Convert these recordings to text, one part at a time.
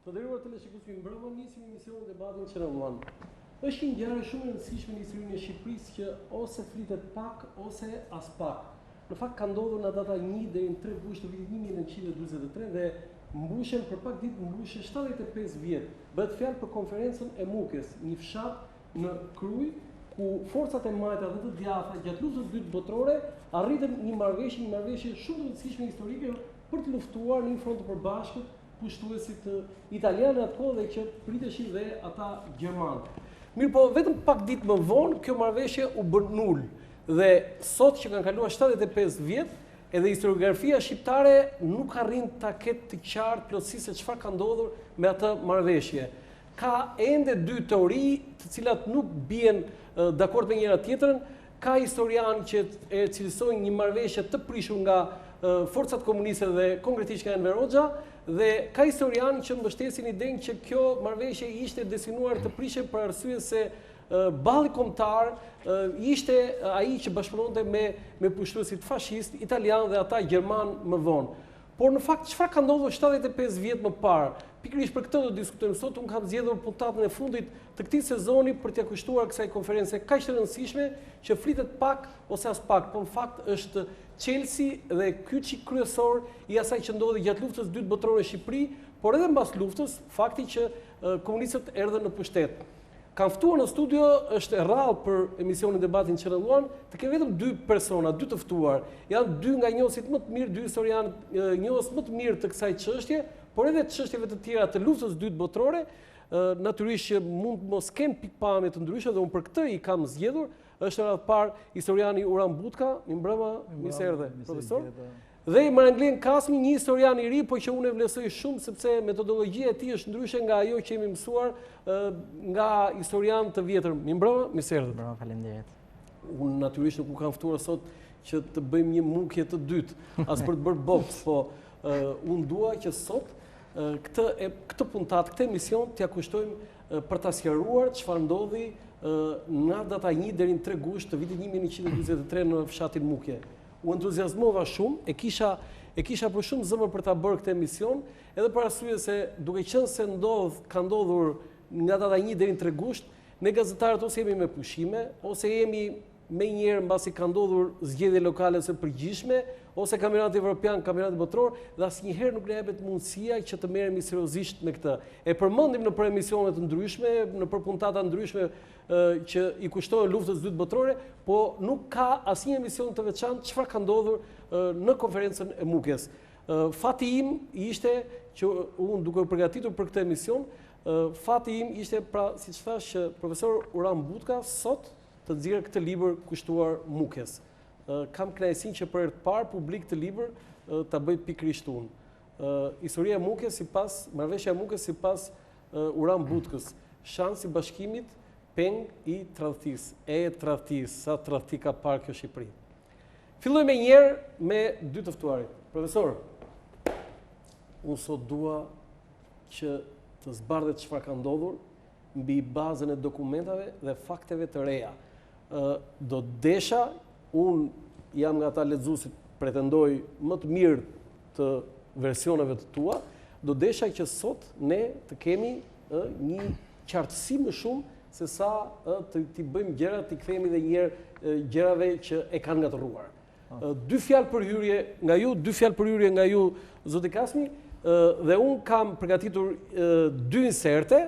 Të nderuar teleshikues, mbrëmë nisim emisionin Debatin që rëmuan. Është një ngjarje shumë e rëndësishme në historinë e Shqipërisë që ose flitet pak ose as pak. Në fakt ka ndodhur nga data 1 deri në 3 gusht të vitit 1943 dhe mbushen për pak ditë mbushen 75 vjet. Bëhet fjalë për konferencën e Mukjes, një fshat në Kruj ku forcat e majta dhe të djatha gjatë luftës së dytë botërore arritën një marrëveshje shumë të rëndësishme historike për të luftuar në një front të përbashkët pushtuesit italianë atë kohë dhe që priteshin dhe ata gjermanë. Mirë po, vetëm pak ditë më vonë, kjo marrëveshje u bë nul. Dhe sot që kanë kaluar 75 vjet, edhe historiografia shqiptare nuk arrin ta ketë të qartë plotësisht se çfarë ka ndodhur me atë marrëveshje. Ka ende dy teori, të cilat nuk bien dakord me njëra tjetrën. Ka historianë që e cilësojnë një marrëveshje të prishur nga forcat komuniste dhe konkretisht nga Enver Hoxha, dhe ka historianë që mbështesin idenë që kjo marrëveshje ishte destinuar të prishe për arsye se balli kombëtar ishte ai që bashkëpunonte me pushtuesit fashist italian dhe ata gjerman më vonë. Por në fakt çfarë ka ndodhur 75 vjet më parë? Pikërisht për këtë do diskutojmë sot. Unë kam zgjedhur puntatën e fundit të këtij sezoni për t'ia kushtuar kësaj konference kaq të rëndësishme që flitet pak ose as pak, por në fakt është Chelsea dhe kyçi kryesor i asaj që ndodhi gjatë luftës së dytë botërore në Shqipëri, por edhe mbas luftës, fakti që komunistët erdhën në pushtet. Kam ftuar në studio, është e rrallë për emisionin Debatin që rënduan, të kemë vetëm dy persona, dy të ftuar. Janë dy nga njohësit më të mirë, dy historianë njohës më të mirë të kësaj çështje, por edhe të çështjeve të tjera të luftës së dytë botërore. Natyrisht që mund mos kenë pikpamje të ndryshme dhe unë për këtë i kam zgjedhur. Është radhë parë historiani Uran Butka, mirëmbrëma, mirë se erdhe, profesor. Dhe Marenglen Kasmi, një historian i ri, po që unë e vlerësoj shumë sepse metodologjia e tij është ndryshe nga ajo që jemi mësuar nga historian të vjetër. Mirëmbrëma, mirë se erdhe. Mirëmbrëma, faleminderit. Unë natyrisht nuk u kam ftuar sot që të bëjmë një mukje të dytë, as për të bërë boks, po unë dua që sot këtë puntat, këtë emision t'ia kushtojmë për ta sqaruar çfarë ndodhi nga data 1 deri në 3 gusht të vitit 1943 në fshatin Mukje. U entuziazmova shumë, e kisha për shumë zëmër për ta bërë këtë emision, edhe për arsye se duke qenë se ka ndodhur nga data 1 deri në 3 gusht, ne gazetarët ose jemi me pushime, ose jemi me njerë mbasi ka ndodhur zgjedhje lokale ose përgjithshme, ose kampionati evropian, kampionati botror, dhe asnjëherë nuk na jepet mundësia që të merremi seriozisht me këtë. E përmendim në emisione të ndryshme, në puntata ndryshme që i kushtohen luftës së dytë botërore, po nuk ka asnjë emision të veçantë çfarë ka ndodhur në konferencën e Mukjes. Fati im ishte që unë duke u përgatitur për këtë emision, fati im ishte pra siç thash që profesor Uran Butka sot të nxjerrë këtë libër kushtuar Mukjes. Kam kënaqësinë që për herë të parë publik të libër ta bëj pikërisht unë. Historia e Mukjes marrëveshja e Mukjes sipas Uran Butkës, shansi i bashkimit peng i tradhtisë. Tradhtisë, sa tradhti ka parë kjo Shqipëri. Fillojmë njëherë me dy të ftuarit. Profesor, unë sot dua që të zbardhet çfarë ka ndodhur mbi bazën e dokumentave dhe fakteve të reja. Do desha, unë jam nga ata lexuesit pretendoj më të mirë të versioneve të tua, do desha që sot ne të kemi një qartësi më shumë se sa t'i bëjmë gjërat, t'i kthehemi edhe një herë gjërave që e kanë ngatëruar. Dy fjalë për hyrje nga ju, zoti Kasmi, dhe unë kam përgatitur dy inserte,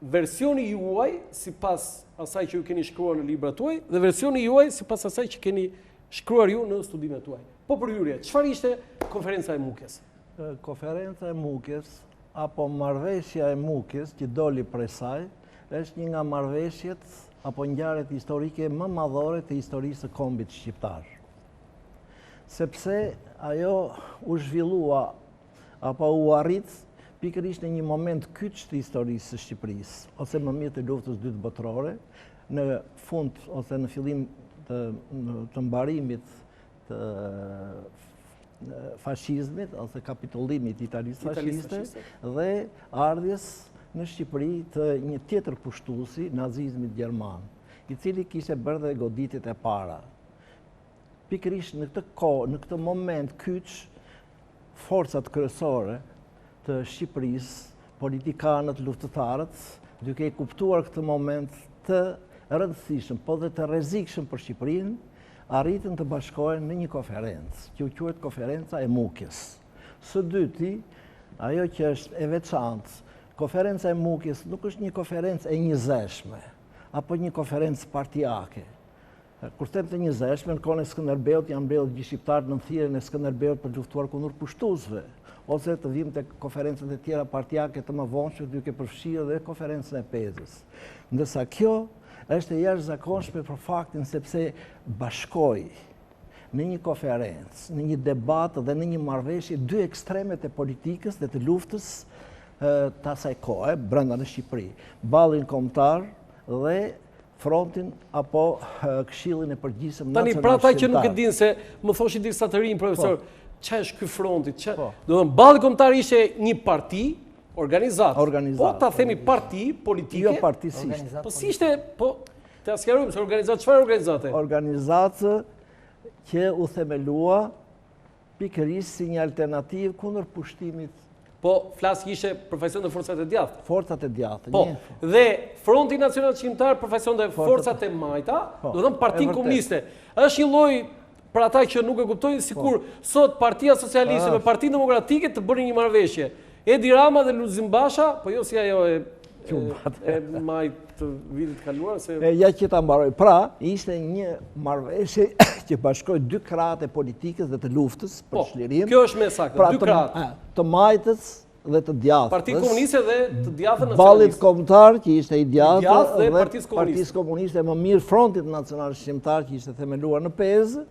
versioni juaj sipas asaj që ju keni shkruar në librat tuaj dhe versioni juaj sipas asaj që keni shkruar ju në studimet tuaj. Po për hyrje, çfarë ishte konferenca e Mukjes? Konferenca e Mukjes apo marrëveshja e Mukjes që doli prej saj është një nga marrëveshjet apo ngjarjet historike më madhore të historisë së kombit shqiptar. Sepse ajo u zhvillua apo u arrit pikërisht në një moment kyç të historisë së Shqipërisë, ose më mirë të luftës së dytë botërore, në fund ose në fillim të mbarimit të fashizmit ose kapitullimit italisë fashiste dhe ardhjes në Shqipëri të një tjetër pushtuesi, nazizmit gjerman, i cili kishte bërë dhe goditjet e para. Pikërisht në këtë kohë, në këtë moment kyç, forcat kryesore të Shqipërisë politikanët, luftëtarët, duke i kuptuar këtë moment të rëndësishëm, po dhe të rrezikshëm për Shqipërinë, arritën të bashkohen në një konferencë, që u quhet Konferenca e Mukjes. Së dyti, ajo që është e veçantë, Konferenca e Mukjes nuk është një konferencë e njëzeshme, apo një konferencë partijake. Kur them të njëzeshme, në kohën e Skënderbeut janë mbledhur gjithë shqiptarët në thirrjen e Skënderbeut për luftuar kundër pushtuesve, ose të vim të konferencat e tjera partijake të mëvonshme duke përfshirë dhe konferencën e Pezës. Ndërsa kjo është e jashtëzakonshme për faktin sepse bashkoi në një konferencë, në një debat dhe në një marrëveshje dy ekstremet e politikës dhe të luftës të asaj kohe brenda në Shqipëri, ballin kombëtar dhe frontin apo këshillin e përgjithshëm nacional. Tani, pra ata që nuk e dinë, se më thoshin disa të rinj, profesor, ç'a është ky fronti? Do të thonë, balli kombëtar ishte një parti, organizatë. Po ta themi parti politike. Jo partisisht. Po si ishte, po të sqarojmë se organizatë, çfarë organizate? Organizatë që u themelua pikërisht si një alternativë kundër pushtimit. Po, flas që ishte profesion dhe forcat e djathtë. Forcat e djathtë. Po, dhe Fronti Nacional Shqiptar profesion dhe forcat e majta, do të thënë Partinë Komuniste. Është një lloj për ata që nuk e kuptojnë, sikur sot Partia Socialiste me Partinë Demokratike të bënin një marrëveshje. Edi Rama dhe Lulzim Basha, po jo si ajo e majt të vitit kaluar. Ja që ta mbaroj. Pra, ishte një marrëveshje që bashkoi dy krahët e politikës dhe të luftës për çlirim. Kjo është më saktë, dy krahët. Të majtës dhe të djathtës. Partinë Komuniste dhe të djathtën nacionaliste. Ballit kombëtar që ishte i djathtës dhe Partisë Komuniste, më mirë Frontit Nacional Shqiptar që ishte themeluar në Pezë,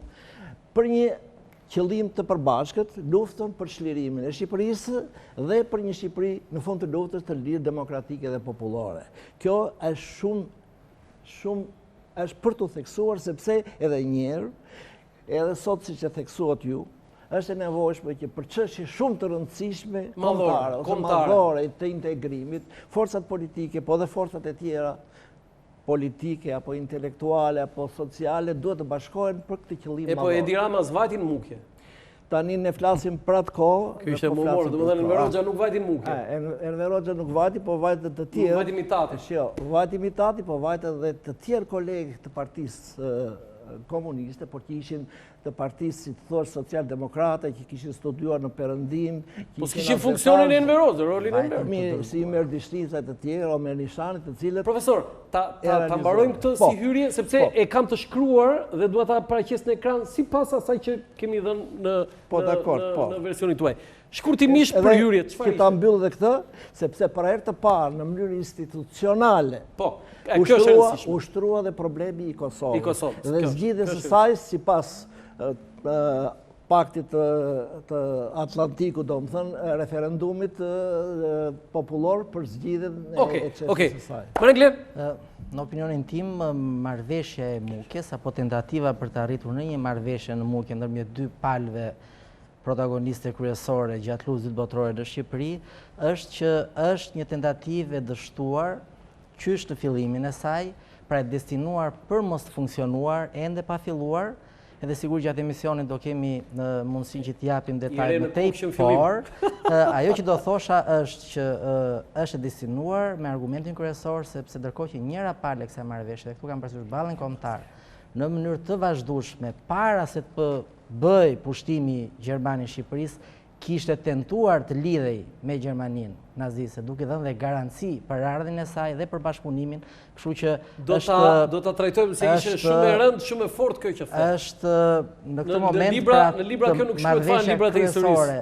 për një qëllim të përbashkët, luftën për çlirimin e Shqipërisë dhe për një Shqipëri në fund të luftës të lirë, demokratike dhe popullore. Kjo është shumë është për të theksuar, sepse edhe njerë, edhe sot si që theksuat ju, është e nevojshme që për çështje shumë të rëndësishme madhore të integrimit, forcat politike, po dhe forcat e tjera politike, apo intelektuale, apo sociale, duhet të bashkohen për këtë qëllim madhor. Po Edi Rama s'vajti në Mukje? Tani ne flasim për atë kohë. Kjo ishte më morë, do më dhe Enver Hoxha nuk vajti në Mukje. Enver Hoxha nuk vajti, po vajti të tjerë. Nuk vajti Mitati. Vajti Mitati, po vajti dhe të tjerë kolegë të Partisë Komuniste, por që ishin të partisë, si të thosh, social-demokrate, që kishin studiuar në Perëndim. Po s'kishin funksionin e Enver Hoxha, rolin e Enver. Mirë, si Imer Dishtizat e tjerë, Omer Nishanit, të cilët... Profesor, ta mbarojmë këtë si hyrje, sepse e kam të shkruar dhe duhet ta paraqes në ekran sipas asaj që kemi dhënë në versionin tuaj. Shkurtimisht për hyrjet, çfarë ishte? Që ta mbyll edhe këtë, sepse për herë të parë në mënyrë institucionale ushtrua dhe problemi i Kosovës. Dhe zgjidhjes së saj sipas paktit të Atlantikut, do më thënë, referendumit popullor për zgjidhjen e çështjes së saj. Marenglen? Në opinionin tim, marrëveshja e Mukjes, apo tentativa për të arritur në një marrëveshje në Mukje ndërmjet dy palëve protagoniste kryesore gjatë luftës botërore në Shqipëri, është që është një tentativë e dështuar, qysh në fillimin e saj, pra e destinuar për mos të funksionuar, ende pa filluar, edhe sigur gjatë emisionin do kemi në mundësin që t'japim detaj më tej, por ajo që do thosha është që është e destinuar me argumentin kryesor, sepse ndërkohë që njëra palë e kësaj marrëveshje, dhe këtu kam parasysh ballin kombëtar, në mënyrë të vazhdueshme para se të bëj pushtimi Gjermani Shqipërisë, kishte tentuar të lidhej me Gjermaninë naziste, duke dhënë dhe garanci për ardhin e saj dhe për bashkëpunimin, kështu që do ta trajtojmë se ishte shumë e rëndë, shumë e fortë kjo që thotë. Është në këtë moment në libra kjo nuk shkruhet fare në librat e historisë.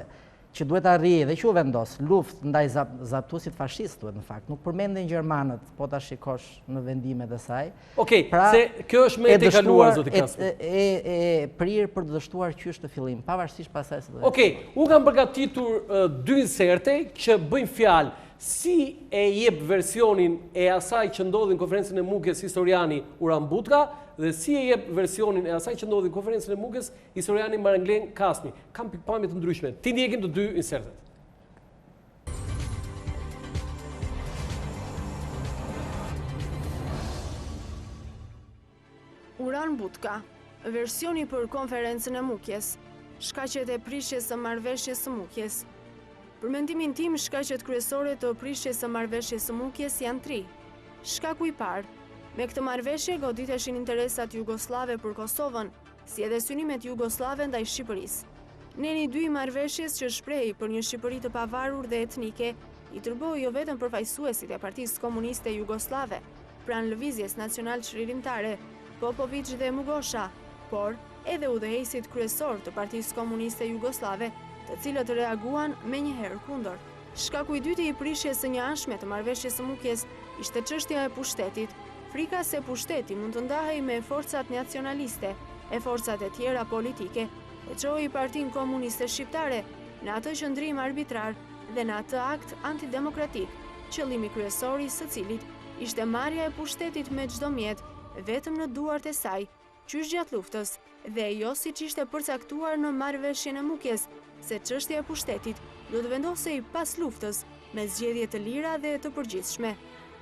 Që duhet arrijë dhe që u vendos luftë ndaj zaptuesit fashist, duhet në fakt. Nuk përmenden gjermanët, po ta shikosh në vendimet e saj. Okej, se kjo është me të kaluar, zoti Kasmi. E prirë për të dështuar qysh në fillim, pavarësisht pasaj se do. Okej, unë kam përgatitur dy inserte që bëjnë fjalë si e jep versionin e asaj që ndodhi në konferencën e Mukjes historiani Uran Butka dhe si e jep versionin e asaj që ndodhi në konferencën e Mukjes historiani Marenglen Kasmi. Kam pikpamje të ndryshme. Ti ndjekim të dy insertet. Uran Butka, versioni për konferencën e Mukjes, shkaqet e prishjes së marrëveshjes së Mukjes. Për mendimin tim, shkaqet kryesore të prishjes së marrëveshjes së Mukjes janë 3. Shkaku i parë, me këtë marrëveshje goditeshin interesat jugoslave për Kosovën, si edhe synimet jugoslave ndaj Shqipërisë. Neni 2 i marrëveshjes që shprehi për një Shqipëri të pavarur dhe etnike, i tërboi jo vetëm përfaqësuesit e Partisë Komuniste Jugoslave, pranë lëvizjes nacional çlirimtare, Popović dhe Mugosha, por edhe udhëheqësit kryesor të Partisë Komuniste Jugoslave, të cilët reaguan menjëherë kundër. Shkaku i dytë i prishjes së një anshme të marrëveshjes së Mukjes ishte çështja e pushtetit, frika se pushteti mund të ndahej me forcat nacionaliste, e forcat e tjera politike, e çoi Partinë Komuniste Shqiptare në atë qëndrim arbitrar dhe në atë akt antidemokratik, qëllimi kryesor i së cilit ishte marrja e pushtetit me çdo mjet, vetëm në duart e saj, qysh gjatë luftës, dhe jo siç ishte përcaktuar në marrëveshjen e Mukjes, se çështja e pushtetit do të vendosej pas luftës me zgjedhje të lira dhe të përgjithshme.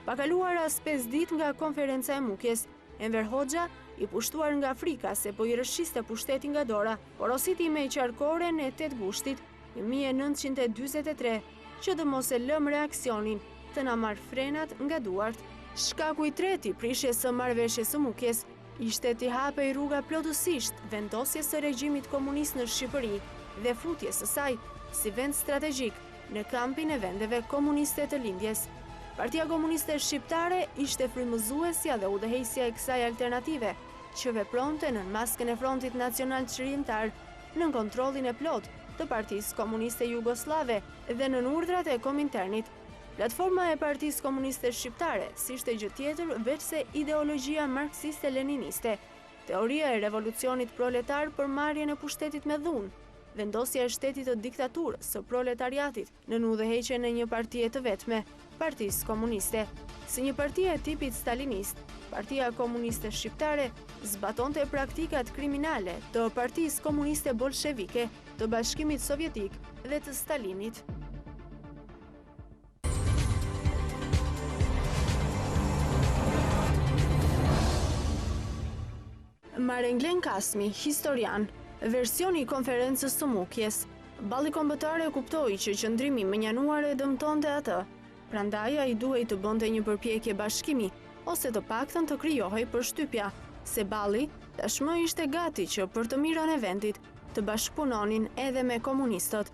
Pa kaluar as 5 ditë nga konferenca e Mukjes, Enver Hoxha, i pushtuar nga frika se po i rëshqiste pushtetin nga dora, porositi me qarkoren e 8 gushtit 1943, që të mos e lëm reaksionin të na marrë frenat nga duart. Shkaku i treti prishjes së marrëveshjes së Mukjes ishte t'i hapej rruga plotësisht vendosjes së regjimit komunist në Shqipëri dhe futjes së saj si vend strategjik në kampin e vendeve komuniste të lindjes. Partia Komuniste Shqiptare ishte frymëzuesja dhe udhëheqësja e kësaj alternative, që vepronte nën maskën e Frontit Nacional Çlirimtar, nën kontrollin e plot të Partisë Komuniste Jugoslave dhe nën urdhrat e Kominternit. Platforma e Partisë Komuniste Shqiptare s'ishte gjë tjetër veç se ideologjia marksiste-leniniste, teoria e revolucionit proletar për marrjen e pushtetit me dhunë, vendosja e shtetit të diktaturës së proletariatit në udhëheqjen e një partie të vetme, Partisë Komuniste. Si një partie e tipit stalinist, Partia Komuniste Shqiptare zbatonte praktikat kriminale të Partisë Komuniste Bolshevike, të Bashkimit Sovjetik dhe të Stalinit. Marenglen Kasmi, historian, versioni i konferencës së Mukjes. Balli kombëtare kuptoi që qëndrimi menjanuar e dëmtonte atë. Prandaj ai duhej të bënte një përpjekje bashkimi, ose të paktën të krijohej përshtypja, se balli tashmë ishte gati që për të mirën e vendit të bashkëpunonin edhe me komunistët.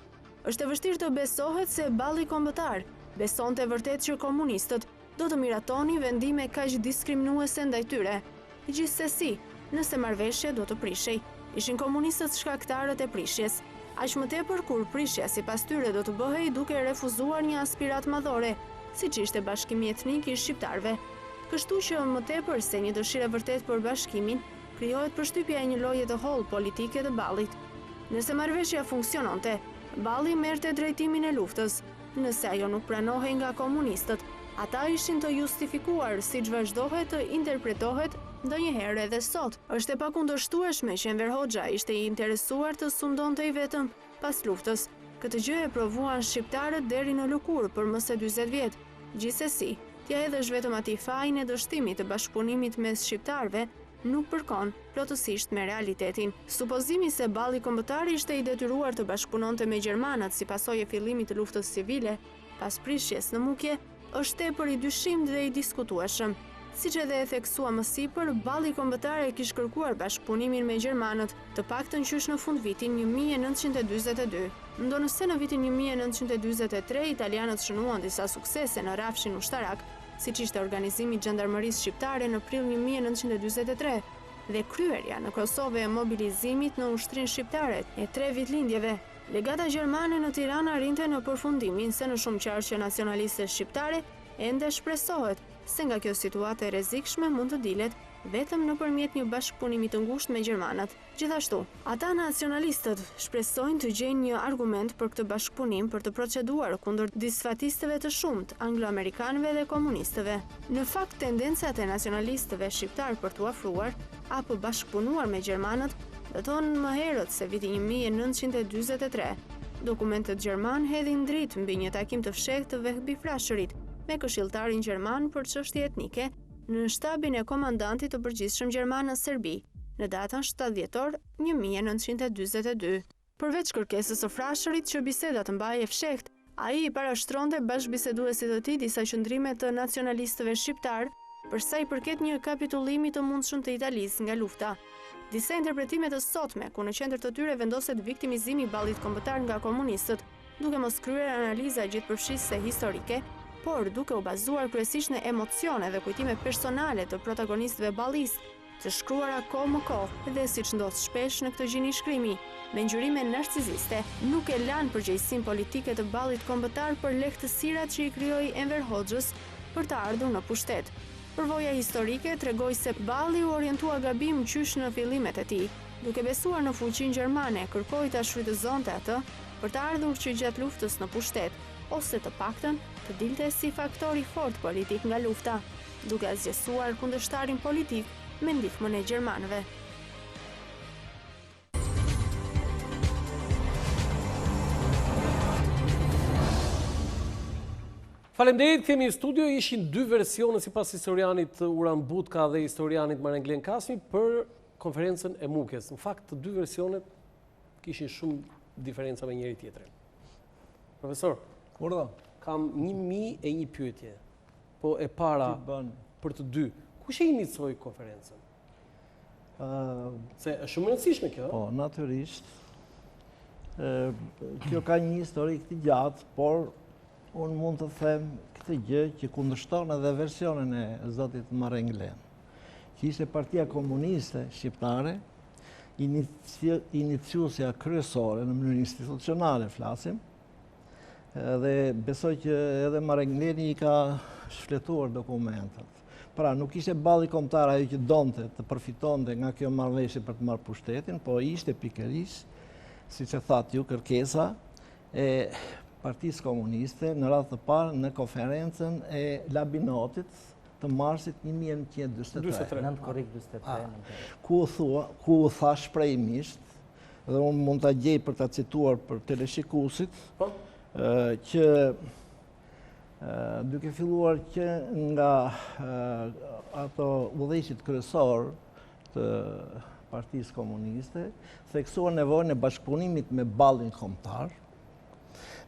Është e vështirë të besohet se balli kombëtar besonte vërtet që komunistët do të miratoni vendime kaq diskriminuese ndaj tyre. Gjithsesi, nëse marrëveshja do të prishej, ishin komunistët shkaktarët e prishjes. Aq më tepër kur prishja sipas tyre do të bëhej duke refuzuar një aspirat madhore, siç ishte bashkimi etnik i shqiptarëve. Kështu që më tepër se një dëshirë vërtet për bashkimin, krijohet përshtypja e një lloje të hollë politike të ballit. Nëse marrëveshja funksiononte, balli merrte drejtimin e luftës. Nëse ajo nuk pranohej nga komunistët, ata ishin të justifikuar siç vazhdohet të interpretohet ndonjëherë edhe sot. Është e pakundërshtueshme që Enver Hoxha ishte i interesuar të sundontej vetëm pas luftës. Këtë gjë e provuan shqiptarët deri në lëkurë për më se 40 vjet. Gjithsesi, t'ja hedhësh vetëm atij fajin e dështimit të bashkëpunimit mes shqiptarëve nuk përkon plotësisht me realitetin. Supozimi se balli kombëtar ishte i detyruar të bashkëpunonte me gjermanët si pasojë e fillimit të luftës civile pas prishjes në Mukje është tepër i dyshimt dhe i diskutueshëm. Siç edhe e theksua më sipër, balli kombëtar e kishte kërkuar bashkëpunimin me gjermanët, të paktën qysh në fund vitin 1942. Ndonëse në vitin 1943 italianët shënuan disa suksese në rafshin ushtarak, siç ishte organizimi i Gjandarmerisë Shqiptare në prill 1943 dhe kryerja në Kosovë e mobilizimit në ushtrinë shqiptare e 3 vitlindjeve. Legata gjermane në Tiranë arrinte në përfundimin se në shumë qarqe nacionaliste shqiptare ende shpresohet se nga kjo situatë e rrezikshme mund të dilet vetëm nëpërmjet një bashkëpunimi të ngushtë me gjermanët. Gjithashtu, ata nacionalistët shpresojnë të gjejnë një argument për këtë bashkëpunim për të proceduar kundër disfatistëve të shumt, anglo-amerikanëve dhe komunistëve. Në fakt, tendencat e nacionalistëve shqiptar për t'u afruar apo bashkëpunuar me gjermanët daton më herët se viti 1943. Dokumentet gjerman hedhin dritë mbi një takim të fshehtë të Vehbifrashërit me këshilltarin gjerman për çështje etnike në shtabin e komandantit të përgjithshëm gjerman në Serbi në datën 7 dhjetor 1942. Përveç kërkesës së Frashërit që biseda të mbahej e fshehtë, Ai i parashtronte bashkëbiseduesit të tij disa qëndrime të nacionalistëve shqiptar për sa i përket një kapitullimi të mundshëm të Italisë nga lufta. Disa interpretime të sotme, ku në qendër të tyre vendoset viktimizimi i ballit kombëtar nga komunistët, duke mos kryer analiza gjithëpërfshisuese historike, por duke u bazuar kryesisht në emocione dhe kujtime personale të protagonistëve ballistë, të shkruara kohë më kohë dhe siç ndodh shpesh në këtë gjini shkrimi, me ngjyrime narciziste, nuk e lanë përgjegjësinë politike të ballit kombëtar për lehtësirat që i krijoi Enver Hoxhës për të ardhur në pushtet. Përvoja historike tregoi se balli u orientua gabim qysh në fillimet e tij, duke besuar në fuqinë gjermane, kërkoi ta shfrytëzonte atë për të ardhur që gjatë luftës në pushtet, ose të paktën të dilte si faktor i fortë politik nga lufta, duke azgjesuar kundërshtarin politik me ndihmën e gjermanëve. Faleminderit, kemi në studio, ishin dy versione sipas historianit Uran Butka dhe historianit Marenglen Kasmi për konferencën e Mukjes. Në fakt, të dy versionet kishin shumë diferenca me njëri tjetrin. Profesor, kam 1001 pyetje, po e para për të dy. Kush e inicoi konferencën? Se është shumë e rëndësishme kjo. Po, natyrisht. Kjo ka një histori këtij gjatë, por unë mund të them këtë gjë që kundërshton edhe versionin e zotit Marenglen, që ishte Partia Komuniste Shqiptare, iniciuesja kryesore në mënyrë institucionale flasim, dhe besoj që edhe Marengleni i ka shfletuar dokumentat. Pra, nuk ishte balli kombëtar ajo që donte të përfitonte nga kjo marrëveshje për të marrë pushtetin, po ishte pikërisht, siç e thatë ju, kërkesa e Partisë Komuniste në radhë të parë në konferencën e Labinotit të marsit 1943. 9/43. Ku u tha shprehimisht, dhe unë mund ta gjej për ta cituar për teleshikuesit, që duke filluar që nga ato udhëheqësit kryesor të Partisë Komuniste, theksuar nevojën e bashkëpunimit me ballin kombëtar.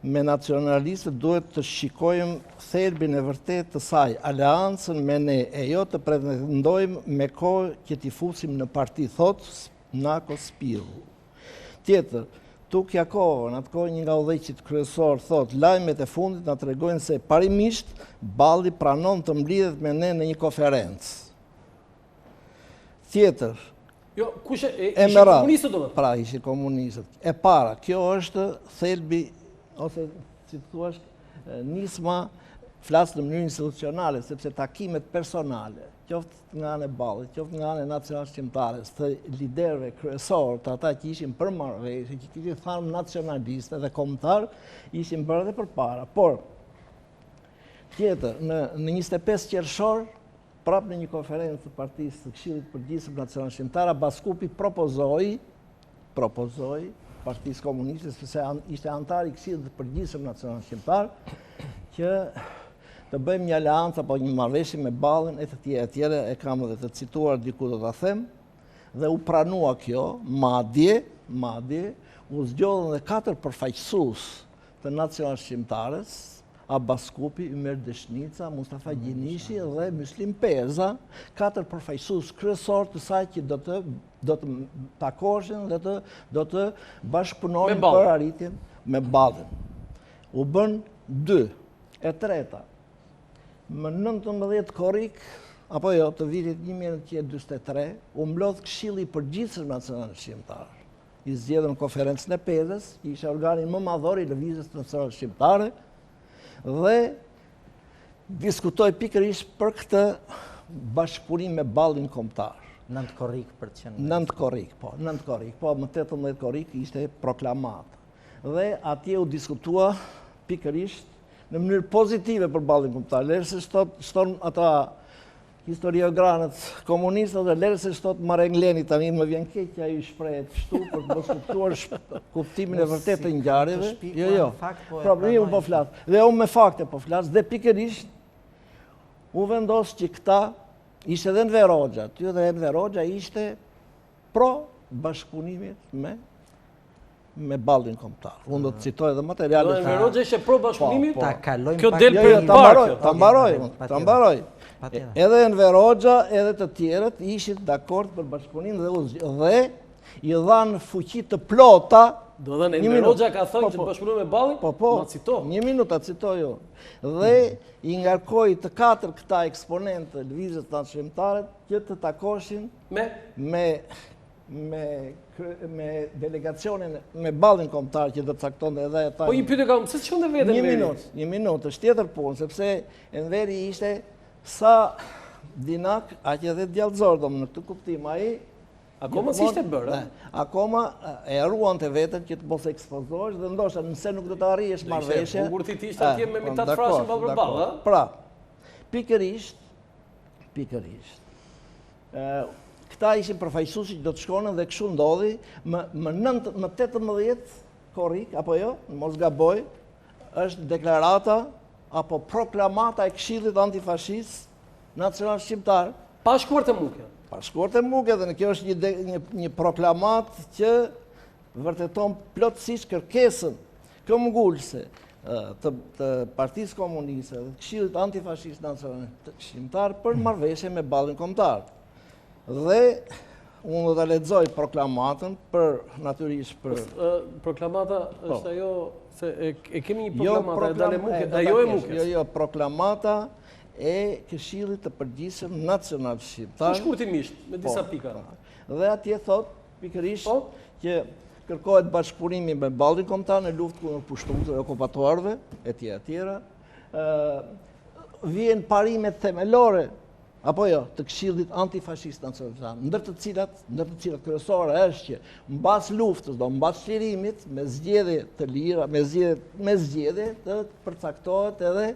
Me nacionalistët duhet të shikojmë thelbin e vërtet të saj, aleancën me ne, e jo të pretendojmë me kohë që t'i fusim në parti, thot Nako Spiru. Tjetër, Tukja kohën, atë kohë një nga udhëheqësit kryesor, thot, lajmet e fundit na tregojnë se parimisht balli pranon të mblidhet me ne në një konferencë. Tjetër, jo, kush ishin komunistët do? Pra, ishin komunistët. E para, kjo është thelbi ose si të thuash nisma flasë në mënyrë institucionale, sepse takimet personale, qoftë nga anë e ballit, qoftë nga anë e nacional shqiptare, të liderëve kryesor, të ata që ishin për marrëveshje, që kishin tharmë nacionaliste dhe kombëtar, ishin bërë dhe përpara. Por, tjetër, në 25 qershor, prapë në një konferencë të Partisë të Këshillit Përgjithshëm Nacional Shqiptar, Baskupi propozoi Partisë Komuniste, sepse ishte antar i Këshillit të Përgjithshëm Nacional Shqiptar, që të bëjmë një aleancë apo një marrëveshje me ballin e të tjerë, e kam edhe të cituar diku do ta them, dhe u pranua kjo, madje u zgjodhën dhe 4 përfaqësues të Nacional Shqiptares, Baskupi, Ymer Deshnica, Mustafa Gjinishi dhe Myslim Peza, 4 përfaqësues kryesor të saj që do të takoheshin dhe do të bashkëpunonin për arritjen me ballin. U bën 2. E treta, më 19 korrik, apo jo, të vitit 1943, u mblodh Këshilli i Përgjithshëm Nacional Shqiptar. I zgjedhën konferencën e Pezës, që ishte organi më madhor i lëvizjes nacionale shqiptare, dhe diskutoj pikërisht për këtë bashkëpunim me ballin kombëtar. 9 korrik për të qenë. 9 korrik, po më 18 korrik ishte proklamat. Dhe atje u diskutua pikërisht në mënyrë pozitive për ballin kombëtar. Lërë se shton ata historiogranët komunistët dhe lërë se shtot Marengleni, tani më vjen keq që ai shprehet kështu për të mos kuptuar kuptimin e vërtetë të ngjarjeve. Jo. Problemi po flas. Dhe unë me fakte po flas dhe pikërisht u vendos që këta ishte edhe Enver Hoxha, dhe Enver Hoxha ishte pro bashkëpunimit me me ballin kombëtar. Unë do të citoj edhe materialet. Në Verogja ishte pro bashkëpunimit, Ta kalojmë kjo pak- del për Ta mbaroj. Patjetër. Edhe në Verogja, edhe të tjerët ishin dakord për bashkëpunim dhe i dhanë fuqi të plota. Do dhe në Një Verogja minutë. ka thënë që të bashkëpunoj me ballin, ma cito. Një minutë ta citoj jo. Dhe i ngarkoi të katër këta eksponentë lëvizjes shqiptare që të takoshin me delegacionin, me ballin kombëtar që do të caktonte edhe ata. Po një pyetje kam, se çon vetë Një minutë, është tjetër punë, sepse Enveri ishte sa dinak, aq edhe djallëzor, në këtë kuptim ai akoma si ishte bërë. Akoma e ruan të vetën që të mos ekspozohesh dhe ndoshta nëse nuk do të arrijesh marrëveshje. Bukur ti ishte atje me mitat frashën ballë për ballë, ha? Pra, pikërisht, këta ishin përfaqësuesi që do të shkonin dhe kështu ndodhi më 18 korrik, apo jo, mos gaboj, është deklarata apo proklamata e Këshillit Antifashist Nacional Shqiptar. Pa shkuar të Mukja. Pa shkuar të Mukja dhe në kjo është një proklamat që vërteton plotësisht kërkesën këmbgulëse të Partisë Komuniste dhe të Këshillit Antifashist Nacional Shqiptar për marrëveshje me ballin kombëtar. Dhe unë do ta lexoj proklamatën për natyrisht për proklamata është ajo se e kemi një proklamata e dalë Mukjes, ajo e Mukjes. Jo, proklamata e Këshillit të Përgjithshëm Nacional Shqiptar. Shkurtimisht, me disa pika. Dhe atje thot pikërisht që kërkohet bashkëpunimi me ballin kombëtar në luftë kundër pushtëve dhe okupatuarëve etj. Vjen parimet themelore apo jo, të Këshillit Antifashist Nacional, ndër të cilat kryesore është që mbas luftës, mbas çlirimit, me zgjedhje të lira, me zgjedhje të përcaktohet edhe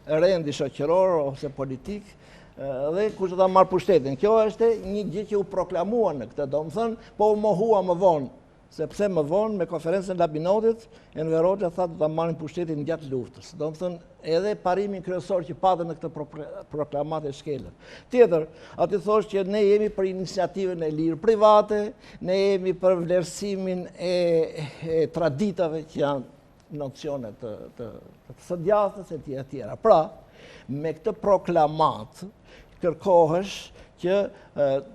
rendi shoqëror ose politik dhe kush do ta marr pushtetin. Kjo është një gjë që u proklamua në këtë, domethënë, po u mohua më vonë, sepse më vonë me konferencën Labinotit, Enver Hoxha tha do ta marrin pushtetin gjatë luftës. Domethënë, edhe parimin kryesor që patën në këtë proklamatë e shkelën. Tjetër, aty thosh që ne jemi për iniciativën e lirë private, ne jemi për vlerësimin e traditave që janë nocione të së etj. Pra, me këtë proklamat kërkohesh që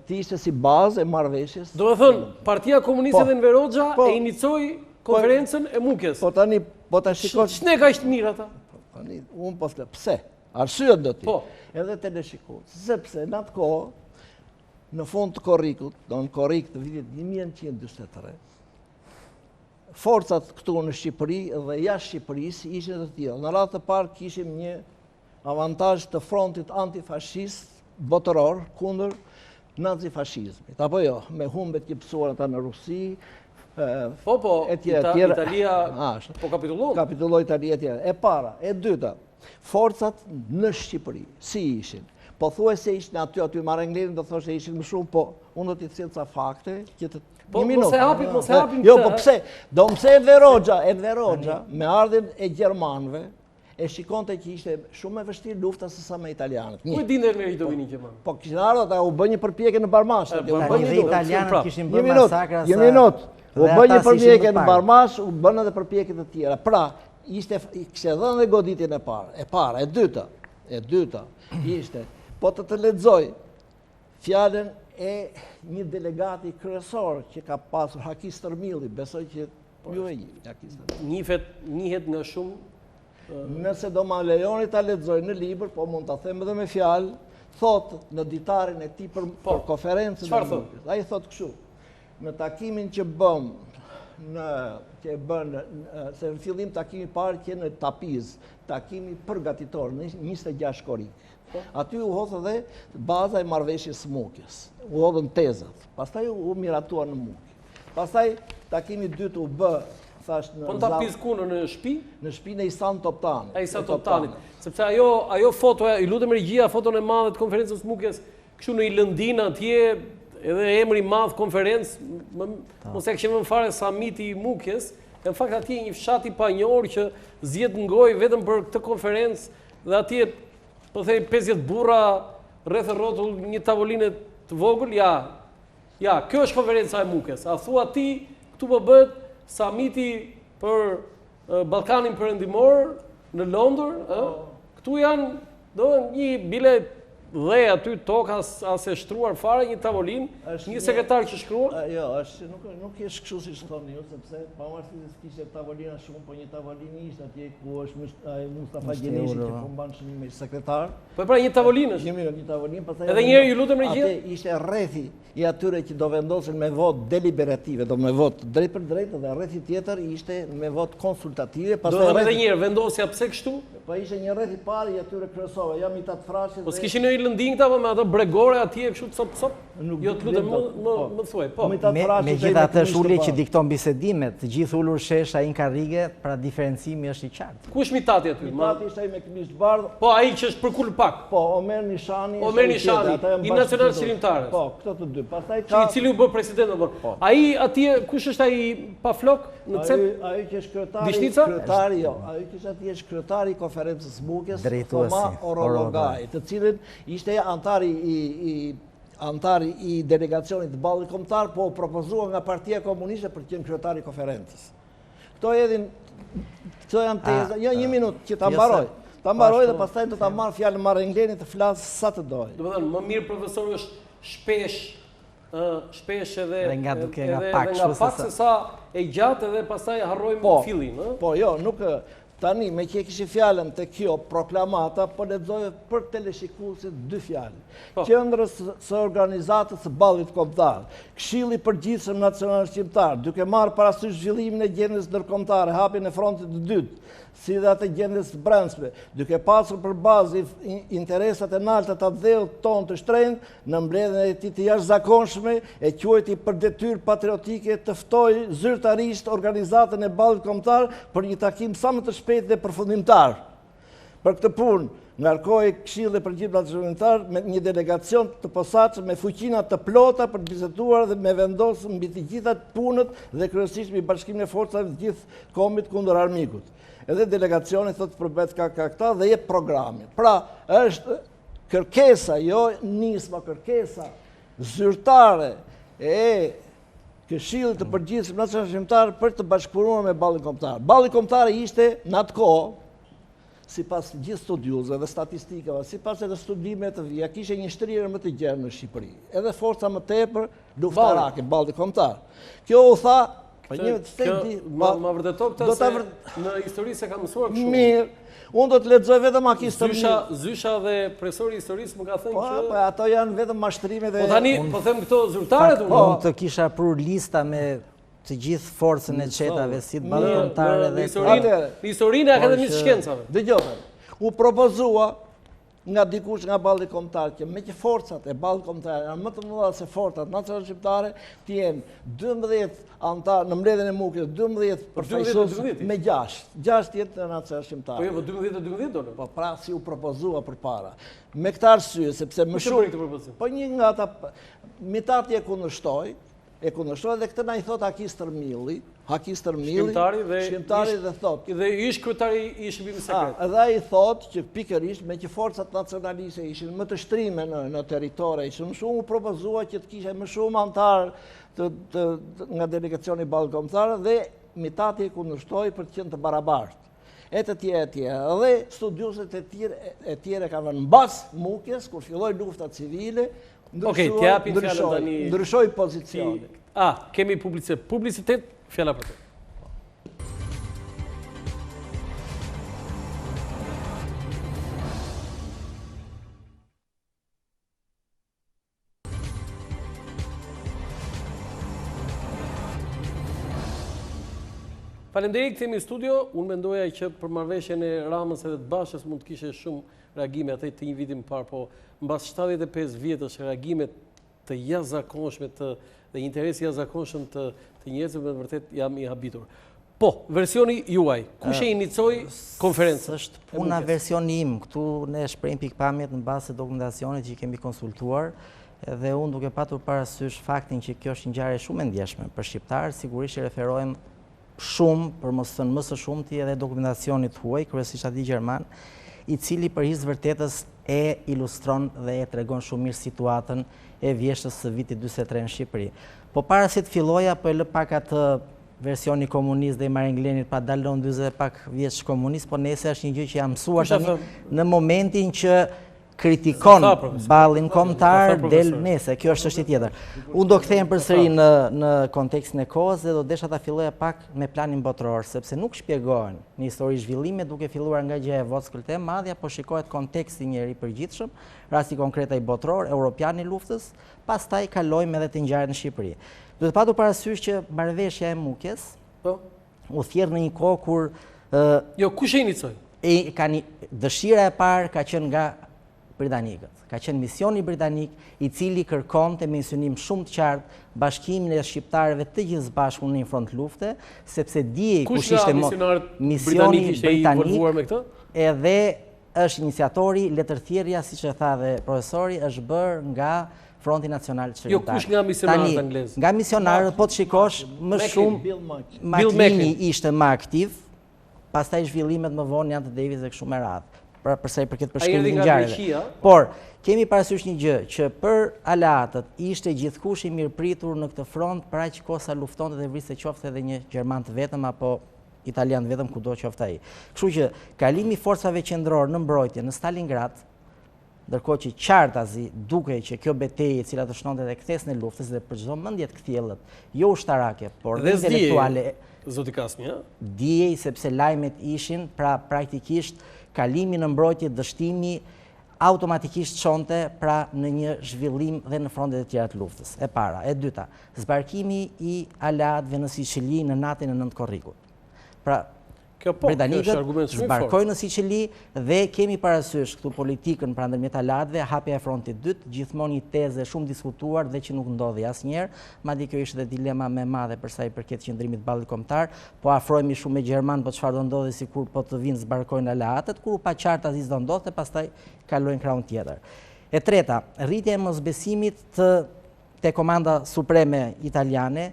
ti ishte si bazë e marrëveshjes. Do të thënë, Partia Komuniste dhe Enver Hoxha e inicoi konferencën e Mukjes. Po ta shikosh. Ç'ne ka ishte mirë ata? Unë po them, pse? Arsyet do ti. Po. Edhe teleshikues. Sepse në atë kohë, në fund të korrikut, në korrik të vitit 1943, forcat këtu në Shqipëri dhe jashtë Shqipërisë ishin të tilla. Në radhë të parë kishim një avantazh të frontit antifashist botëror kundër nazifashizmit. Apo jo, me humbet që pësuar ata në Rusi, Italia po kapitullon. Kapitulloi Italia etj. E para, e dyta, forcat në Shqipëri si ishin? Pothuajse ishin aty Marenglenin do thoshte ishin më shumë, po unë do t'i thjell ca fakte që të mos e hapim këtë. Jo, po pse? Do mëse Enver Hoxha me ardhin e gjermanëve e shikonte që ishte shumë e vështirë lufta se sa me italianët. Ku e dinte Enveri do vinin gjermanë? Po kishin ardhur ata u bë një përpjekje në Barmash, Dhe italianët kishin bërë masakra. Një minutë. U bë një përpjekje në Barmash, u bën edhe përpjekje të tjera. Pra, kishte dhënë dhe goditjen e parë. E dyta ishte, po të lexoj fjalën e një delegati kryesor që ka pasur Haki Stërmilli, besoj që ju e Haki Stërmilli. Njihet nga shumë. Nëse do ma lejoni ta lexoj në libër, po mund ta them edhe me fjalë, thot në ditarin e tij për konferencën e Mukjes. Ai thot kështu: në takimin që bëm se në fillim takimi parë që në Tapiz, takimi përgatitor në 26 korrik. Aty u hodh edhe baza e marrëveshjes së Mukjes. U hodhën tezat. Pastaj u miratuan në Mukje. Pastaj takimi i dytë u bë thash në Tapiz ku në shtëpi? Në shtëpinë e Isan Toptanit. Toptanit. Sepse ajo foto, i lutem regjia, foton e madhe të konferencës Mukjes, kështu në Ilëndin atje, edhe emri i madh konferencë, mos e kishim vënë fare samiti i Mukjes, në fakt atje një fshat i panjohur që zgjedh ngojë vetëm për këtë konferencë dhe atje po thej 50 burra rreth rrotull një tavolinë të vogël, Ja, kjo është konferenca e Mukjes. A thua ti, këtu po bëhet samiti për Ballkanin Perëndimor në Londër, ë? Këtu janë, do një bilet dhe aty toka as e shtruar fare, një tavolin, një sekretar që shkruan? Jo, nuk është kështu si thoni ju, sepse pavarësisht se kishte tavolina shumë, po një tavolinë ishte atje ku është ai Mustafa Gjenishi që po mban shumë me sekretar. Po pra një tavolinë është. Një tavolinë, pastaj edhe një herë ju lutem regjia. Atë ishte rrethi i atyre që do vendosen me votë deliberative, do me votë drejt për drejt, dhe rrethi tjetër ishte me votë konsultative. Do të edhe një herë vendosja pse kështu? Po ishte një rreth i parë i atyre kryesorëve, jam i tat frashë. Po s'kishin një lënding këta me ato bregore atje kështu cop. Jo të lutem më thuaj, po. Megjithatë është ulje që dikton bisedimet, të gjithë ulur shesh ai në karrige, pra diferencimi është i qartë. Ku është mitati aty? Mitati ishte ai me këmishë të bardhë. Po ai që është përkul pak. Po, Omer Nishani. Omer Nishani, i Nacional Qëllimtarës. Po, këto të dy. Pastaj ka i cili u bë president apo. Ai atje kush është ai pa flok në cep? Ai që është kryetari, ai që është atje është kryetari i konferencës Mukjes, drejtuesi Orologaj, të cilin ishte antari i delegacionit të Ballit Kombëtar, po propozua nga Partia Komuniste për të qenë kryetari i konferencës. Këto janë teza, jo një minutë që ta mbaroj. Ta mbaroj dhe pastaj do ta marr fjalën Marenglenit të flas sa të doj. Do të thënë, më mirë profesori është shpesh edhe nga pak se sa e gjatë edhe pastaj harrojmë fillin, ë? Po, jo, nuk tani me që e kishte fjalën te kjo proklamata, po lexoj për teleshikuesit dy fjalë. Qendrës së organizatës së Ballit Kombëtar, Këshilli i Përgjithshëm Nacional Shqiptar, duke marrë parasysh zhvillimin e gjendjes ndërkombëtare, hapjen e frontit të dytë, si dhe atë gjendjes së brendshme, duke pasur për bazë interesat e larta të dheut tonë të shtrenjtë, në mbledhjen e tij të jashtëzakonshme, e quajti për detyrë patriotike të ftoi zyrtarisht organizatën e Ballit Kombëtar për një takim sa më të shpejtë dhe përfundimtar. Për këtë punë, ngarkoi Këshilli i Përgjithshëm Nacional me një delegacion të posaçëm me fuqina të plota për të biseduar dhe me vendosur mbi të gjitha punët dhe kryesisht mbi bashkimin e forcave të gjithë kombit kundër armikut. Edhe delegacioni thotë përbet ka këta dhe jep programin. Pra, është kërkesa, jo nisma, kërkesa zyrtare e Këshillit të Përgjithshëm Nacional Shqiptar për të bashkëpunuar me Ballin Kombëtar. Balli Kombëtar ishte në atë kohë, sipas gjithë studiuzëve dhe statistikave, sipas edhe studimeve të vija, kishte një shtrirje më të gjerë në Shqipëri. Edhe forca më tepër luftarake, Balli Kombëtar. Kjo u tha ma vërteto këtë se në histori se ka mësuar kështu. Mirë, unë do të lexoj vetëm historinë. Zysha dhe profesori i historisë më ka thënë që... Po, ato janë vetëm mashtrime dhe... Po tani, po them këto zyrtarët unë. Unë të kisha prur lista me të gjithë forcën e qetave, si të Ballit Kombëtar dhe... Historinë e Akademisë së Shkencave. Dëgjoj, u propozua nga dikush nga Balli Kombëtar që me që forcat e Ballit Kombëtar janë më të mëdha se forcat nacionale shqiptare, të jenë 12 antar në mbledhjen e Mukjes, 12 përfaqësues me 6 jetë të nacionale shqiptare. Po jo, 12 do. Po pra si u propozua përpara. Me këtë arsye, sepse më shumë po një nga ata mitati e kundërshtoi dhe këtë na i thot Haki Stërmilli, shkrimtari dhe thot. Dhe ish kryetari i Shërbimit Sekret. Edhe ai thot që pikërisht me që forcat nacionaliste ishin më të shtrime në territore, ishin më shumë, u propozua që të kishte më shumë antarë nga delegacioni i Ballit Kombëtar dhe mitati e kundërshtoi për të qenë të barabartë. E të tjerë. Dhe studiuesit e tjerë kanë vënë mbas Mukjes, kur filloi lufta civile, ndryshoi pozicioni. Kemi publicitet, fjala për të. Faleminderit, kthehemi në studio. Unë mendoja që për marrëveshjen e Ramës edhe të Bashës mund të kishte shumë reagime atë të një viti më parë, po mbas 75 vjetësh reagimet të jashtëzakonshme dhe interesi jashtëzakonshëm të njerëzve me vërtet jam i habitur. Po, versioni juaj, kush e inicoi konferencën? Është puna versioni im, këtu ne shprehim pikpamjet në bazë të dokumentacionit që i kemi konsultuar, dhe unë duke patur parasysh faktin që kjo është një ngjarje shumë e ndjeshme për shqiptar, sigurisht referohem shumë, për mos thënë më së shumti edhe dokumentacionit huaj, kryesisht atij gjerman, i cili për hir të vërtetës e ilustron dhe e tregon shumë mirë situatën e vjeshtës së vitit 43 në Shqipëri. Po para se të filloja, po e lë pak atë versioni komunist dhe i Marenglenit, pa dalon 40 pak vjeç komunist, po nese është një gjë që jam mësuar tani në momentin që kritikon ballin kombëtar del nese, kjo është çështje tjetër. Unë do kthehem përsëri në kontekstin e kohës dhe do desha ta filloja pak me planin botror, sepse nuk shpjegohen në histori zhvillime duke filluar nga gjëja e Vockëlt e Madhja, po shikohet konteksti njëri i përgjithshëm, rasti konkret ai botror, europian i luftës, pastaj kalojmë edhe te ngjarjet në Shqipëri. Duhet patur parasysh që marrëveshja e Mukjes u thjerr në një kohë kur jo, kush e inicoi? Dëshira e parë ka qenë nga britanikët. Ka qenë misioni britanik i cili kërkonte me insinuim shumë të qartë bashkimin e shqiptarëve të gjithë bashku në një front lufte, sepse diej kush ishte misioni britanik edhe është iniciatori, letërthjerrja, siç e tha dhe profesori, është bërë nga Fronti Nacional Shqiptar. Jo, kush nga misionarët anglezë? Nga misionarët, po të shikosh, më shumë Maklini ishte më aktiv, pastaj zhvillimet më vonë janë të Davis dhe kështu me radhë. Pra përsa i përket përshkrimit të ngjarjeve. Por kemi parasysh një gjë, që për aleatët ishte gjithkush i mirëpritur në këtë front për aq kohë sa luftonte dhe vriste qoftë edhe një gjerman të vetëm apo italian të vetëm kudo qoftë ai. Kështu që kalimi i forcave qendrore në mbrojtje në Stalingrad, ndërkohë që qartazi dukej që kjo betejë e cila të shtonte dhe kthes në luftës dhe për çdo mendje të kthjellët, jo ushtarake, por intelektuale, zoti Kasmi, dijej sepse lajmet ishin, pra praktikisht kalimi në mbrojtje, dështimi automatikisht çonte pra në një zhvillim dhe në frontet e tjera të luftës. E para, e dyta, zbarkimi i aleatëve në Siçili në natën e 9 korrikut. Pra britanikët zbarkojnë në Siçili dhe kemi parasysh këtu politikën pra ndërmjet aleatëve, hapja e frontit dytë, gjithmonë një tezë shumë diskutuar dhe që nuk ndodhi asnjëherë, madje kjo ishte dilema më e madhe për sa i përket qëndrimit ballit kombëtar, po afrohemi shumë me Gjerman, po çfarë do ndodhi sikur po të vinë zbarkojnë aleatët, kur u pa qartë asnjë do ndodhte, pastaj kalojnë krahun tjetër. E treta, rritja e mosbesimit te komanda supreme italiane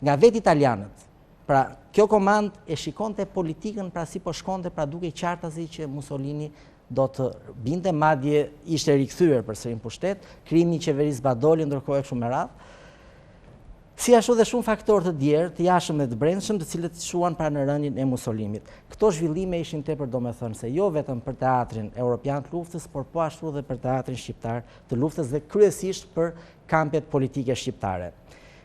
nga vetë italianët. Pra, kjo komand e shikonte politikën pra si po shkonte, pra duke qartazi që Mussolini do të binte, madje ishte rikthyer përsëri në pushtet, krijimi i qeverisë Badoli ndërkohë kështu me radhë. Si ashtu dhe shumë faktorë të tjerë, të jashtëm dhe të brendshëm, të cilët shuan pra në rënien e Mussolinit. Këto zhvillime ishin tepër domethënëse, jo vetëm për teatrin evropian të luftës, por po ashtu dhe për teatrin shqiptar të luftës dhe kryesisht për kampet politike shqiptare.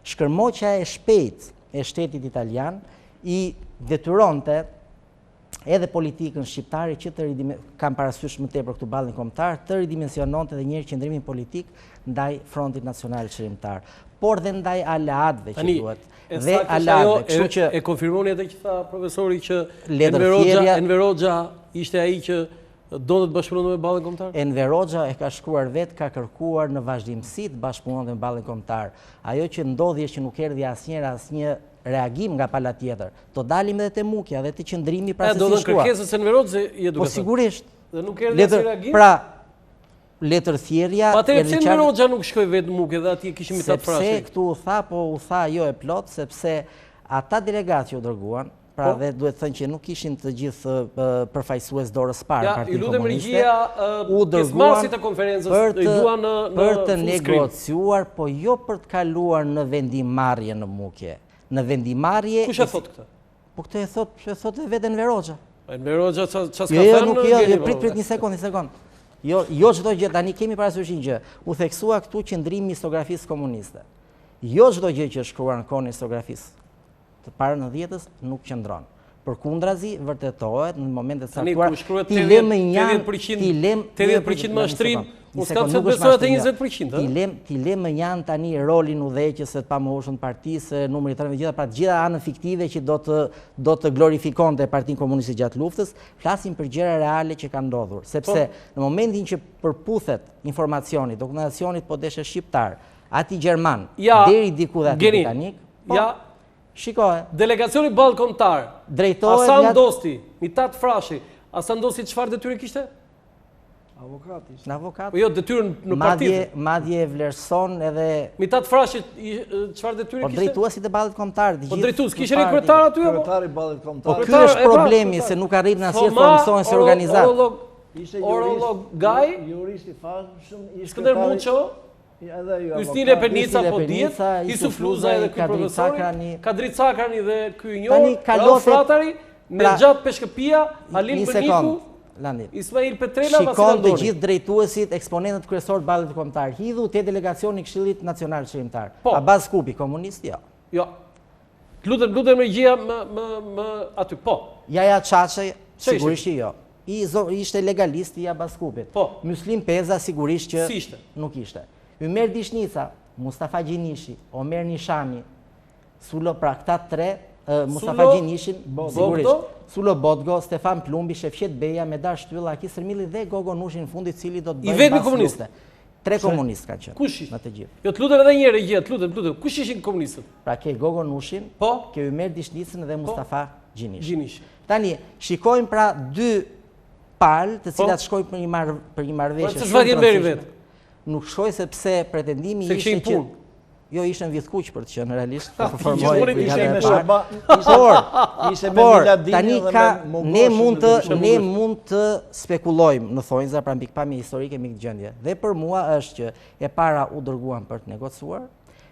Shkërmoqja e shpejtë e shtetit italian i detyronte edhe politikën shqiptare që kam parasysh më tepër këtu ballin kombëtar, të ridimensiononte edhe një herë qendrimin politik ndaj Frontit Nacional Çrrimtar, por dhe ndaj aleatëve që duhet. Dhe aleatëve, kështu që e konfirmoni edhe që tha profesori që Enver Hoxha ishte ai që do të bashkëpunonte me ballin kombëtar? Enver Hoxha e ka shkruar vetë, ka kërkuar në vazhdimsi të bashkëpunonte me ballin kombëtar. Ajo që ndodhi është që nuk erdhi asnjë reagim nga pala tjetër. Do dalim edhe te Mukja dhe te qëndrimi pra se si shkruar. Do të kërkesës Enver Hoxha je duke thënë. Po sigurisht. Dhe nuk erdhi asnjë reagim. Pra letërthjerja. Atëherë pse Enver Hoxha nuk shkoi vetë në Mukje dhe atje kishim ta frashë? Sepse këtu u tha, po u tha jo e plot, sepse ata delegatë që u dërguan, pra dhe duhet thënë që nuk ishin të gjithë përfaqësues dorës parë Partisë Komuniste. U dërguan të konferencës për të negociuar, po jo për të kaluar në vendimarrje në Mukje. Në vendimarrje. Kush e thot këtë? Po këtë e thot vetë Enver Hoxha. Enver Hoxha ç'ka thënë? Jo, prit një sekond. Jo çdo gjë, tani kemi parasysh një gjë. U theksua këtu qëndrimi i historiografisë komuniste. Jo çdo gjë që është shkruar në kohën e historiografisë të parë në 90-s nuk qëndron. Përkundrazi vërtetohet në momentet e caktuara. Ti lëm 80% më shtrim, mos ka të besoj atë 20%. Ti lëm janë tani rolin udhëheqës së pamoshën të partisë, numri i tërë gjitha, pra të gjitha anën fiktive që do të glorifikonte Partinë Komuniste gjatë luftës, flasim për gjëra reale që kanë ndodhur, sepse në momentin që përputhet informacioni, dokumentacioni po deshe shqiptar, ati gjerman, deri diku dhe ati britanik, shikohet. Delegacioni ballë kombëtar. Drejtohet Hasan Dosti, Mitat Frashi. Hasan Dosti çfarë detyre kishte? Avokati. Në avokat. Po jo, detyrën në parti. Madje vlerëson edhe Mitat Frashi çfarë detyre kishte? Po drejtuesit e ballit kombëtar. Po drejtues, kishte një kryetar aty apo? Kryetari i ballit kombëtar. Po ky është problemi se nuk arrin asnjëherë të mësohen si organizat. orolog Gaj, juristi famshëm, Skënder Muço, Ysnile Penica po diet, Yusuf Luza edhe ky profesori, Kadri Cakrani dhe ky i njohur, Fratari, Nergjat Peshkëpia, Halil Beniku, Ismail Petrela, shikon të gjithë drejtuesit, eksponentët kryesorë të ballit kombëtar hidhu te delegacioni i Këshillit Nacional Shqiptar. Abaz Kupi, komunist, jo. Jo. Lutem regjia më aty, po. Jaja Çaçi, sigurisht që jo. Ishte legalist i Abaz Kupit. Po. Muslim Peza, sigurisht që Si ishte? nuk ishte. Ymer Dishnica, Mustafa Gjinishi, Omer Nishami, Sulo, pra këta tre, Mustafa Gjinishin, sigurisht. Sulo Bodgo, Stefan Plumbi, Shefqet Beja, Medar Shtylla, Akis Rmili dhe Gogo Nushin në fundit, cili do të bëjnë vetmi komunist. Tre komunistë kanë qenë. Kush ishte? Në të gjithë. Jo, të lutem edhe një herë gjë, të lutem. Kush ishin komunistët? Pra ke Gogo Nushin, Po, ke Ymer Dishnicën dhe Mustafa Gjinishin. Gjinishi. Tani, shikojmë pra dy palë të cilat shkojnë për një marrëveshje. Po, ç'është vjen merri vet? Nuk shkoj sepse pretendimi Se ishte kishin që punë. jo ishën vjetkuq për të qenë realisht, për Ishte formoj me brigadën e Shaba, parë. Por, tani ka, ne Miladini mund të spekulojmë në thonjza pra pikpamje historike mbi këtë gjendje. Dhe për mua është që e para u dërguan për të negocuar,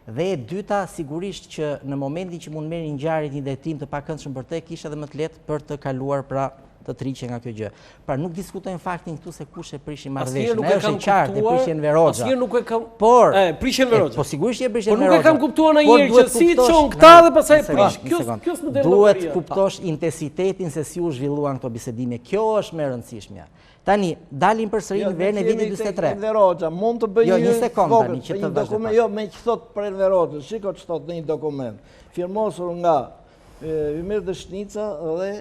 dhe e dyta sigurisht që në momentin që mund merrin ngjarjet një detim të pakëndshëm për te, kishte edhe më të lehtë për të kaluar pra të triqe nga kjo gjë. Pra nuk diskutojmë faktin këtu se kush e prishin marrëveshjen. Ajo është e qartë, e prishin Enver Hoxha. Asnjëherë nuk e kam. Por, prishin Enver Hoxha. Po sigurisht e prishin Por Enver nuk Hoxha. e kam kuptuar ndonjëherë që si çon këta dhe pastaj prish. Kjo s'më del. Duhet kuptosh intensitetin se si u zhvilluan këto bisedime. Kjo është më e rëndësishmja. Tani, dalim përsëri në verën e vitit 43. Enver Hoxha, mund të bëj një sekond tani që të dokument, jo me që thot për Enver Hoxha, shiko që thot në një dokument, firmosur nga Ymer Dishnica dhe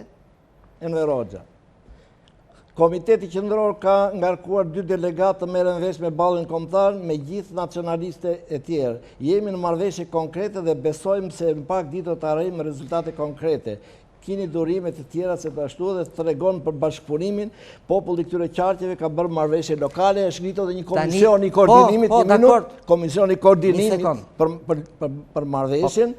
Enver Hoxha. Komiteti qendror ka ngarkuar 2 delegatë të merren vesh me ballin kombëtar me gjithë nacionaliste e tjerë. Jemi në marrëveshje konkrete dhe besojmë se në pak ditë do të arrijmë rezultate konkrete. Kini durime të tjera se të ashtu dhe të tregon për bashkëpunimin, populli këtyre qarqeve ka bërë marrëveshje lokale, është ngritur dhe një komision i koordinimit, komision i koordinimit për marrëveshjen.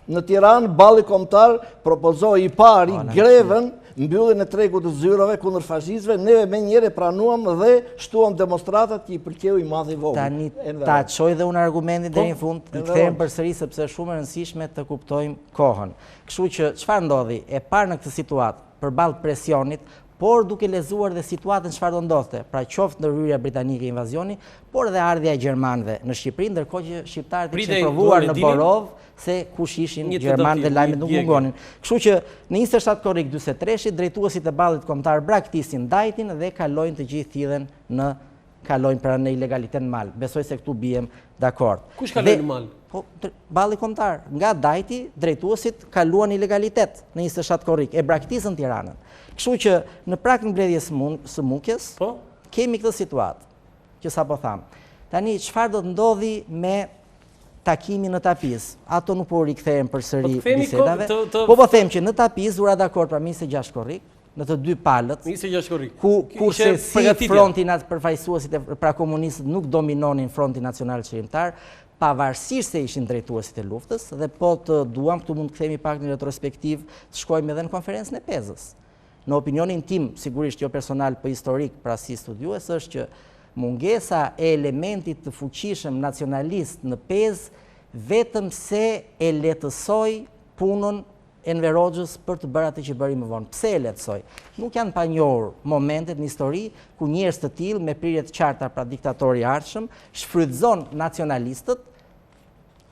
Në Tiranë, balli kombëtar propozoi i pari grevën mbylljen e tregut të zyrave kundër fashistëve, neve me njëre pranuam dhe shtuam demonstratat që i pëlqeu i madh i vogël. Tani ta çoj dhe unë argumentin deri në fund, i kthejmë përsëri sepse është shumë e rëndësishme të kuptojmë kohën. Kështu që çfarë ndodhi? E parë në këtë situatë, përballë presionit, por duke lezuar dhe situatën çfarë do ndodhte, pra qoftë ndërhyrja britanike i invazioni, por edhe ardhja e gjermanëve në Shqipëri, ndërkohë që shqiptarët ishin provuar në Borov se kush ishin gjermanë dhe lajmet nuk mungonin. Kështu që në 27 korrik 43 drejtuesit e ballit kombëtar braktisin Dajtin dhe kalojnë të gjithë hidhen kalojnë në ilegalitet në mal. Besoj se këtu bijem dakord. Kush kaloi në mal? Po, balli kombëtar. Nga Dajti drejtuesit kaluan ilegalitet në 27 korrik, e braktisën Tiranën. Kështu që në prag mbledhjes së Mukjes, kemi këtë situatë, që sapo tham. Tani, çfarë do të ndodhi me takimin në Tapiz? Ato nuk po rikthehen përsëri bisedave. Po them që në Tapiz ura dakord pra 26 korrik, në të dy palët, kurse si fronti përfaqësuesit pra komunistët nuk dominonin Fronti Nacional Qërimtar, pavarësisht se ishin drejtuesit e luftës, dhe po të duam, këtu mund të kthehemi pak në retrospektiv, të shkojmë edhe në konferencën e Pezës. Në opinionin tim, sigurisht jo personal, po historik, pra si studiues, është që mungesa e elementit të fuqishëm nacionalist në Pezë vetëm se e letësoj punën Enver Hoxhës për të bërë atë që bëri më vonë. Pse e letësoj? Nuk janë pa njohur momentet në histori ku njerëz të tillë me prirje të qarta pra diktatori i ardhshëm shfrytëzon nacionalistët.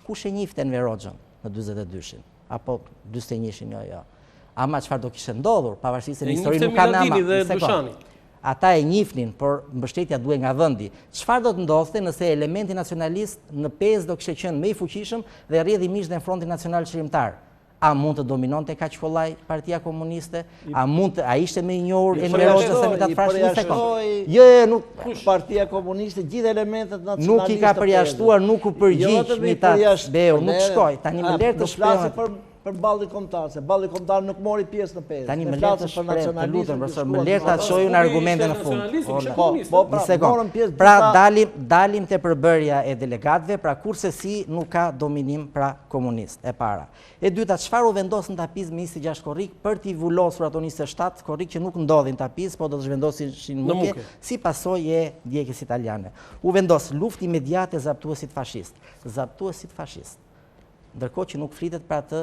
Kush e njifte Enver Hoxhën në 42-shin apo 41-shin jo. Ama çfarë do kishte ndodhur, pavarësisht se në histori nuk ka ama. Ata e njihnin, por mbështetja duhet nga vendi. Çfarë do të ndodhte nëse elementi nacionalist në Pezë do kishte qenë më i fuqishëm dhe rrjedhimisht në Frontin Nacional Qërimtar? A mund të dominonte kaq kollaj Partia Komuniste? A ishte më i njohur Enver Hoxha se ta frash një sekond? Jo, nuk Partia Komuniste gjithë elementet nacionaliste. Nuk i ka përjashtuar, nuk u përgjigj Mitat Beu, nuk shkoj. Tani më lër të shpjegoj. për balli kombëtar, se balli kombëtar nuk mori pjesë në pesë. Tani më lërë të shpreh, të lutem, profesor, më lërë të shojë në argumente në fund. Një sekond. Pra dalim të përbërja e delegatëve, pra kurse si nuk ka dominim pra komunist, e para. E dyta, çfarë u vendos në tapiz ministri Gjash Korrik për t'i vullosur ato 27 Korrik që nuk ndodhin tapiz, po do të zhvendosin në Mukje, si pasojë e djegjes italiane. U vendos luftë imediate zaptuesit fashist. Zaptuesit fashist. Ndërkohë që nuk flitet për atë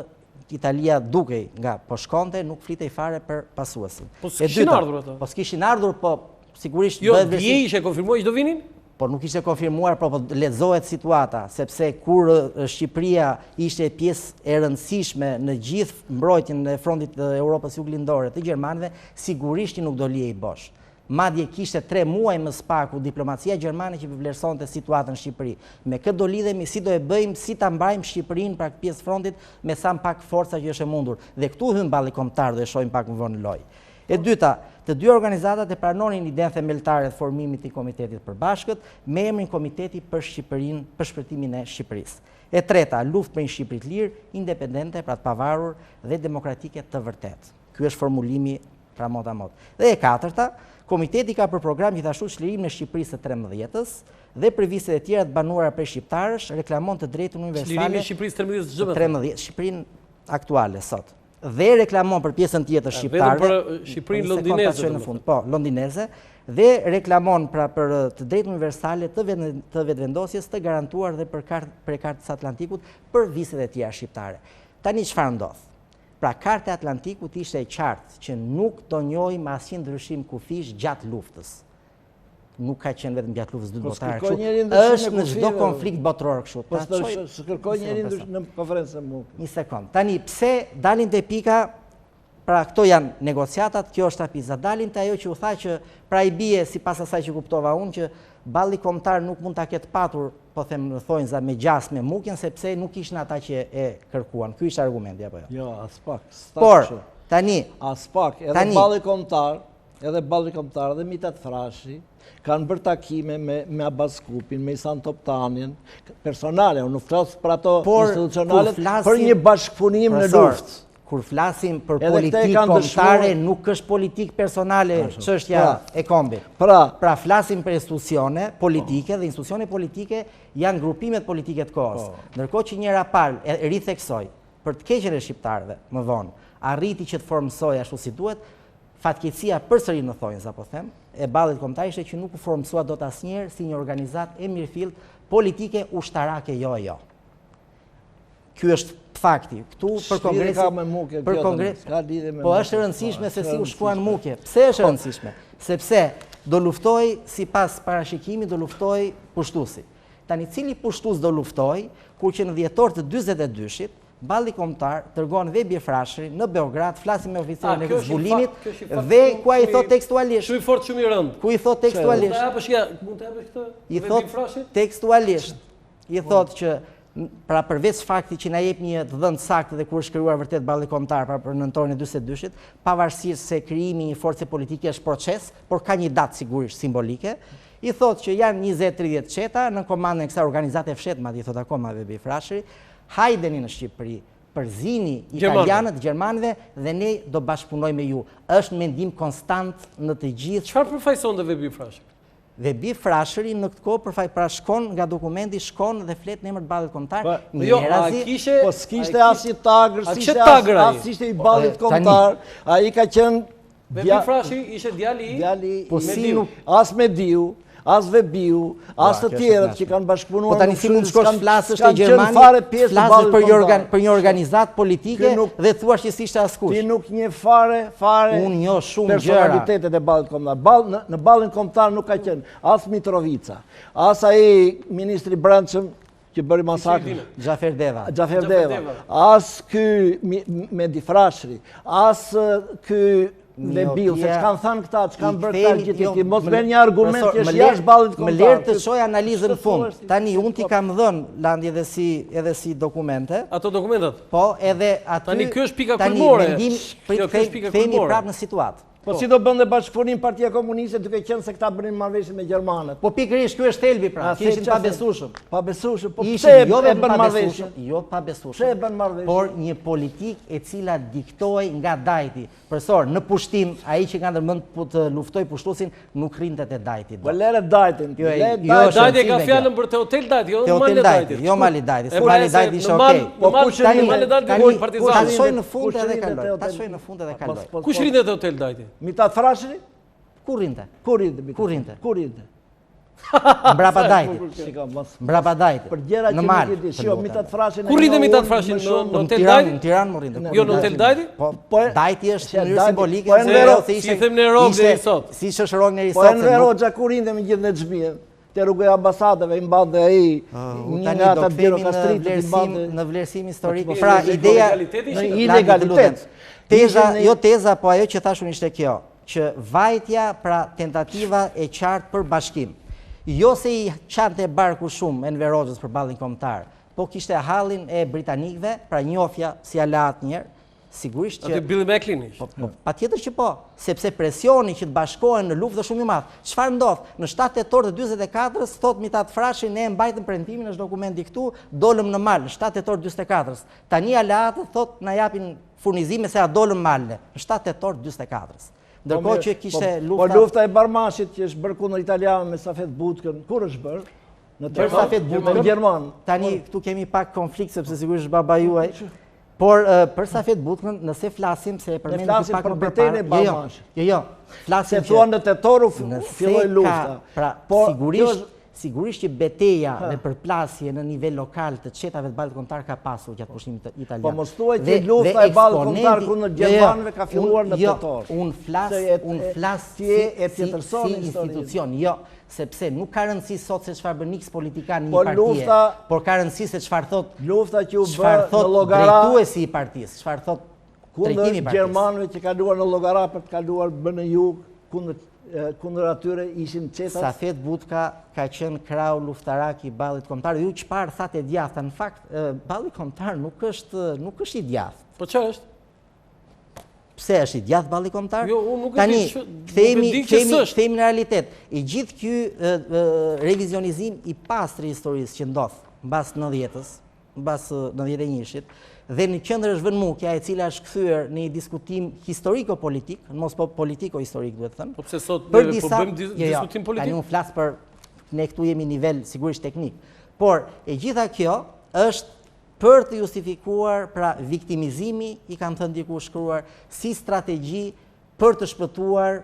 Italia dukej nga po shkonte, nuk flitej fare për pasuesin. Po s'kishin ardhur ato? Po s'kishin ardhur, po sigurisht... Jo, dje ishe konfirmuar që do vinin? Po nuk ishte konfirmuar, po lexohet situata, sepse kur Shqipëria ishte pjesë e rëndësishme në gjithë mbrojtjen e frontit të Europës juglindore të gjermanëve, sigurisht nuk do liej bosh. Madje kishte 3 muaj më spaku diplomacia gjermane që vlerësonte situatën në Shqipëri. Me këtë do lidhemi si do e bëjmë, si ta mbajmë Shqipërinë pra pjesë frontit me sa më pak forca që është e mundur. Dhe këtu hyn balli kombëtar, do e shohim pak më vonë lojë. E dyta, të dy organizatat e pranonin idenë themeltare të formimit të Komitetit Përbashkët me emrin Komiteti për Shqipërinë, për shpërtimin e Shqipërisë. E treta, luftë për një Shqipëri të lirë, independente, pra të pavarur dhe demokratike të vërtetë. Ky është formulimi pra mod a mod. Dhe e katërta, Komiteti ka për program gjithashtu çlirimin e Shqipërisë së 13-s dhe për viset e tjera të banuara për shqiptarësh, reklamon të drejtën universale. Çlirimi i Shqipërisë 13-s çdo 13, Shqipërinë aktuale sot. Dhe reklamon për pjesën tjetër shqiptarëve. Vetëm për Shqipërinë londineze në fund, po, londineze, dhe reklamon pra për të drejtën universale të vetëvendosjes të garantuar dhe për kartës Atlantikut për viset e tjera shqiptare. Tani çfarë ndodh? Pra karta e Atlantikut ishte e qartë që nuk do njohim asnjë ndryshim kufish gjatë luftës. Nuk ka qenë vetëm gjatë luftës dy botare kështu. Është në çdo konflikt botëror kështu. Po s'kërkoj njëri ndryshim në konferencën Mukjes. Një sekond. Tani pse dalin te pika, pra këto janë negociatat, kjo është tapiza. Dalin te ajo që u tha që pra i bie sipas asaj që kuptova unë që balli kombëtar nuk mund ta ketë patur, po them në thonjza me gjas me Mukjen sepse nuk ishin ata që e kërkuan. Ky ishte argumenti apo jo? Jo, as pak. Por tani as pak, edhe balli kombëtar, edhe Mitat Frashi kanë bërë takime me Abbas Kupin, me Isan Toptanin, personale, unë nuk flas për ato institucionalet, për një bashkëpunim në luftë. Kur flasim për politikë kombëtare, nuk është politikë personale çështja e kombit. Pra flasim për institucione politike dhe institucione politike janë grupimet politike të kohës. Ndërkohë që njëra palë e ritheksoi për të keqen e shqiptarëve më vonë, arriti që të formsoj ashtu si duhet, fatkeqësia përsëri në thonjza, po them, e ballit kombëtar ishte që nuk u formsua dot asnjëherë si një organizatë e mirëfillt politike ushtarake jo. Ky është fakti. Këtu për kongres, po është e rëndësishme se si u shkuan Mukje. Pse është e rëndësishme? Sepse do luftoj sipas parashikimit, do luftoj pushtuesi. Tani cili pushtues do luftoj kur që në dhjetor të 42-shit balli kombëtar dërgon dhe Bjefrashri në Beograd, flasim me oficerin e zbulimit dhe ku ai thot tekstualisht. Shumë i fortë, shumë i rënd. Ku i thot tekstualisht. Mund të japësh këtë? I thot tekstualisht. I thot që pra përveç fakti që na jep një dhënë saktë dhe kur është krijuar vërtet balli kombëtar pra për nëntorin e 42-shit, pavarësisht se krijimi i një force politike është proces, por ka një datë sigurisht simbolike, i thotë që janë 20-30 qeta në komandën e kësaj organizate fshet, madje i thotë akoma Bebi Frashëri, hajdeni në Shqipëri, përzini italianët, gjermanëve dhe ne do bashkëpunojmë me ju. Është mendim konstant në të gjithë. Çfarë përfaqëson Bebi Frashëri? Dhe Bi Frashëri në këtë kohë pra shkon nga dokumenti, shkon dhe flet në emër të ballit kombëtar. Po s'kishte as një tagër, as ishte i ballit kombëtar. Ai ka qenë Bebi Frashëri ishte djali as Mediu, as Vebiu, as të tjerët që kanë bashkëpunuar. Po tani si mund të shkosh flasësh te Gjermani, flasësh për një organizatë politike dhe thuash që s'ishte askush. Ti nuk njeh fare unë njoh shumë gjëra. Personalitetet e ballit kombëtar. Në ballin kombëtar nuk ka qenë as Mitrovica, as ai ministri i brendshëm që bëri masakrin, Xhafer Deva, as ky Medi Frashëri, as ky Vebiu, se ç'kan thënë këta, ç'kan bërë këta gjithë, mos bën një argument që është jashtë ballit kombëtar. Më lër të shoj analizën në fund. Tani unë ti kam dhënë Landi edhe si dokumente. Ato dokumentat? Po, edhe aty. Tani ky është pika kulmore. Tani mendim themi prapë në situatë. Po si do bënde bashkëpunim Partia Komuniste duke qenë se këta bënin marrëveshje me gjermanët? Po pikërisht ky është thelbi pra, që ishin pabesueshëm. Pabesueshëm, po pse Ishin jo e vetëm bën marrëveshje? pabesueshëm, jo pabesueshëm. Pse e bën marrëveshje? Por një politikë e cila diktohej nga dajti. Profesor, në pushtim, ai që ka ndërmend të luftoj pushtuesin nuk rrinte te dajti. Po lere dajtin. Dajti ka fjalën për te hotel dajti, jo mali dajti. Jo mali dajti, se mali dajti ishte okay. Po mali dajti vojnë partizani. Ta shoj në fund edhe kaloj. Ta shoj në fund edhe kaloj. Kush rrinte te hotel dajti? Mitat Frashëri? Ku rrinte? Ku rrinte? Ku rrinte? Ku rrinte? Mbrapa dajtit. Mbrapa dajtit. Për gjëra që nuk e di. Shiko, Mitat Frashëri. Ku rrinte Mitat Frashëri në hotel dajti? Në Tiranë më rrinte. Jo në hotel dajti? Po dajti është mënyrë simbolike. Po si i them në Rogë sot. Si është Rogë Po sot. në Rogë ku rrinte me gjithë në xhmien. Te rrugë ambasadave i mbante ai një nga ata birokrastritë në vlerësim historik. Pra ideja në ilegalitet. Teza, po ajo që thashun ishte kjo, që vajtja pra tentativa e qartë për bashkim. Jo se i qante barku shumë Enver Hoxhës për ballin kombëtar, po kishte hallin e britanikëve, pra njofja si aleat njerë, sigurisht që... Aty Billy Macklin ishte. Pa tjetër që po, sepse presioni që të bashkohen në luftë shumë i madh. Çfarë ndodh? Në 7 tetor të 44-s, thot Mitat Frashi, ne e mbajtëm premtimin, është dokumenti këtu, dolëm në mal, në 7 tetor 44-s. Tani aleatët thot na japin furnizime se a dolëm malne, në 7 tetor 44-s. Ndërkohë që kishte lufta... Po lufta e Barmashit që është bërë kundër italianëve me Safet Butkën, kur është bërë? Në Safet Butkën, në Gjerman. Tani këtu kemi pak konflikt sepse sigurisht është baba juaj. Por për Safet Butkën, nëse flasim se e përmendim pak më përpara. Jo. Flasim se thua në tetor filloi lufta. Pra, sigurisht që beteja dhe përplasje në nivel lokal të qetave të ballit kombëtar ka pasur gjatë pushimit italian. Po mos thuaj që lufta e ballit kombëtar kundër gjermanëve ka filluar në tetor. Unë flas si institucion, jo, sepse nuk ka rëndësi sot se çfarë bën X politikan një partie, por ka rëndësi se çfarë thot lufta që u bë në llogara drejtuesi i partisë, çfarë thot kundër gjermanëve që kaluar në llogara për të kaluar në jug, kundër atyre ishin qetat. Safet Butka ka qenë krau luftarak i ballit kombëtar. Ju çfarë thatë djathta? Në fakt, balli kombëtar nuk është i djathtë. Po çfarë është? Pse është i djathtë balli kombëtar? Jo, unë nuk e di. Kthehemi në realitet. I gjithë ky revizionizim i pastër i historisë që ndodh mbas 90-s, mbas 91-shit, dhe në qendër është vënë Mukja, e cila është kthyer në një diskutim historiko-politik, mos po politiko-historik duhet të thënë. Po pse sot ne po bëjmë diskutim politik? Tani unë flas për ne këtu jemi nivel sigurisht teknik. Por e gjitha kjo është për të justifikuar pra viktimizimi, i kanë thënë diku shkruar, si strategji për të shpëtuar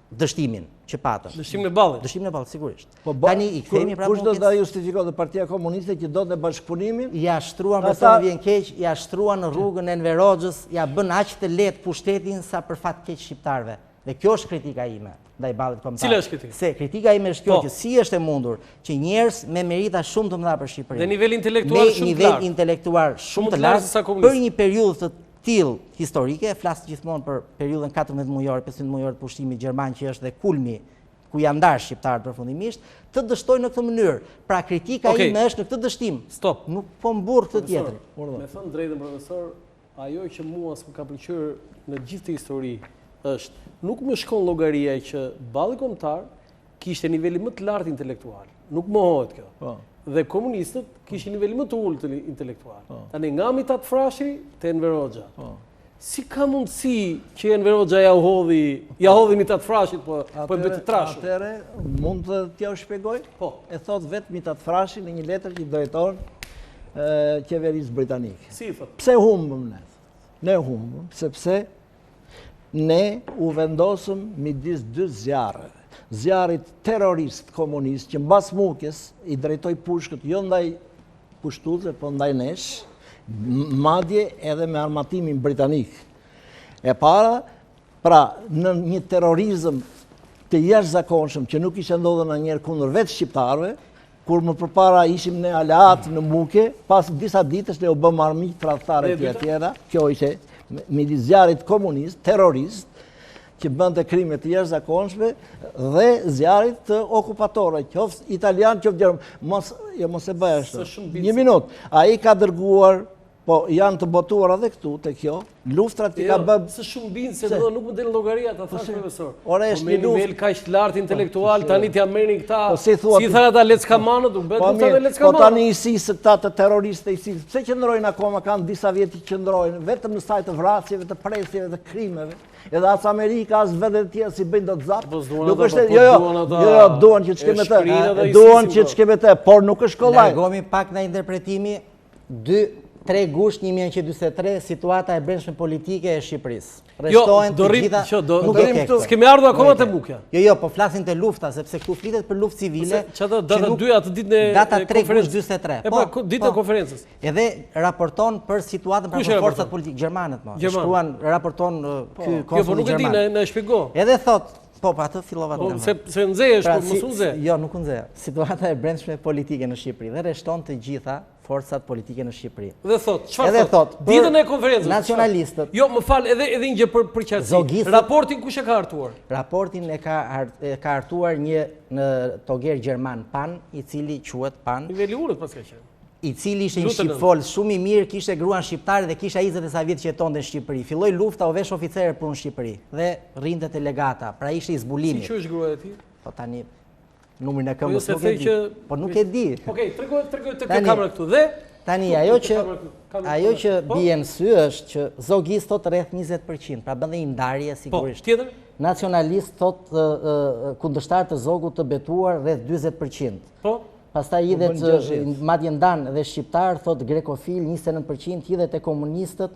dështimin që patën. Dështimin e ballit. Dështimin e ballit, sigurisht. Tani i kthehemi prapë. Kush do ta justifikojë Partia Komuniste që donte bashkëpunimin? Ja shtruan me sa vjen keq, ja shtruan në rrugën e Enver Hoxhës, ja bën aq të lehtë pushtetin sa për fat keq shqiptarëve. Dhe kjo është kritika ime ndaj ballit kombëtar. Cila është kritika? Se kritika ime është kjo që si është e mundur që njerëz me merita shumë të mëdha për Shqipërinë. Dhe nivel intelektual shumë të lartë. Me nivel intelektuar shumë të lartë për një periudhë të tillë historike, flas gjithmonë për periudhën 14 mujor, 15 mujor të pushtimit gjerman që është dhe kulmi ku janë ndarë shqiptarët përfundimisht, të dështojnë në këtë mënyrë. Pra kritika ime është në këtë dështim. Stop. Nuk po mburr këtë tjetër. Me thënë drejtën profesor, ajo që mua s'më ka pëlqyer në gjithë histori është nuk më shkon llogaria që balli kombëtar kishte niveli më të lartë intelektual. Nuk mohohet kjo. Dhe komunistët kishin niveli më të ulët intelektual. Tani nga Mitat Frashi te Enver Hoxha. Si ka mundësi që Enver Hoxha ja hodhi Mitat Frashit, po e bëti trashur? Atëre, mund të t'ja u shpjegoj? Po. E thot vetë Mitat Frashi në një letër që i drejton qeverisë britanike. Si i thot? Pse humbëm ne? Ne humbëm, sepse ne u vendosëm midis dy zjarreve. Zjarrit terrorist komunist që mbas Mukjes i drejtoi pushkët jo ndaj pushtuesve, po ndaj nesh, madje edhe me armatimin britanik. E para, pra në një terrorizëm të jashtëzakonshëm që nuk ishte ndodhur ndonjëherë kundër vetë shqiptarëve, kur më përpara ishim ne aleat në Mukje, pas disa ditësh ne u bëm armiq tradhtare të tjera. Kjo ishte midis zjarrit komunist, terrorist, që bënte krime të jashtëzakonshme dhe zjarrit të okupatorëve, qoftë italian, qoftë gjerman. Mos e bëj ashtu. Një minutë. Ai ka dërguar Po janë të botuar edhe këtu te kjo. Luftrat i ka bë. Se shumë binë se do nuk më del llogaria ta thash profesor. Ora është një nivel kaq të lartë intelektual, tani t'ja merrin këta. Si tha ata leckamanët, u bë lufta me leckamanët. Po tani ISIS këta të terroristë ISIS, pse qëndrojnë akoma, kanë disa vjet që qëndrojnë vetëm në saj të vrasjeve, të presjeve, të krimeve. Edhe as Amerika, as vendet tjera si bëjnë do të zap. Nuk është duan që të shkeme të. Duan që të shkeme të, por nuk është kollaj. Largohemi pak nga interpretimi 2-3 gusht 1943, situata e brendshme politike e Shqipërisë. Reshtohen të gjitha, nuk e kekë. S'kemi ardhur akoma te Mukja. Jo, po flasin te lufta, sepse këtu flitet për luftë civile. Çfarë data 2 atë ditën e data 3 gusht 43. Po, ditën e konferencës. Edhe raporton për situatën për forcat politike gjermanët, më. Shkruan, raporton ky konsulli gjerman. Jo, po nuk e di, na e shpjego. Edhe thot, po atë fillova të them. Se nxehesh, po mos u nxe. Jo, nuk u nxe. Situata e brendshme politike në Shqipëri dhe rreshton të gjitha forcat politike në Shqipëri. Dhe thot, çfarë thot? Ditën e konferencës. Nacionalistët. Jo, më fal, edhe një gjë për qartësi. Raportin kush e ka hartuar? Raportin e ka hartuar një në toger gjerman Pan, i cili quhet Pan. Niveli urët pas ka qenë. I cili ishte një shqipfol shumë i mirë, kishte gruan shqiptare dhe kisha 20 vjet që jetonte në Shqipëri. Filloi lufta, u vesh oficer punë në Shqipëri dhe rrinte te legata, pra ishte i zbulimit. Si është gruaja e tij? Po tani numrin e këmbës nuk e di. Po nuk e di. Okej, tregoj tek kamera këtu dhe tani ajo që bie në sy është që Zogis thot rreth 20%, pra bën dhe një ndarje sigurisht. Po, tjetër? Nacionalist thot kundërshtar të Zogut të betuar rreth 40%. Po. Pastaj hidhet madje ndan dhe shqiptar thot grekofil 29%, hidhet e komunistët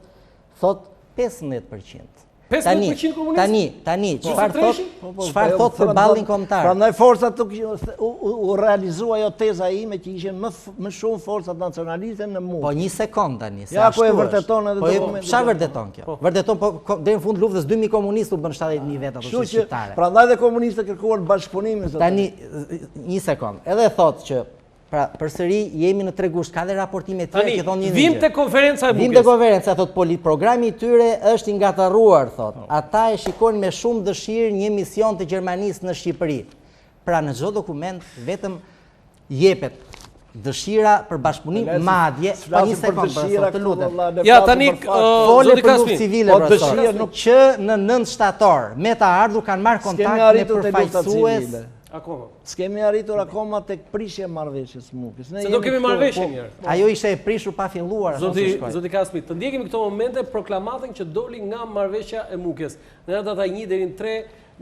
thot 15%. 15% komunistët? Tani, çfarë thot përballin kombëtar? Prandaj forcat u realizua ajo teza ime që ishin më shumë forcat nacionaliste në Mukje. Po një sekond tani, ja po e vërteton edhe dokumentin. Po çfarë vërteton kjo? Vërteton po deri në fund luftës 2000 komunistë u bën 70.000 vet ato shqiptare. Prandaj dhe komunistët kërkuan bashkëpunimin. Tani një sekond. Edhe thot që pra, përsëri jemi në 3 gusht, ka dhe raportime të tjera që thonë një gjë. Vim te konferenca e Mukjes. Vim te konferenca, thot, programi i tyre është i ngatarruar, thot. Ata e shikojnë me shumë dëshirë një mision të Gjermanisë në Shqipëri. Pra në çdo dokument vetëm jepet dëshira për bashkëpunim, madje, pa një sekond, të lutem. Ja, tani, vole për luftë civile, që në 9 shtator, me të ardhur kanë marrë kontakt me përfaqësues. S'kemi arritur akoma tek prishja e marrëveshjes Mukjes. Se do kemi marrëveshje njërë. Ajo ishte e prishur pa filluar. Zoti Kasmi, të ndjekim këto momente proklamatën që doli nga marrëveshja e Mukjes. Në data 1 deri në 3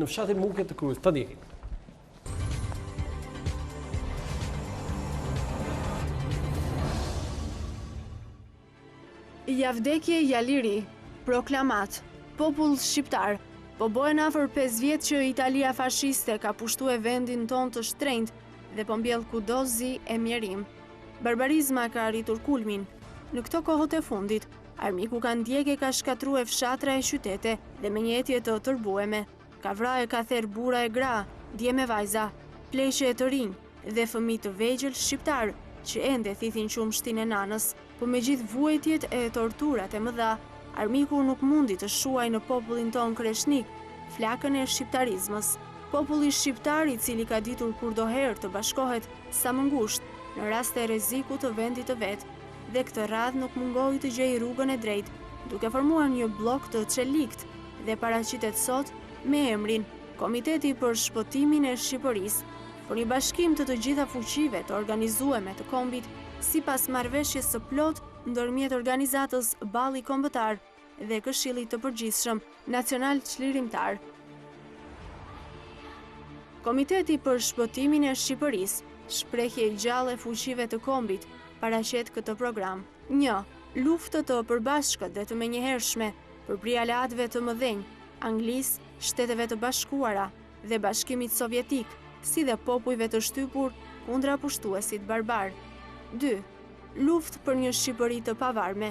në fshatin Mukje të Krujës. Të ndjekim. Javdekje Jaliri, proklamat, popull shqiptar. Po bojën afër 5 vjet që Italia fashiste ka pushtuar vendin ton të shtrenjtë dhe po mbjell kudo zi e mjerim. Barbarizma ka arritur kulmin. Në këto kohët e fundit, armiku ka ndjekë ka shkatruar fshatra e qytete dhe me një etje të tërbueme. Ka vrarë ka therr burra e gra, dje me vajza, pleqe e të rinj dhe fëmijë të vegjël shqiptar që ende thithin qumshtin e nanës, po me gjithë vuajtjet e torturat e mëdha. Armiku nuk mundi të shuaj në popullin ton kreshnik, flakën e shqiptarizmës. Populli shqiptar i cili ka ditur kurdoherë të bashkohet sa më ngushtë në rast e rreziku të vendit të vet, dhe këtë radhë nuk mungoi të gjejë rrugën e drejtë, duke formuar një blok të çelikt dhe paraqitet sot me emrin Komiteti për Shpëtimin e Shqipërisë, për një bashkim të gjitha fuqive të organizueme të kombit, sipas marrëveshjes së plot ndërmjet organizatës Balli Kombëtar dhe Këshillit të Përgjithshëm Nacional Çlirimtar. Komiteti për Shpëtimin e Shqipërisë, shprehje e gjallë e fuqive të kombit, paraqet këtë program. 1. Luftë të përbashkët dhe të menjëhershme përpri aleatëve të mëdhenj, Anglisë, Shteteve të Bashkuara dhe Bashkimit Sovjetik, si dhe popujve të shtypur kundra pushtuesit barbar. 2. Luftë për një Shqipëri të pavarme,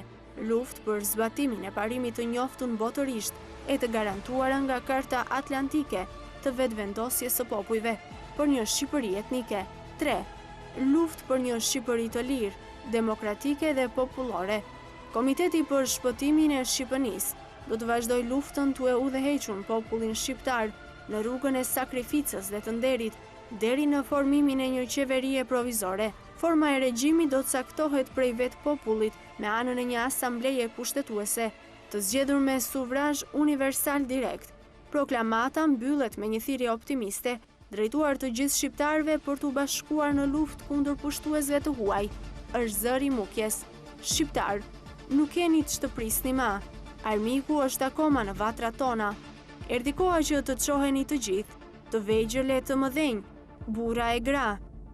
luftë për zbatimin e parimit të njoftun botërisht e të garantuara nga Karta Atlantike të vetëvendosjes së popujve, për një Shqipëri etnike. 3. Luftë për një Shqipëri të lirë, demokratike dhe popullore. Komiteti për Shpëtimin e Shqipënisë do të vazhdoj luftën të e udhëhequr popullin shqiptar në rrugën e sakrificës dhe të nderit deri në formimin e një qeverie provizore, Forma e regjimit do të caktohet prej vetë popullit me anën e një asambleje kushtetuese, të zgjedhur me sufrazh universal direkt. Proklamata mbyllet me një thirrje optimiste, drejtuar të gjithë shqiptarëve për t'u bashkuar në luftë kundër pushtuesve të huaj. Është zëri Mukjes. Shqiptar, nuk keni të shtëprisni ma. Armiku është akoma në vatrat tona. Erdhi koha që të çoheni të gjithë, të vegjële të mëdhenj, burra e gra,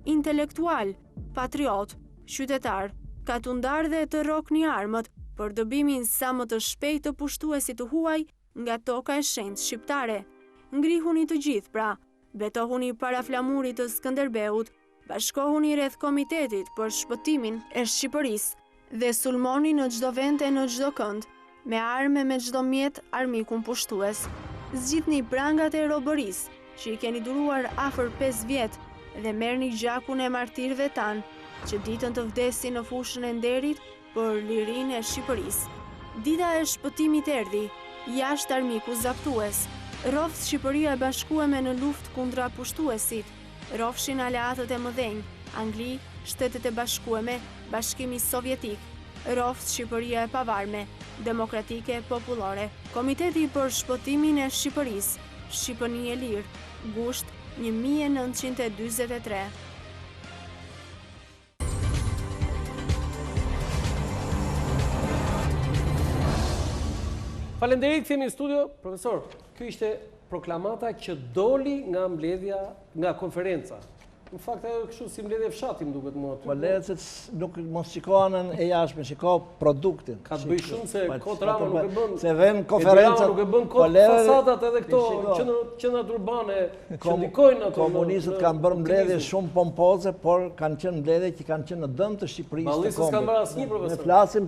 intelektual, patriot, qytetar, katundar dhe të rrokni armët për dëbimin sa më të shpejtë të pushtuesit të huaj nga toka e shenjtë shqiptare. Ngrihuni të gjithë pra, betohuni para flamurit të Skënderbeut, bashkohuni rreth komitetit për shpëtimin e Shqipërisë dhe sulmoni në çdo vend e në çdo kënd, me armë me çdo mjet armikun pushtues. Zgjidhni prangat e robërisë që i keni duruar afër 5 vjet dhe merrni gjakun e martirëve tanë që ditën të vdesin në fushën e nderit për lirinë e Shqipërisë. Dita e shpëtimit erdhi, jashtë armiku zaptues. Rroft Shqipëria e bashkueme në luftë kundra pushtuesit. Rrofshin aleatët e mëdhenj, Angli, Shtetet e Bashkueme, Bashkimi Sovjetik. Rroft Shqipëria e pavarme, demokratike, popullore. Komiteti për shpëtimin e Shqipërisë, Shqipëni e lirë, gusht 1943. Faleminderit, themi në studio, profesor. Ky ishte proklamata që doli nga mbledhja, nga konferenca. Në fakt ajo kështu si mbledhje fshati më duket mua aty. Po lehet se nuk mos shiko anën e jashtme, shiko produktin. Ka të bëj shumë se kot Rama nuk e bën. Se vën konferenca nuk e bën kot fasadat edhe këto qendrat urbane që ndikojnë ato. Komunistët kanë bërë mbledhje shumë pompoze, por kanë qenë mbledhje që kanë qenë në dëm të Shqipërisë. Ballisës kanë bërë asnjë, profesor. Ne flasim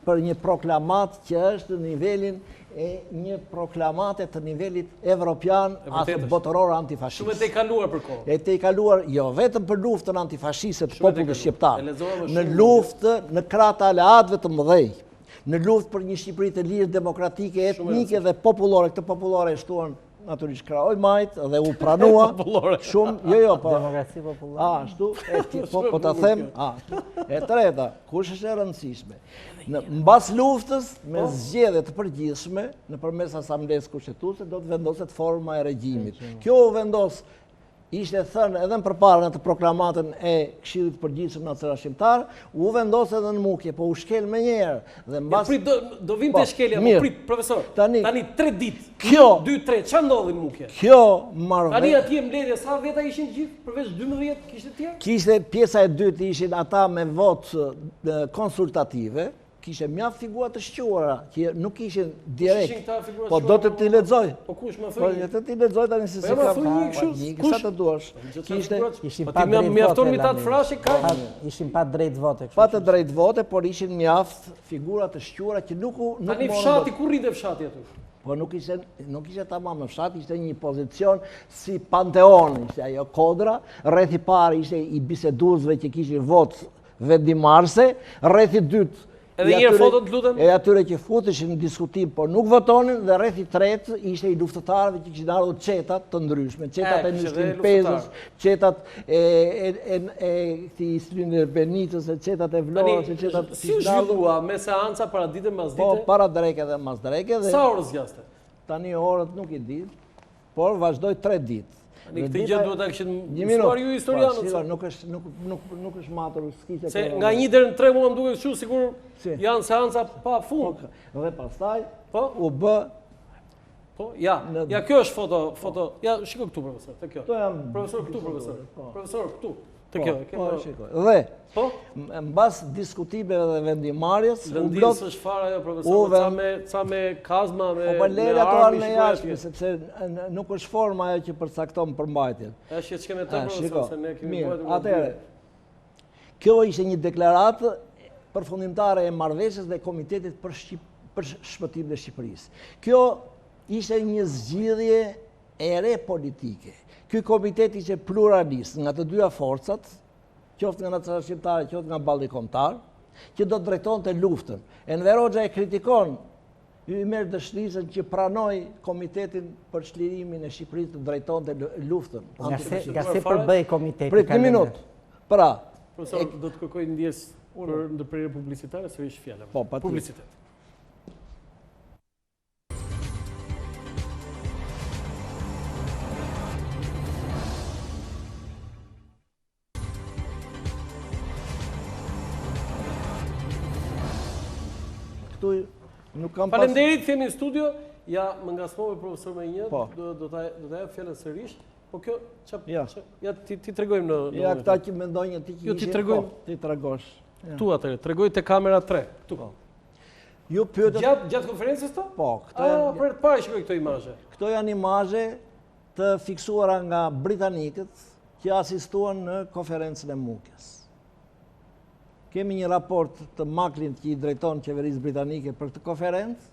për një proklamat që është në nivelin e një proklamate të nivelit evropian atë botëror antifashist. Shumë e te kaluar për kohë. E te kaluar jo vetëm për luftën antifashiste të popullit shqiptar, në luftë në krahët e aleatëve të mëdhenj, në luftë për një Shqipëri të lirë, demokratike, etnike dhe popullore. Këtë popullore e shtuan natyrisht Krahoj Majt dhe u pranua shumë, po. Demokraci popullore. Ashtu, po ta them, ashtu. E treta, kush është e rëndësishme? Mbas luftës, me zgjedhje të përgjithshme, nëpërmes asamblesë kushtetuese, do të vendoset forma e regjimit. Kjo u vendos, ishte thënë edhe më përpara në të proklamatën e Këshillit të Përgjithshëm Nacional Shqiptar, u vendos edhe në Mukje, po u shkel më njëherë dhe mbas do vim te shkelja, po prit, profesor. Tani 3 ditë. Kjo 2-3, ç'a ndodhi në Mukje? Kjo marrë. Tani atje mbledhje sa veta ishin gjithë përveç 12, kishte tjerë? Kishte pjesa e dytë ishin ata me votë konsultative. Kishte mjaft figura të shquara, që nuk ishin direkt, po do të t'i lexoj. Po kush më thoi? Po të t'i lexoj tani se si ka kush sa të duash. Ishin pa drejt vote. Mjafton mi ta të frashë kaq. Ishin pa drejt vote. Pa të drejt vote, por ishin mjaft figura të shquara që nuk tani fshati ku rrinte fshati aty? Po nuk ishte tamam në fshat, ishte një pozicion si Panteon, ishte ajo kodra, rreth i parë ishte i biseduesve që kishin votë vendimarrëse, rreth i dytë edhe një foto të lutem? E atyre që futeshin në diskutim, por nuk votonin, dhe rreth i tretë ishte i luftëtarëve që kishin ardhur çetat të ndryshme, çetat e Nishtrim Pezës, çetat e këtij Istrinder Benitës, çetat e Vlorës, çetat si zhvillua me seanca para ditën mbas dite? Po, para dreke dhe mbas dreke. Sa orë zgjaste? Tani orët nuk i di, por vazhdoi 3 ditë. Këtë gjë duhet ta kishin mësuar ju historianët. Nuk është matur skisë. Se nga 1 deri në 3 mua më duket kështu sigur janë seanca pa fund. Dhe pastaj u bë. Po, ja kjo është foto. Ja, shikoj këtu profesor, te kjo. Profesor këtu, profesor. Profesor këtu. Te kjo, shikoj. Dhe mbas diskutimeve dhe vendimarrjes, lëndisë është fare ajo profesor, ca me kazma, me armë në jashtë, sepse nuk është forma ajo që përcakton përmbajtjen. Është që me të profesor, se ne kemi mbajtur. Atëherë, kjo ishte një deklaratë përfundimtare e marrëveshjes dhe Komitetit për Shpëtimin e Shqipërisë. Kjo ishte një zgjidhje e re politike. Ky komitet ishte pluralist nga të dyja forcat, qoftë nga Nacional Shqiptare, qoftë nga balli kombëtar, që do të drejtonte luftën. Enver Hoxha e kritikon, i merr dëshirisën që pranoi Komitetin për çlirimin e Shqipërisë të drejtonte luftën. Nga se përbëj komiteti? Prit një minutë. Pra, Profesor, do të kërkoj ndjes për ndërprerje publicitare, sërish fjala. Po, patjetër. Publicitet. këtu nuk kam pas... Faleminderit, themi në studio, ja më ngasmove profesor me një, Po. do ta jap fjalën sërish, po kjo Ja. ja ti tregojmë në Ja, këta që mendojnë ti Jo, ti kishe, tregojmë. po, ti tregosh. tu atëre, tregoj te kamera 3. Tu. Ju pyetët... Gjatë konferencës të? Po, Për të parë shikoj këto imazhe. këto janë imazhe të fiksuara nga britanikët që asistuan në konferencën e Mukjes. Kemi një raport të Marenglen që i drejton qeverisë britanike për këtë konferencë.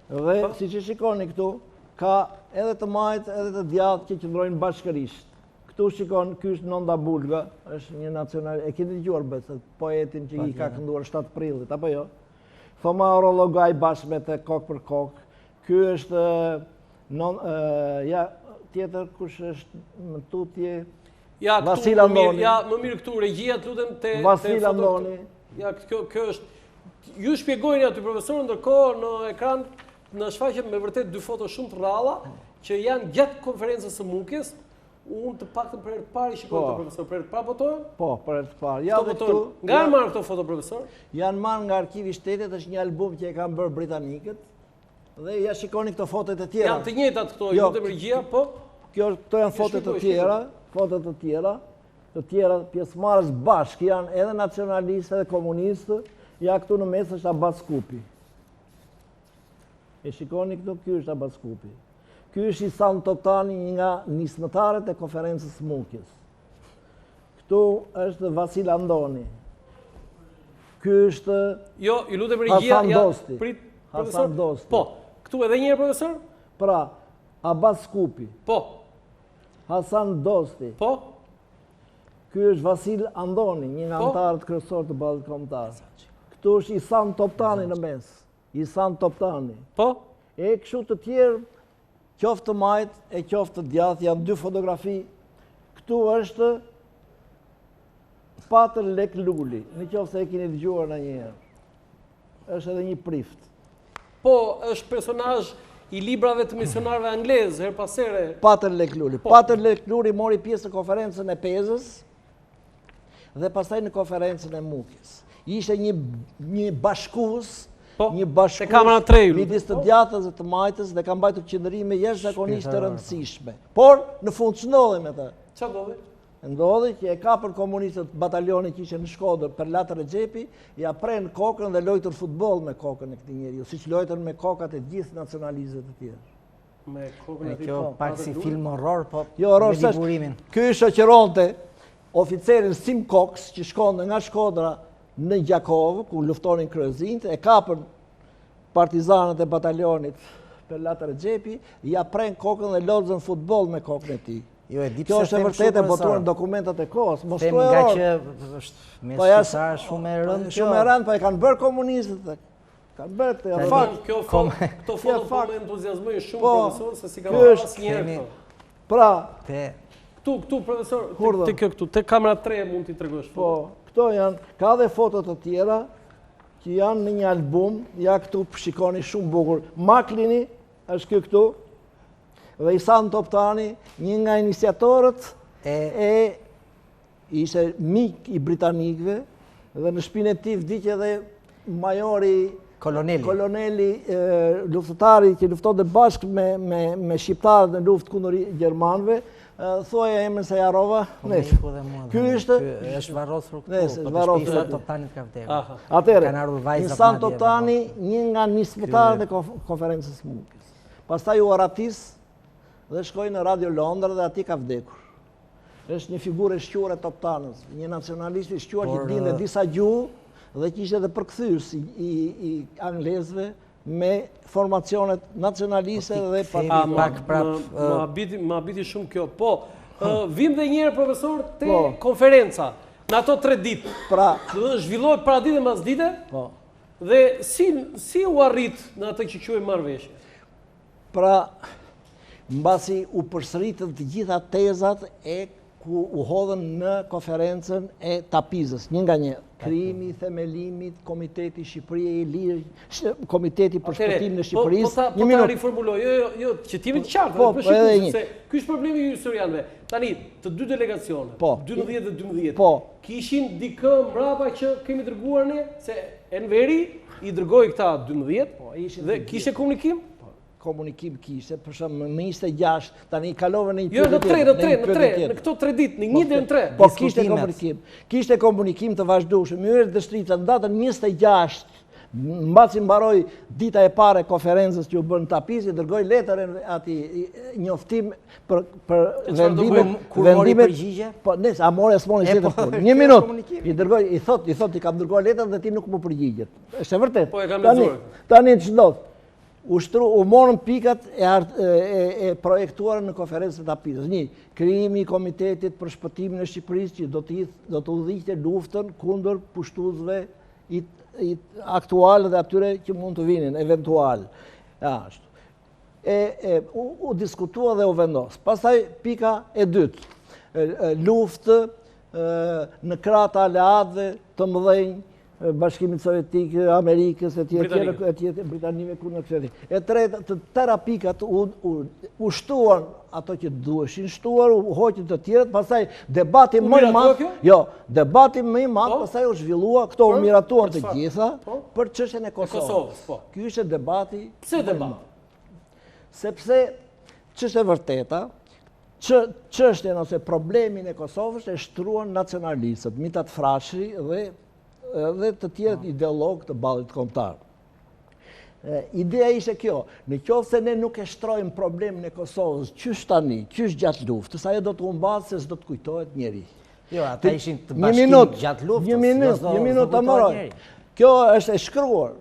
Dhe siç e shikoni këtu, ka edhe të majt edhe të djathtë që qëndrojnë bashkërisht. Këtu shikon, ky është Uran Butka, është një nacional, e keni dëgjuar bëhet poetin që i ka kënduar 7 prillit, apo jo? Thoma orologaj bashkë me të kokë për kokë. Ky është tjetër kush është më tutje. Ja, Vasil këtu Andoni. ja, më mirë këtu regjia, të lutem te Vasil foto- Andoni. Ja, kjo është ju shpjegojeni aty profesor, ndërkohë në ekran në shfaqen me vërtet dy foto shumë të rralla që janë gjatë konferencës së Mukjes. Unë të paktën për herë të parë i shikoj të profesor, për herë të parë votojnë? Po, për herë të parë. Ja dhe këtu. Nga janë marrë këto foto profesor? Janë marrë nga arkivi i shtetit, është një album që e kanë bërë britanikët. Dhe ja shikoni këto fotot e tjera. Janë të njëjtat këto, Jo, ju të regjia, po. Këto janë fotot të tjera, të tjera pjesëmarrës bashkë janë edhe nacionalistë edhe komunistë. Ja këtu në mes është Abbas Kupi. E shikoni këtu, ky është Abbas Kupi. Ky është Ihsan Toptani, një nga nismëtarët e konferencës Mukjes. Këtu është Vasil Andoni. Ky është Jo, ju lutem regjia, Hasan ja, Dosti. prit, Hasan profesor. Dosti. Po, këtu edhe një herë profesor? pra Abbas Kupi, Po, Hasan Dosti. po, Ky është Vasil Andoni, një nga Po. anëtarët kryesorë të Ballit Kombëtar. Këtu është Ihsan Toptani në mes. Ihsan Toptani. po. E kështu të tjerë, qoftë të majt e qoftë të djathtë, janë dy fotografi. Këtu është Patër Lek Luli, në qoftë se e keni dëgjuar ndonjëherë. Është edhe një prift. Po, është personazh i librave të misionarëve anglezë, her pas here. Patër Lek Luli. Patër Lek Luli mori pjesë në konferencën e Pezës dhe pastaj në konferencën e Mukjes. Ishte një bashkues, Po, një te kamera 3 ju lutem. midis të djathtës dhe të majtës dhe ka mbajtur qëndrime jashtëzakonisht të rëndësishme. Por në fund ç'ndodhi me të? Çfarë ndodhi? Ndodhi që e kapën komunistët batalionin që ishte në Shkodër për Latë Rexhepi, ja pren kokën dhe lojtën futboll me kokën e këtij njeriu, siç lojtën me kokat e gjithë nacionalistëve të tjerë. Me kokën e tij. Kjo pak si film horror, po Jo, horror, me liburimin. Ky shoqëronte oficerin Sim Cox që shkonte nga Shkodra në Gjakovë, ku luftonin kryezinjt, e kapën partizanët e batalionit për Latë Rexhepi, ja pren kokën dhe lozën futboll me kokën e tij. Jo, e di Kjo pse është e them vërtetë e kështu, botuar profesor. në dokumentat e kohës, mos Them thuaj nga error. që është me Po ja, shqiptar shumë e rëndë. Shumë e rëndë, po e kanë bërë komunistët. Kanë bërë këtë fakt. Kjo këto foto po më entuziazmojnë shumë Po, profesor se si ka ky marrë është- asnjëherë themi- këto. Pra, Te Këtu profesor, Kur te kjo këtu, te kamera 3 mund t'i tregosh. po, këto janë, ka dhe foto të tjera që janë në një album, ja këtu shikoni shumë bukur. Marenglen është këtu, dhe Ihsan Toptani, një nga iniciatorët e ishte mik i britanikëve dhe në shpinën e tij vdiq edhe majori koloneli luftëtari që luftonte bashkë me shqiptarët në luftë kundër gjermanëve. Thoja emrin se jarova. Ky është varrosur këtu. Nëse, Po varrosur Ihsan këtu. Toptani ka vdekur. Aha. Atëre, Kanë ardhur vajzat Ihsan madje, Toptani, një nga nismëtarët e konferencës Mukjes. Pastaj u aratis dhe shkoi në Radio Londra dhe atje ka vdekur. Është një figurë e shquar e Toptanës, një nacionalist i shquar që dinte disa gjuhë dhe që ishte edhe përkthyes i anglezëve me formacionet nacionaliste dhe Më habiti shumë kjo. Po, vim dhe njerë profesor te Po. konferenca. Në ato 3 ditë. pra, Zhvillohet para dite mas dite po, dhe si u arrit në atë që quajmë marrëveshje. pra, mbasi u përsëritën të gjitha tezat e ku u hodhën në konferencën e Tapizës, një nga një. Krijimi, themelimit, Komiteti Shqipëria e Lirë, Komiteti për Shpëtimin e Shqipërisë. Po ta riformuloj, jo, që t'jemi të qartë, se ky është problemi i historianëve. Tani, të dy delegacione, 12 dhe 12, kishin dikë mbrapa që kemi dërguar ne, se Enveri i dërgoi këta 12 dhe kishe komunikim? Komunikim kishte, për shumë më ishte 6, tani kalove në një Jo, në 3, në këto 3 ditë, në 1 dhe në 3. Po, kishte komunikim të vazhdueshëm. Myre Dështrica në datën 26, mbasi mbaroi dita e parë e konferencës që u bën në Tapiz, i dërgoi letër ati njoftim për vendimet. Kur mori përgjigje? Po, a mori punë. Një minutë. I dërgoi, i thot i kam dërguar letër dhe ti nuk më përgjigjet. Është e vërtet. Po, e kam lexuar. Tani ç'ndodh? U morën pikat e projektuara në konferencën e Tapizës. Një, krijimi i Komitetit për Shpëtimin e Shqipërisë që do të udhëhiqte luftën kundër pushtuesve aktual dhe atyre që mund të vinin, eventual. Ashtu. U diskutua dhe u vendos. Pastaj pika e dytë, luftë në krah të aleatëve të mëdhenj, Bashkimit Sovjetik, Amerikës, Britanive, kur në kësë. E treta, të tëra pikat u shtuan ato që duheshin shtuar, u hoqën të tjerët, pastaj debati më i madh, debati më i madh, pastaj u zhvillua, këto u miratuan të gjitha për çështjen e Kosovës. Ky ishte debati. Pse debati? Sepse ç'është e vërteta, çështjen ose problemin e Kosovës e shtruan nacionalistët, Mithat Frashëri dhe të tjerët ideologë të ballit kombëtar. Ideja ishte kjo, në qoftë se ne nuk e shtrojmë problemin e Kosovës, qysh tani, qysh gjatë luftës, ajo do të humbahet se s'do të kujtohet njeri. Jo, ata ishin të bashkim gjatë luftës. Një minutë të mëroj. Kjo është e shkruar.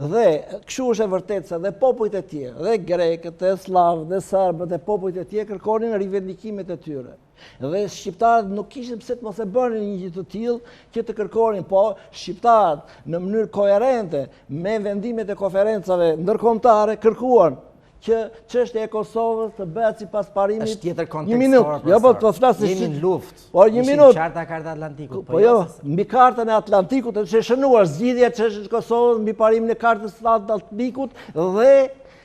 Dhe kështu është e vërtetë se dhe popujt e tjerë, dhe grekët, dhe slavët, dhe serbët, dhe popujt e tjerë kërkonin rivendikimet e tyre. Dhe shqiptarët nuk kishin pse të mos e bënin një gjë të tillë që të kërkonin, po shqiptarët në mënyrë koherente me vendimet e konferencave ndërkombëtare kërkuan që çështja e Kosovës të bëhet sipas parimit. Është tjetër kontekst. Një minutë. Jo, po të flas se jemi në luftë. Po një minutë. Karta e Atlantikut. Po jo, mbi kartën e Atlantikut është shënuar zgjidhja e çështës së Kosovës mbi parimin e kartës së Atlantikut dhe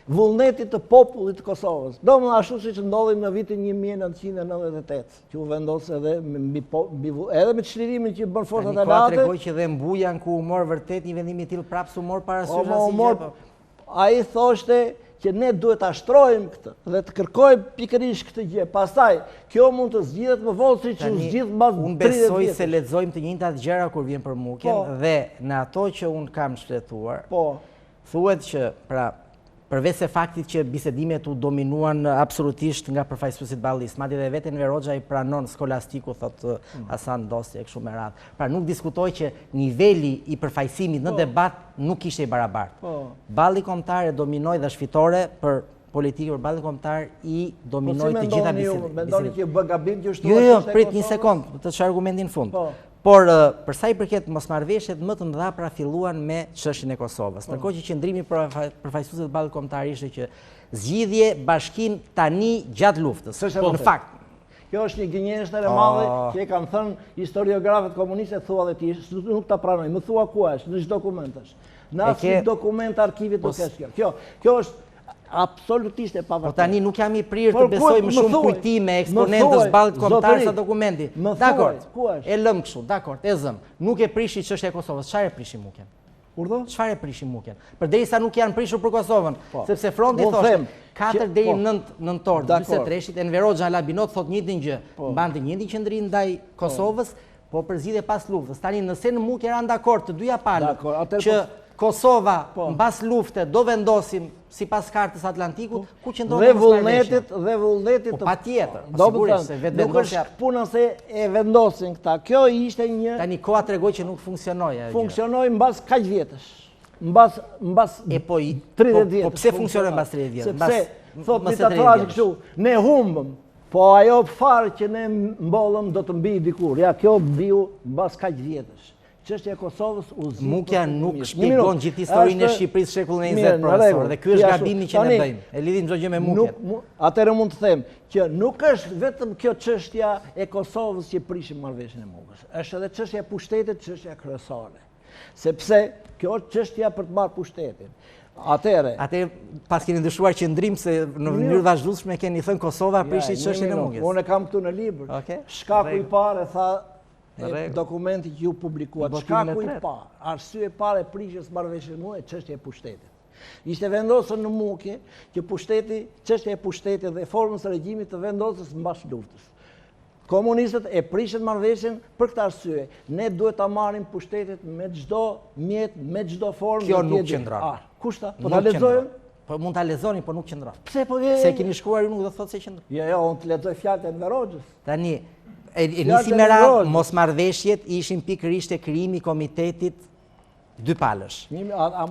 vullnetit të popullit të Kosovës. Domethënë ashtu siç ndodhi në vitin 1998, që u vendos edhe me çlirimin që bën forcat e NATO. Tregoj që dhe mbujan ku u mor vërtet një vendim i tillë prapë u mor parasysh asgjë. Ai thoshte që ne duhet ta shtrojmë këtë dhe të kërkojmë pikërisht këtë gjë. Pastaj kjo mund të zgjidhet më vonë siç u zgjidh mbas 30 vjetësh. Unë besoj se lexojmë të njëjtat gjëra kur vjen për Mukjen dhe në ato që unë kam shfletuar. Thuhet që pra përveç se faktit që bisedimet u dominuan absolutisht nga përfaqësuesit ballistë, madje edhe veten Enver Hoxha i pranon skolastiku, thot Hasan Dosti e kështu me radhë. Pra nuk diskutoj që niveli i përfaqësimit në debat nuk ishte i barabartë. Balli kombëtar e dominoi dhe është fitore për politikë për ballin kombëtar i dominoi të gjitha bisedat. Mendoni që bë gabim që shtuat? Jo, prit një sekond, të çoj argumentin në fund. Por për sa i përket mosmarrëveshjet më të mëdha pra filluan me çështjen e Kosovës. Ndërkohë që qendrimi përfaqësuesve të ballit kombëtar ishte që zgjidhje bashkim tani gjatë luftës. Në fakt, kjo është një gënjeshtër e madhe që e kanë thënë historiografët komunistë, thua dhe ti, nuk ta pranoj. Më thua ku është, në çdo dokument është. Në asnjë dokument arkivit nuk është kjo. Kjo është absolutisht e pavarur. Po tani nuk jam i prirë të besoj më shumë kujtime eksponentës ballit kombëtar sa dokumenti. Dakor. E lëm kështu, dakor, e zëm. Nuk e prishi çështja e Kosovës. Çfarë e prishi Mukjen? Urdhë? Çfarë e prishi Mukjen? Përderisa nuk janë prishur për Kosovën, sepse fronti thoshte 4 deri në 9 nëntor 43-shit Enver Hoxha Labinot thot njëjtin gjë. Mbante njëjtin qendrim ndaj Kosovës, po për zgjidhje pas luftës. Tani nëse në Mukje janë dakord të dyja palët që Kosova mbas lufte do vendosim sipas kartës Atlantikut, ku qëndron mosmarrëveshja. Dhe vullnetit po patjetër. Sigurisht se vetë vendosja nuk është puna se e vendosin këta. Kjo ishte një tani koha tregoi që nuk funksionoi ajo. Funksionoi mbas kaq vjetësh. Mbas 30 vjetë. Po pse funksionon mbas 30 vjetë? Sepse thot Mithat Frashëri kështu, ne humbëm, po ajo farë që ne mbollëm do të mbi dikur. Ja, kjo mbiu mbas kaq vjetësh. çështja e Kosovës u zgjidh. Mukja nuk shpjegon gjithë historinë e Shqipërisë shekulli 20, profesor, dhe ky është gabimi që ne bëjmë. E lidhim çdo gjë me Mukjet. Atëherë mund të them që nuk është vetëm kjo çështja e Kosovës që prishim marrëveshjen e Mukës. Është edhe çështja e pushtetit, çështja kryesore. Sepse kjo është çështja për të marrë pushtetin. Atëherë pas keni ndryshuar qendrim se në mënyrë vazhdueshme keni thënë Kosova prishi çështjen e Mukjes. Unë kam këtu në libër. Shkaku i parë tha dokumenti që ju publikuat. Shkaku i parë, arsye e parë e prishjes marrëveshjes me çështja e pushtetit. Ishte vendosur në Mukje që çështja e pushtetit dhe formës së regjimit të vendosës mbas luftës. Komunistët e prishën marrëveshjen për këtë arsye. Ne duhet ta marrim pushtetit me çdo mjet, me çdo formë. Kjo nuk qëndron. Kushta? Po ta lexojmë? Po mund ta lexoni, por nuk qëndron. Pse po se keni shkruar ju nuk do të thotë se qëndron. Jo, unë të lexoj fjalët e Enver Hoxhës. Tani e nisi me radhë, mosmarrëveshjet ishin pikërisht e krijimi i komitetit dy palësh.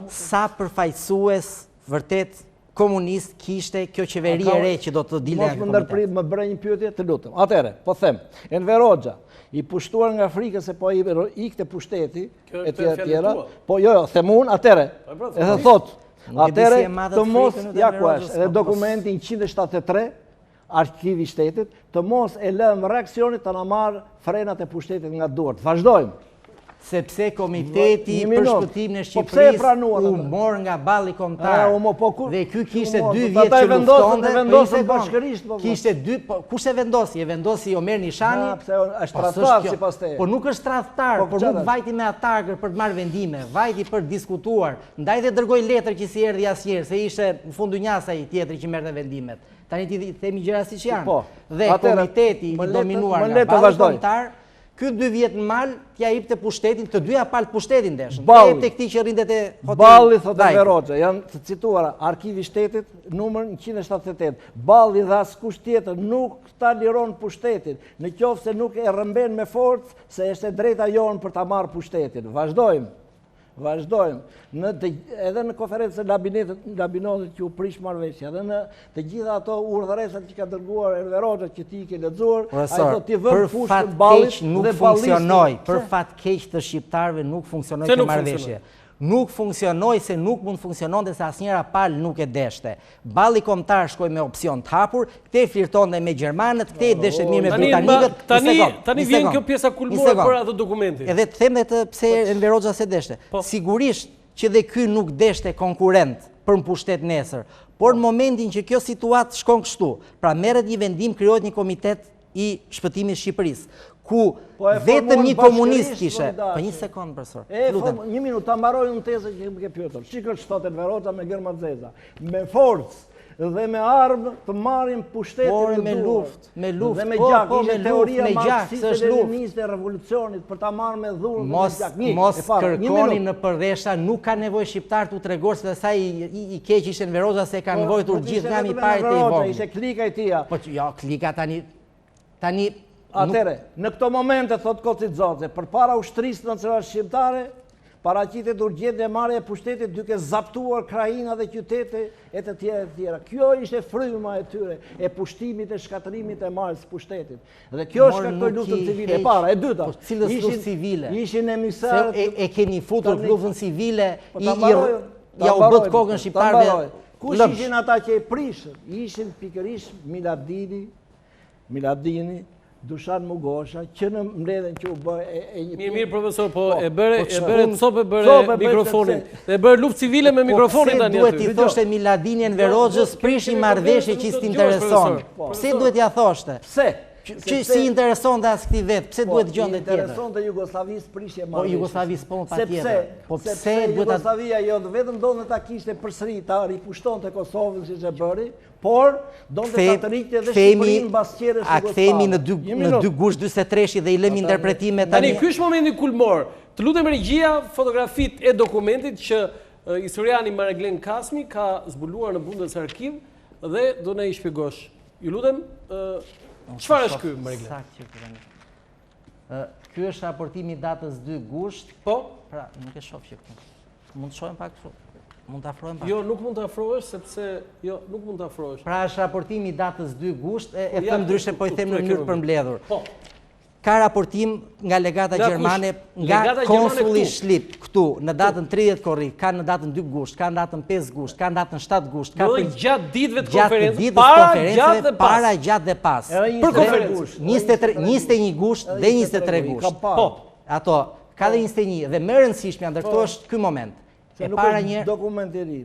Sa përfaqësues vërtet komunist kishte kjo qeveri e re që do të dilte nga komiteti. Mos më ndërprit, më bëre një pyetje, të lutem. Atëre, po them, Enver Hoxha i pushtuar nga Afrika se po ikte pushteti e tjera. Po jo, them unë, atëre. Edhe thot, atëre të mos ja ku është, edhe dokumenti 173 Arkivi i Shtetit, të mos e lëmë reaksionit të na marrë frenat e pushtetit nga duart. Vazhdojmë. Sepse komiteti për shpëtimin e Shqipërisë u mor nga balli kombëtar. Dhe ky kishte 2 vjet që luftonte. Kishte 2, kush e vendosi? E vendosi Omer Nishani. Është tradhtar sipas teje. Po nuk është tradhtar, por nuk vajti me atakër për të marrë vendime, vajti për të diskutuar. Ndaj dhe dërgoi letër që si erdhi asnjëherë, se ishte në fund dynjas ai tjetri që merrte vendimet. Tani ti themi gjëra siç janë. Dhe komiteti i dominuar nga balli kombëtar. Ky 2 vjet në mal t'ja jepte pushtetin, të dyja palë pushtetin ndeshën. T'ja jepte këtij që rindet e hotelit. Balli, thotë Enver Hoxha, janë të cituara Arkivi i Shtetit, numër 178. Balli dhe askush tjetër nuk ta liron pushtetin, në qoftë se nuk e rrëmben me forcë se është e drejta jonë për ta marrë pushtetin. Vazhdojmë. Edhe në konferencën e Labinotit që u prish marrëveshja, edhe në të gjitha ato urdhëresat që ka dërguar Enver Hoxha që ti ke lexuar, ai thotë ti vën fushë të ballit dhe funksionoi. Për fat keq të shqiptarëve nuk funksionoi kjo marrëveshje. Nuk funksionoi se nuk mund funksiononte se asnjëra palë nuk e deshte. Balli kombëtar shkoi me opsion të hapur, këte flirtonte me gjermanët, këte deshte mirë me britanikët. Tani vjen kjo pjesa kulmore për atë dokumentin. Edhe të them edhe pse Enver Hoxha se deshte. Sigurisht që dhe ky nuk deshte konkurrent për në pushtet nesër, por në momentin që kjo situatë shkon kështu, pra merret një vendim, krijohet një komitet i shpëtimit Shqipërisë, ku vetëm një komunist kishe. Po një sekond, profesor. Një minutë, ta mbaroj unë tezën që më ke pyetur. Çikë ç'thotë Enver Hoxha me gërma zeza. Me forcë dhe me armë të marrin pushtetin me luftë, me luftë. Dhe me gjak, ishte teoria marksiste leniniste e revolucionit për ta marrë me dhurmë me gjak. Mos kërkoni në përresha, nuk ka nevojë shqiptar t'u tregos se sa i keq ishte Enver Hoxha se ka nevojtur gjithë nga mi parë të i vogël. Ishte klika i tija. Po jo, klika tani Atëre, në këto momente, thot Koci Xoxe, për para ushtrisë nacionale shqiptare, paraqitet urgjente marrja e pushtetit duke zaptuar krajina dhe qytete e të tjera. Kjo ishte fryma e tyre, e pushtimit e shkatërimit e marrjes së pushtetit. Dhe kjo shkaktoi luftën civile. E para, e dyta. Cilës luftë civile? Ishin emisarët. E keni futur luftën civile, ja u bët kokën shqiptarëve. Kush ishin ata që e prishën? Ishin pikërisht Miladini, Dushan Mugosha, që në mbledhen që u bë e një... Mirë, profesor, po e bëre copë, e bëre mikrofonin. E bëre luftë civile me mikrofonin tani aty. Pse duhet i thoshte Miladini Enver Hoxhës prishi marrëveshje që s'ti intereson? Pse duhet ja thoshte? Pse? Që si intereson dhe as këti vetë, pse duhet gjonde tjetër? Intereson dhe Jugoslavisë prishje marrëveshje. Po Jugoslavisë po pa tjetër. Sepse Jugoslavia jo vetëm donte ta kishte përsëri, ta ripushtonte Kosovën siç e bëri, por donte ta rriqte edhe Shqipërinë mbas qerës jugoslave. A kthehemi në 2 gusht 43 dhe i lëmi interpretime tani? Ky është momenti kulmor. Të lutem regjia fotografitë e dokumentit që historiani Marenglen Kasmi ka zbuluar në Bundesarkiv dhe do na i shpjegosh. Ju lutem, çfarë është ky Marenglen? Ky është raportimi datës 2 gusht. Po? Pra, nuk e shoh që këtu. Mund të shohim pak këtu. Mund të afrohem pak. Jo, nuk mund të afrohesh sepse nuk mund të afrohesh. Pra është raportimi datës 2 gusht, e them ndryshe po i them në mënyrë përmbledhur. Po. ka raportim nga legata gjermane, nga konsuli Shlip këtu, në datën 30 korrik, ka në datën 2 gusht, ka në datën 5 gusht, ka në datën 7 gusht, ka për gjatë ditëve të konferencës, para, gjatë dhe pas. Për konferencë. 21 gusht dhe 23 gusht. Po, ato, ka dhe 21, dhe më rëndësishme ndër këto është ky moment. Se nuk është dokument i ri,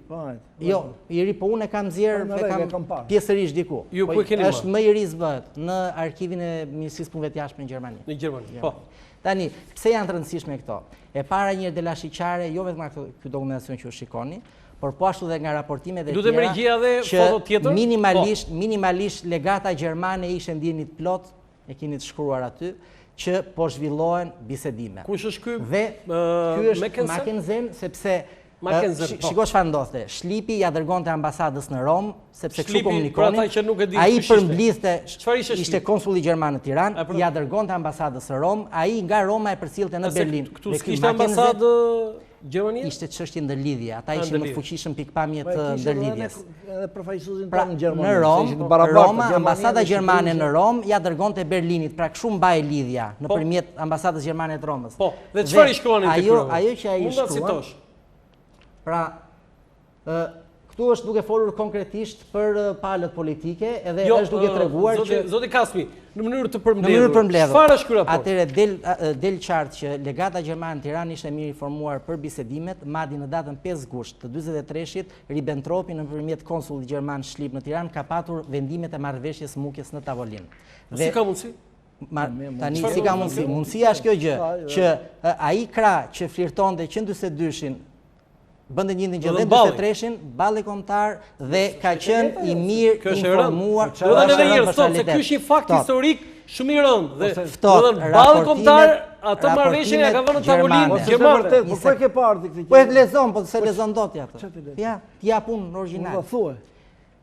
Jo, i ri, po unë e kam zjerë, e kam pjesërish diku. Ju ku e keni marrë? Është më i ri zbët në arkivin e Ministrisë Punëve të Jashtme në Gjermani. Në Gjermani, po. Tani, pse janë të rëndësishme këto? E para njërë dhe la shiqare, jo vetëm nga këtë dokumentacion që u shikoni, por po ashtu dhe nga raportimet e tjera, që minimalisht legata gjermane ishte ndjenit plot, e keni të shkruar aty, që po zhvillohen bisedime. Kush është ky? Dhe ky është Mackensen, sepse shiko çfarë ndodhte. Shlipi ja dërgonte ambasadës në Rom, sepse kështu komunikonin. Ai përmblidhte, ishte konsuli gjerman në Tiranë, ja dërgonte ambasadës në Rom, ai nga Roma e përcjellte në Berlin. Këtu s'kishte ambasadë Gjermania? Ishte çështje ndërlidhje, ata ishin më fuqishëm pikpamje të ndërlidhjes. Edhe përfaqësuesin tonë në Gjermani. Në Roma, ambasada gjermane në Rom ja dërgonte Berlinit, pra kështu mbaj lidhja nëpërmjet ambasadës gjermane të Romës. Po, dhe çfarë i shkruanin ti këtu? Ajo që ai shkruan. Pra, këtu është duke folur konkretisht për palët politike, edhe është duke treguar që... Zoti Kasmi, në mënyrë të përmbledhur, çfarë është ky raport? Atëherë del qartë që legata gjermane në Tiranë ishte mirë informuar për bisedimet, madje në datën 5 gusht të 43-shit, Ribbentropi nëpërmjet konsullit gjerman Shlip në Tiranë ka patur vendimet e marrëveshjes Mukjes në tavolinë. Si ka mundësi? Tani si ka mundësi? Mundësia është kjo gjë, që ai krah që flirtonte që në 42-shin bënde një gjë dhe 43-shin, balli kombëtar dhe ka qenë i mirë informuar. Do të edhe njërë, se ky është një fakt historik shumë i rëndë. Dhe balli kombëtar, atë marrëveshjen ja ka vënë në tavolinë gjermane. Po po e ke parë këtë. Po e lexon, po se lexon dot ja atë. Ja, ja punë në origjinal.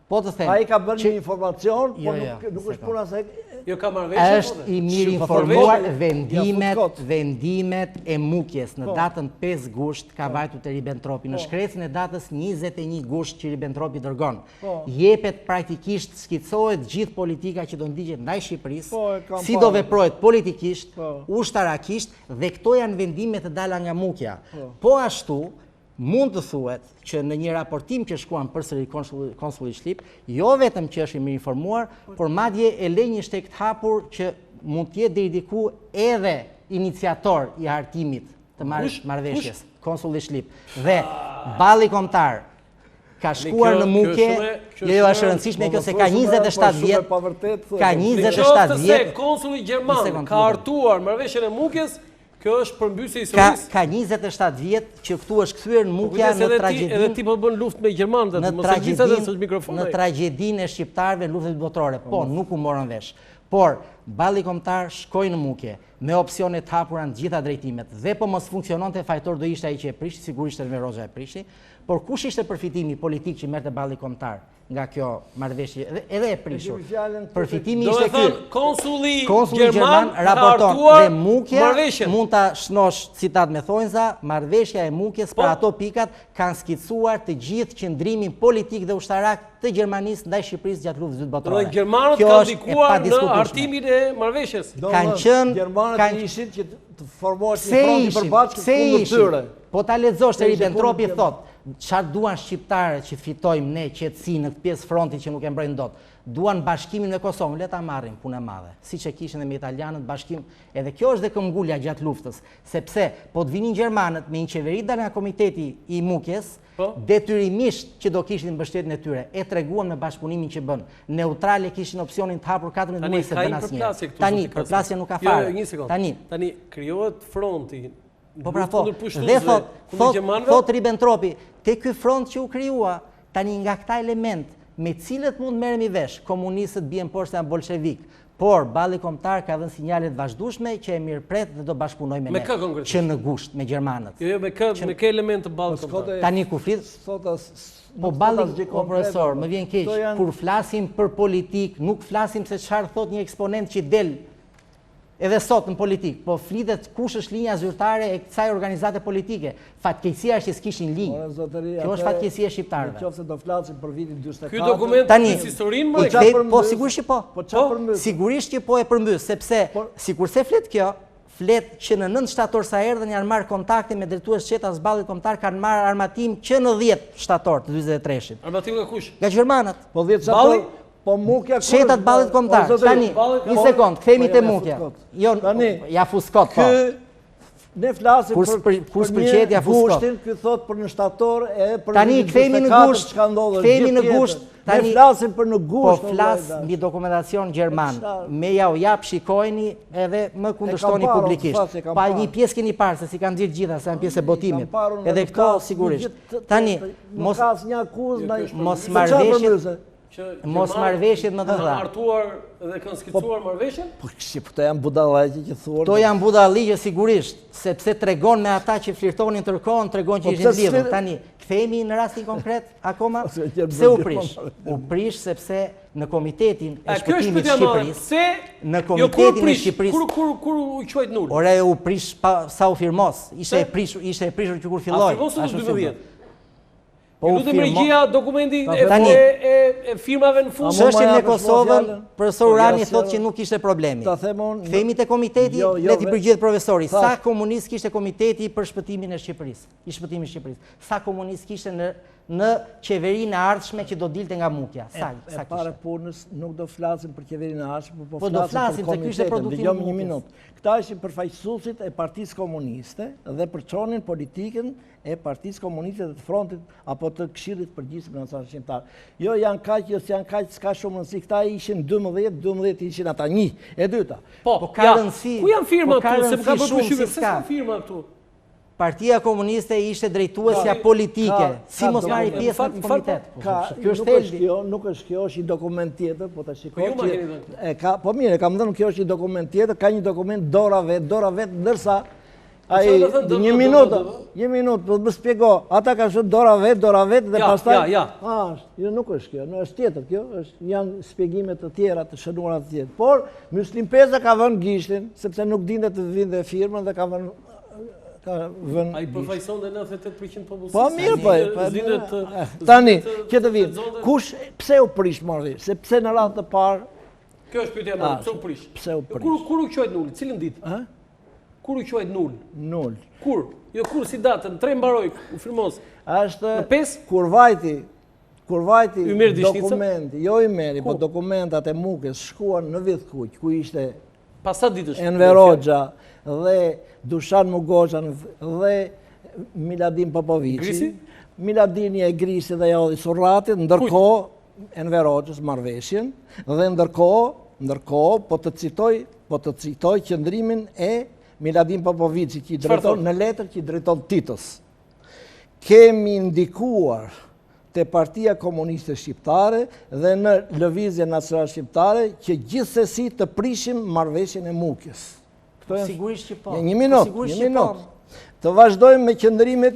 Po të them. Ai ka bërë një informacion, po nuk është puna se jo ka marrëveshje. Është i mirë informuar vendimet e Mukjes në datën 5 gusht ka vajtur te Ribbentropi në shkresën e datës 21 gusht që Ribbentropi dërgon. Jepet praktikisht, skicohet gjithë politika që do ndiqet ndaj Shqipërisë, si do veprohet politikisht, ushtarakisht, dhe këto janë vendime të dala nga Mukja. Po ashtu mund të thuhet që në një raportim që shkuan përsëri konsuli Shlip, jo vetëm që është i mirë informuar, por madje e lë një shtek të hapur që mund të jetë deri diku edhe iniciator i hartimit të marrëveshjes, konsuli Shlip. Dhe balli kombëtar ka shkuar në Mukje, jo është rëndësishme kjo se ka 27 vjet, ka 27 vjet. Konsuli gjerman ka hartuar marrëveshjen e Mukjes. Kjo është përmbysje historisë. Ka 27 vjet që këtu është kthyer në Mukja në tragjedinë. Edhe ti po bën luftë me gjermanët, mos e gjithë atë në mikrofon. Në tragjedinë e shqiptarëve në luftën botërore. Po, nuk u morën vesh. Por balli kombëtar shkoi në Mukje me opsione të hapura në gjitha drejtimet. Dhe po mos funksiononte fajtor do ishte ai që e prishti, sigurisht Elmer Rozha e prishti. Por kush ishte përfitimi politik që merrte balli kombëtar nga kjo marrëveshje edhe e prishur? Përfitimi ishte ky. Konsuli gjerman raporton dhe Mukja mund ta shnosh citat me thonjza, marrëveshja e Mukjes për ato pikat kanë skicuar të gjithë qëndrimin politik dhe ushtarak të Gjermanisë ndaj Shqipërisë gjatë luftës së dytë botërore. Dhe gjermanët kanë ndikuar në hartimin e marrëveshjes. Kanë qenë gjermanët ishin që të formohet një front i përbashkët kundër tyre. Po ta lexosh te Ribbentropi thotë, çfarë duan shqiptarët që fitojmë ne qetësi në këtë pjesë frontit që nuk e mbrojnë dot. Duan bashkimin me Kosovën, le ta marrin, punë e madhe. Siç e kishin edhe me italianët bashkim, edhe kjo është dhe këmbgulja gjatë luftës, sepse po të vinin gjermanët me një qeveri dal nga komiteti i Mukjes, detyrimisht që do kishin mbështetjen e tyre, e treguan me bashkëpunimin që bën. Neutrale kishin opsionin të hapur 14 muaj se bën asnjë. Tani përplasja nuk ka fare. Tani krijohet fronti. Po pra dhe thot Ribbentropi, te ky front që u krijua, tani nga këta element me cilët mund merremi vesh, komunistët bien poshtë janë bolshevik, por balli kombëtar ka dhënë sinjale të vazhdueshme që e mirëpret dhe do bashkëpunojë me ne. Që në gusht me gjermanët. Jo, me kë element të ballit kombëtar. Tani kur flit po balli profesor, më vjen keq kur flasim për politik, nuk flasim se çfarë thot një eksponent që del edhe sot në politikë, po flitet kush është linja zyrtare e kësaj organizate politike. Fatkeqësia është që s'kishin linjë. Kjo është fatkeqësia shqiptarëve. Nëse do flasim për vitin 44. Ky dokument tani historinë po sigurisht që po. Sigurisht që po e përmbys, sepse sikurse flet kjo, flet që në 9 shtator sa erdhën janë marrë kontakte me drejtues qeta zballit kombëtar, kanë marrë armatim që në 10 shtator të 43-shit. Armatim nga kush? Nga gjermanët. Po 10 shtator. Po Mukja Qetat ballit kombëtar. Tani, një sekond, kthehemi te Mukja. Jo, ja fuskot po. Ne flasim për qetë ja fuskot. Gushtin, ky thot për në shtator e për tani kthehemi në gusht. Kthehemi në gusht. Tani flasim për në gusht. Po flas mbi dokumentacion gjerman. Me ja u jap shikojeni edhe më kundërshtoni publikisht. Pa një pjesë keni parë se si kanë nxjerr gjitha, se janë pjesë e botimit. Edhe këto sigurisht. Tani mos një akuzë, mos marrëveshjet më të mëdha. Kanë hartuar dhe kanë skicuar marrëveshjen? Po këto janë budallaqe që thuar. To janë budallaqe sigurisht, sepse tregon me ata që flirtonin ndërkohë, tregon që ishin lidhur. Tani kthehemi në rastin konkret akoma. Pse u prish? U prish sepse në komitetin e shpëtimit të Shqipërisë. Në komitetin e Shqipërisë. Kur u quajt nul? Ore u prish sa u firmos. Ishte e prishur që kur filloi. Ashtu 12. Po lutem regjia dokumenti e firmave në fund. Çështjen e Kosovën, profesor Urani thotë që nuk ishte problemi. Kthehemi te komiteti, le t'i përgjigjet profesori. Sa komunist kishte komiteti për shpëtimin e Shqipërisë? I shpëtimit të Shqipërisë. Sa komunist kishte në qeverinë e ardhshme që do dilte nga Mukja? Sa kishte? Para punës nuk do flasim për qeverinë e ardhshme, po do flasim se ky ishte produkti. Dëgjojmë një minutë. Këta ishin përfaqësuesit e Partisë Komuniste dhe përçonin politikën e Partisë Komuniste dhe të Frontit apo të Këshillit Përgjithshëm Nacional Shqiptar. Jo janë kaq, s'ka shumë rëndësi. Këta ishin 12 ishin ata një. E dyta. Po ka rëndësi. Ku janë firma këtu? Se ka bërë përshtypje se ka firma këtu. Partia Komuniste ishte drejtuesja politike, si mos marri pjesë në komitet. Kjo është thelbi. Nuk është kjo, është një dokument tjetër, po ta shikoj që po mirë, kam thënë kjo është një dokument tjetër, ka një dokument dora vet, ndërsa ai një minutë, po më shpjego. Ata kanë thënë dora vet dhe pastaj jo nuk është kjo, është tjetër kjo, janë shpjegime të tjera të shënuara të tjera. Por Myslim Peza ka vënë gishtin, sepse nuk dinte të vinte firmën dhe ka vënë ai përfaqëson dhe 98% popullsisë. Po mirë po. Tani, që të vinë. Kush pse u prish marrëveshje? Sepse në radhë të parë. Kjo është pyetja më, pse u prish? Pse u prish? Kur u quajt nul? Cilën ditë? Ë? Kur u quajt nul? Nul. Kur? Jo kur si datën, 3 mbaroi u firmos. Është në 5 kur vajti dokumenti, jo i meri, po dokumentat e Mukjes shkuan në Vithkuq, ku ishte pas sa ditësh? Enver Hoxha dhe Dušan Mugozhan dhe Miladin Popovici. Miladini e grisi dhe ja odhi surratit, ndërkohë Enver Hoxhës marrëveshjen dhe ndërkohë po të citoj qëndrimin e Miladin Popovici që i drejton në letër që i drejton Titës. Kemi ndikuar te Partia Komuniste Shqiptare dhe në Lëvizjen Nacionale Shqiptare që gjithsesi të prishim marrëveshjen e Mukjes. Sigurisht që po. Një minutë. Të vazhdojmë me qëndrimet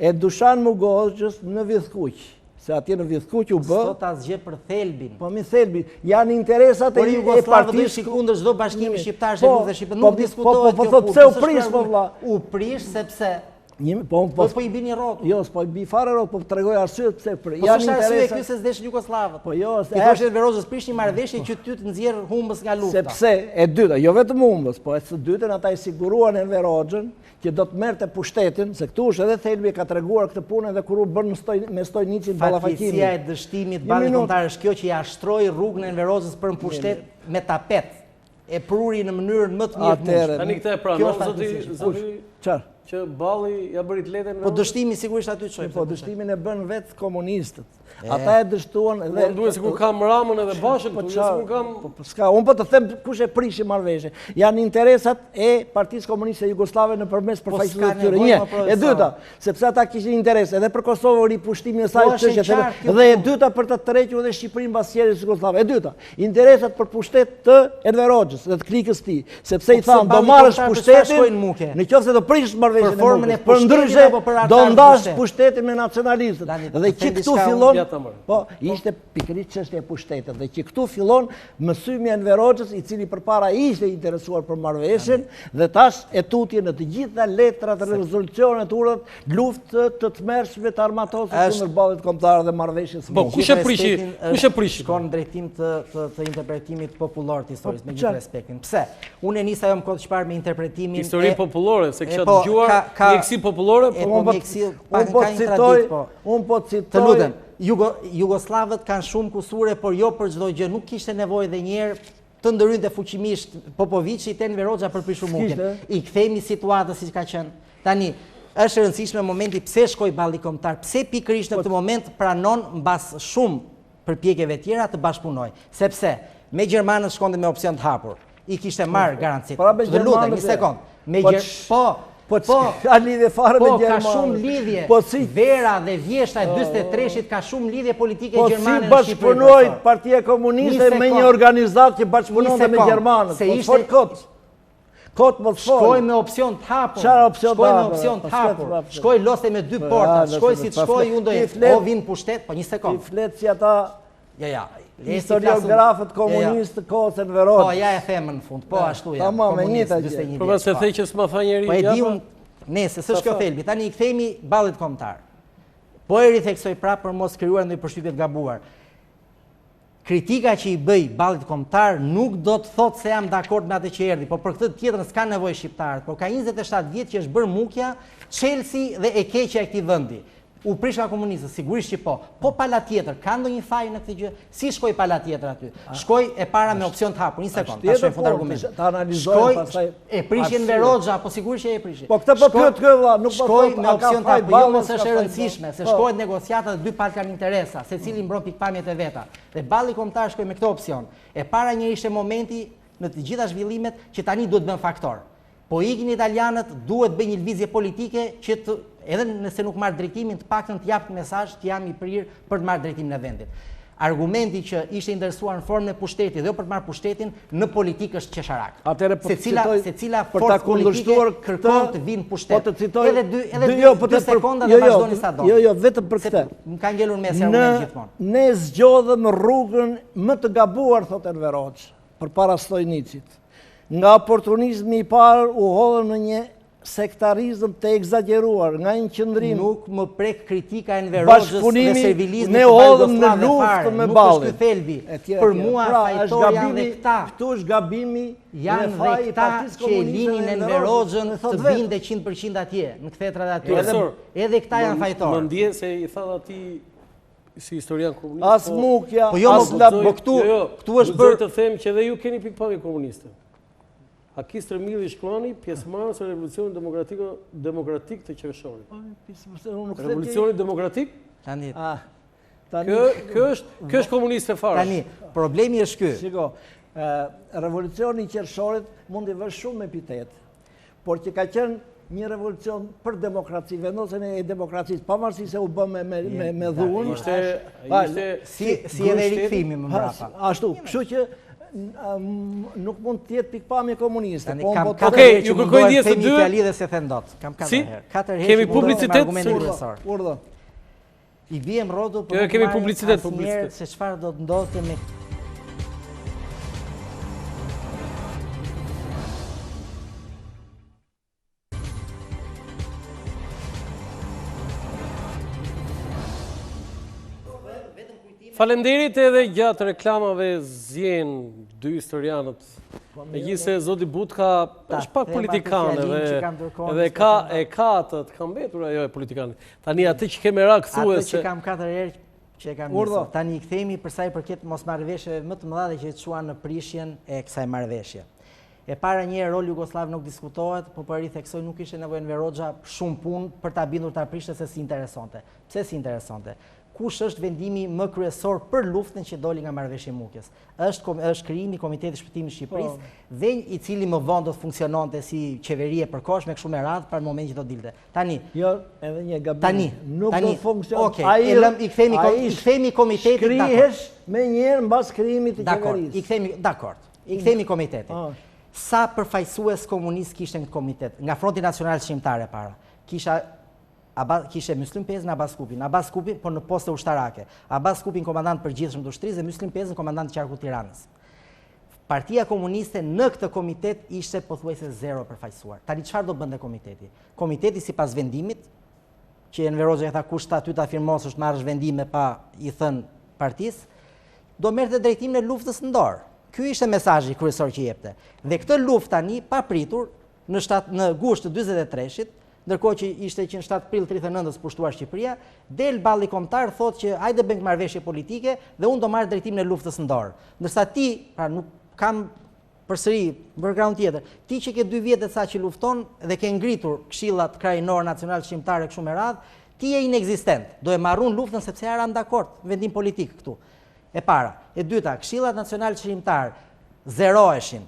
e Dušan Mugozhës në Vithkuq. Se atje në Vithkuq u bë. Sot asgjë për thelbin. Po mi thelbin. Janë interesat e Partisë kundër çdo bashkimi shqiptar dhe Shqipërisë. Nuk diskutohet kjo. Po pse u prish po vlla? U prish sepse Po i bini rrotull. Jo, s'po i bi fare rrotull, po tregoj arsyet pse prish. Janë interesa. Po ky se s'deshin Jugosllavët. Po jo, se thoshte Enver Hoxhës prish një marrëveshje që ty të nxjerr humbës nga lufta. Sepse e dyta, jo vetëm humbës, po e së dytën ata i siguruan Enver Hoxhën që do të merrte pushtetin, se këtu është edhe thelbi ka treguar këtë punë edhe kur u bën me Stojnicin ballafaqimin. Fatkeqësia e dështimit ballit kombëtar është kjo që ja shtroi rrugën e Enver Hoxhës për pushtet me tapet. E pruri në mënyrën më të mirë. Tani këtë e pranon zoti çfarë? Që balli ja bëri të letën. Po dështimi sigurisht aty çojmë. Po dështimin e bën vetë komunistët. Ata e dështuan dhe duhet sikur kam Ramën edhe Bashën, po sikur kam s'ka. Unë po të them kush e prishi marrëveshjen. Janë interesat e Partisë Komuniste Jugoslave nëpërmes përfaqësuesve të tyre. Një, e dyta, sepse ata kishin interes edhe për Kosovën ripushtimi e saj çështje dhe e dyta për të tërhequr edhe Shqipërinë mbas qeverisë jugoslave. E dyta, interesat për pushtet të Enver Hoxhës dhe të klikës tij, sepse i thanë do marrësh pushtetin, nëse do prish marrëveshjen Për formën e Mukjes. pushtetit apo për Do ardhar ndash pushtet? pushtetin me nacionalistët. Dani, Dhe që them këtu diçka fillon, Ja, ta mërë. po, ishte pikërisht çështja e pushtetit. Dhe që këtu fillon mësymi Enver Hoxhës, i cili përpara ishte interesuar për marrëveshjen dhe tash e tutje në të gjitha letrat, rezolucionet, urdhët, luftë të tmerrshme të armatosur kundër ballit kombëtar dhe marrëveshjes. Po, kush e prishi? Shkon në drejtim të interpretimit popullor të historisë, me gjithë respektin. Pse? Unë e nisa jo më kodë shparë me interpretimin... Histori popullore, se kësha të gjuar mjekësi popullore... Unë po citoj... Të lutem, Jugoslavët kanë shumë kusure, por jo për çdo gjë, nuk kishte nevojë dhe njerë të ndërhynte fuqimisht Popoviçi te Enver Hoxha për prishur Mukjen. I kthemi situatës siç ka qenë. Tani, është e rëndësishme momenti pse shkoi balli kombëtar, pse pikërisht në këtë moment pranon mbas shumë përpjekjeve tjera të bashkëpunoj. Sepse me Gjermanët shkonte me opsion të hapur. I kishte marrë garancit. Të lutem, një sekond. Ka lidhje fare me Gjermanët. Ka shumë lidhje. Vera dhe vjeshta e 43-shit ka shumë lidhje politike Gjermane në Shqipëri. Po si bashkëpunoi Partia Komuniste me një organizatë që bashkëpunonte me Gjermanët. Se ishte Kot më shkoj. Shkoj me opsion të hapur. Shkoj me opsion të hapur. Shkoj loste me 2 porta. Shkoj si të shkoj, unë dojë o vinë pushtet, po një sekund. I flet si ata historiografët komunistë kohës Enver Hoxhës. Po, ja e themë në fund, po ashtu ja. Tamam, me një të gjë. Përma se thej që s'ma tha njeri... Po e di unë, nese, s'është kjo thelbi. Tani i kthemi ballit kombëtar. Po e ritheksoj prapë për mos krijuar ndonjë përshtypje të gabuar. Kritika që i bëj ballit kombëtar nuk do të thotë se jam dakord me atë që erdhi, por për këtë tjetrën s'ka nevojë shqiptarët, por ka 27 vjet që është bërë Mukja, Chelsea dhe e keqja e këtij vendi. U prish nga komunistët, sigurisht që po. Po pala tjetër, ka ndonjë faj në këtë gjë? Si shkoi pala tjetër aty? Shkoi e para me opsion të hapur, një sekond, ta shohim fund argumentin. Ta analizojmë pastaj. E prishin Enver Hoxha, po sigurisht që e prishin. Po këtë po pyet kë vëlla, nuk po shkoi me opsion të hapur, jo mos është e rëndësishme, se shkohet negociata dhe dy palë kanë interesa, secili mbron pikpamjet e veta. Dhe balli kombëtar shkoi me këtë opsion. E para një ishte momenti në të gjitha zhvillimet që tani duhet bën faktor. Po ikin italianët, duhet bëj një lëvizje politike që të, edhe nëse nuk marrë drejtimin, të paktën të japë mesazh që jam i prirë për të marrë drejtimin e vendit. Argumenti që ishte interesuar në formën e pushtetit dhe jo për të marrë pushtetin në politikë është qesharak. Secila forcë politike kërkon të vinë pushtet. Po të citoj edhe 2 sekonda dhe vazhdoni sa do. Jo, vetëm për këtë. Më ka ngelur mes argument gjithmonë. Ne zgjodhëm rrugën më të gabuar, thot Enver Hoxha, përpara Stojnicit. Nga oportunizmi i parë u hodhën në një sektarizëm të egzageruar, nga një qëndrim. Nuk më prek kritika Enver Hoxhës dhe servilizmit ne hodhëm në luftë me ballit. Nuk është ky thelbi. Për mua fajtor janë dhe këta. Këtu është gabimi janë dhe këta që e linin Enver Hoxhën të vinde 100% atje, në kthetrat aty. Edhe këta janë fajtor. Më ndje se i thadh ati si historian komunist. As Mukja, as po këtu është bërë të them që dhe ju keni pikpamje komuniste. Akis Tremilli Shkroni, pjesëmarrës e Revolucionit Demokratik të qeverishorit. Revolucioni Demokratik? Tani. Kjo është komuniste fare. Tani, problemi është ky. Shiko, revolucioni i qeverishorit mund të vësh shumë epitet, por që ka qenë një revolucion për demokraci, vendosjen e demokracisë, pavarësisht se u bë me dhunë. Si edhe rikthimi më mbrapa. Ashtu, kështu që nuk mund të jetë pikpamje komuniste. Okej, ju kërkoj ndjes së dy. Fjali dhe se them dot. Kam 4 herë. 4 herë. Kemi publicitet urdhë. I biem rrotull për kemi publicitet se çfarë do të ndodhte me Falenderit edhe gjatë reklamave zjen 2 historianët. Megjithëse zoti Butka është pak politikan edhe e ka të ka mbetur ajo e politikanit. Tani atë që kemë ra kthues atë që kam 4 herë që e kam nisur. Tani i kthehemi për sa i përket mosmarrëveshjeve më të mëdha dhe që çuan në prishjen e kësaj marrëveshje. E para një rol Jugosllav nuk diskutohet, po për ritheksoj nuk ishte nevojë Enver Hoxha shumë punë për ta bindur ta prishte se si interesonte. Pse si interesonte? Kush është vendimi më kryesor për luftën që doli nga marrëveshja e Mukjes? Është krijimi i Komiteti Shpëtimit të Shqipërisë, dhe i cili më vonë do të funksiononte si qeveri e përkohshme kështu me radhë për momentin që do dilte. Tani, jo, edhe një gabim. Nuk do të funksiononte. Okej, i kthemi komitetit. Krihesh më njëherë mbas krijimit të qeverisë. I kthemi, dakord. I kthemi komitetit. sa përfaqësues komunist kishte në komitet, nga Fronti Nacional Shqiptar e para. Kishe Myslim Pezën, Abbas Kupin, por në poste ushtarake. Abbas Kupin komandant përgjithshëm të ushtrisë dhe Myslim Pezën komandant i qarkut Tiranës. Partia Komuniste në këtë komitet ishte pothuajse zero përfaqësuar. Tani çfarë do bënte komiteti? Komiteti sipas vendimit, që Enver Hoxha tha kush aty ta firmosësh të marrësh vendime pa i thënë partisë, do merrte drejtimin e luftës në dorë. Ky ishte mesazhi kryesor që jepte. Dhe këtë luftë tani pa pritur në gusht të 43-shit, ndërkohë që ishte që në 7 prill 39-s pushtuar Shqipëria, del balli kombëtar thotë që hajde bëjmë marrëveshje politike dhe unë do marr drejtimin e luftës në dorë. Ndërsa ti, pra nuk kam përsëri background tjetër, ti që ke 2 vjet sa që lufton dhe ke ngritur këshillat krajinor nacional shqiptare kështu me radhë, ti je inekzistent. Do e marrun luftën sepse era dakord, vendim politik këtu. E para, e dyta, këshillat nacional shqiptar zeroheshin.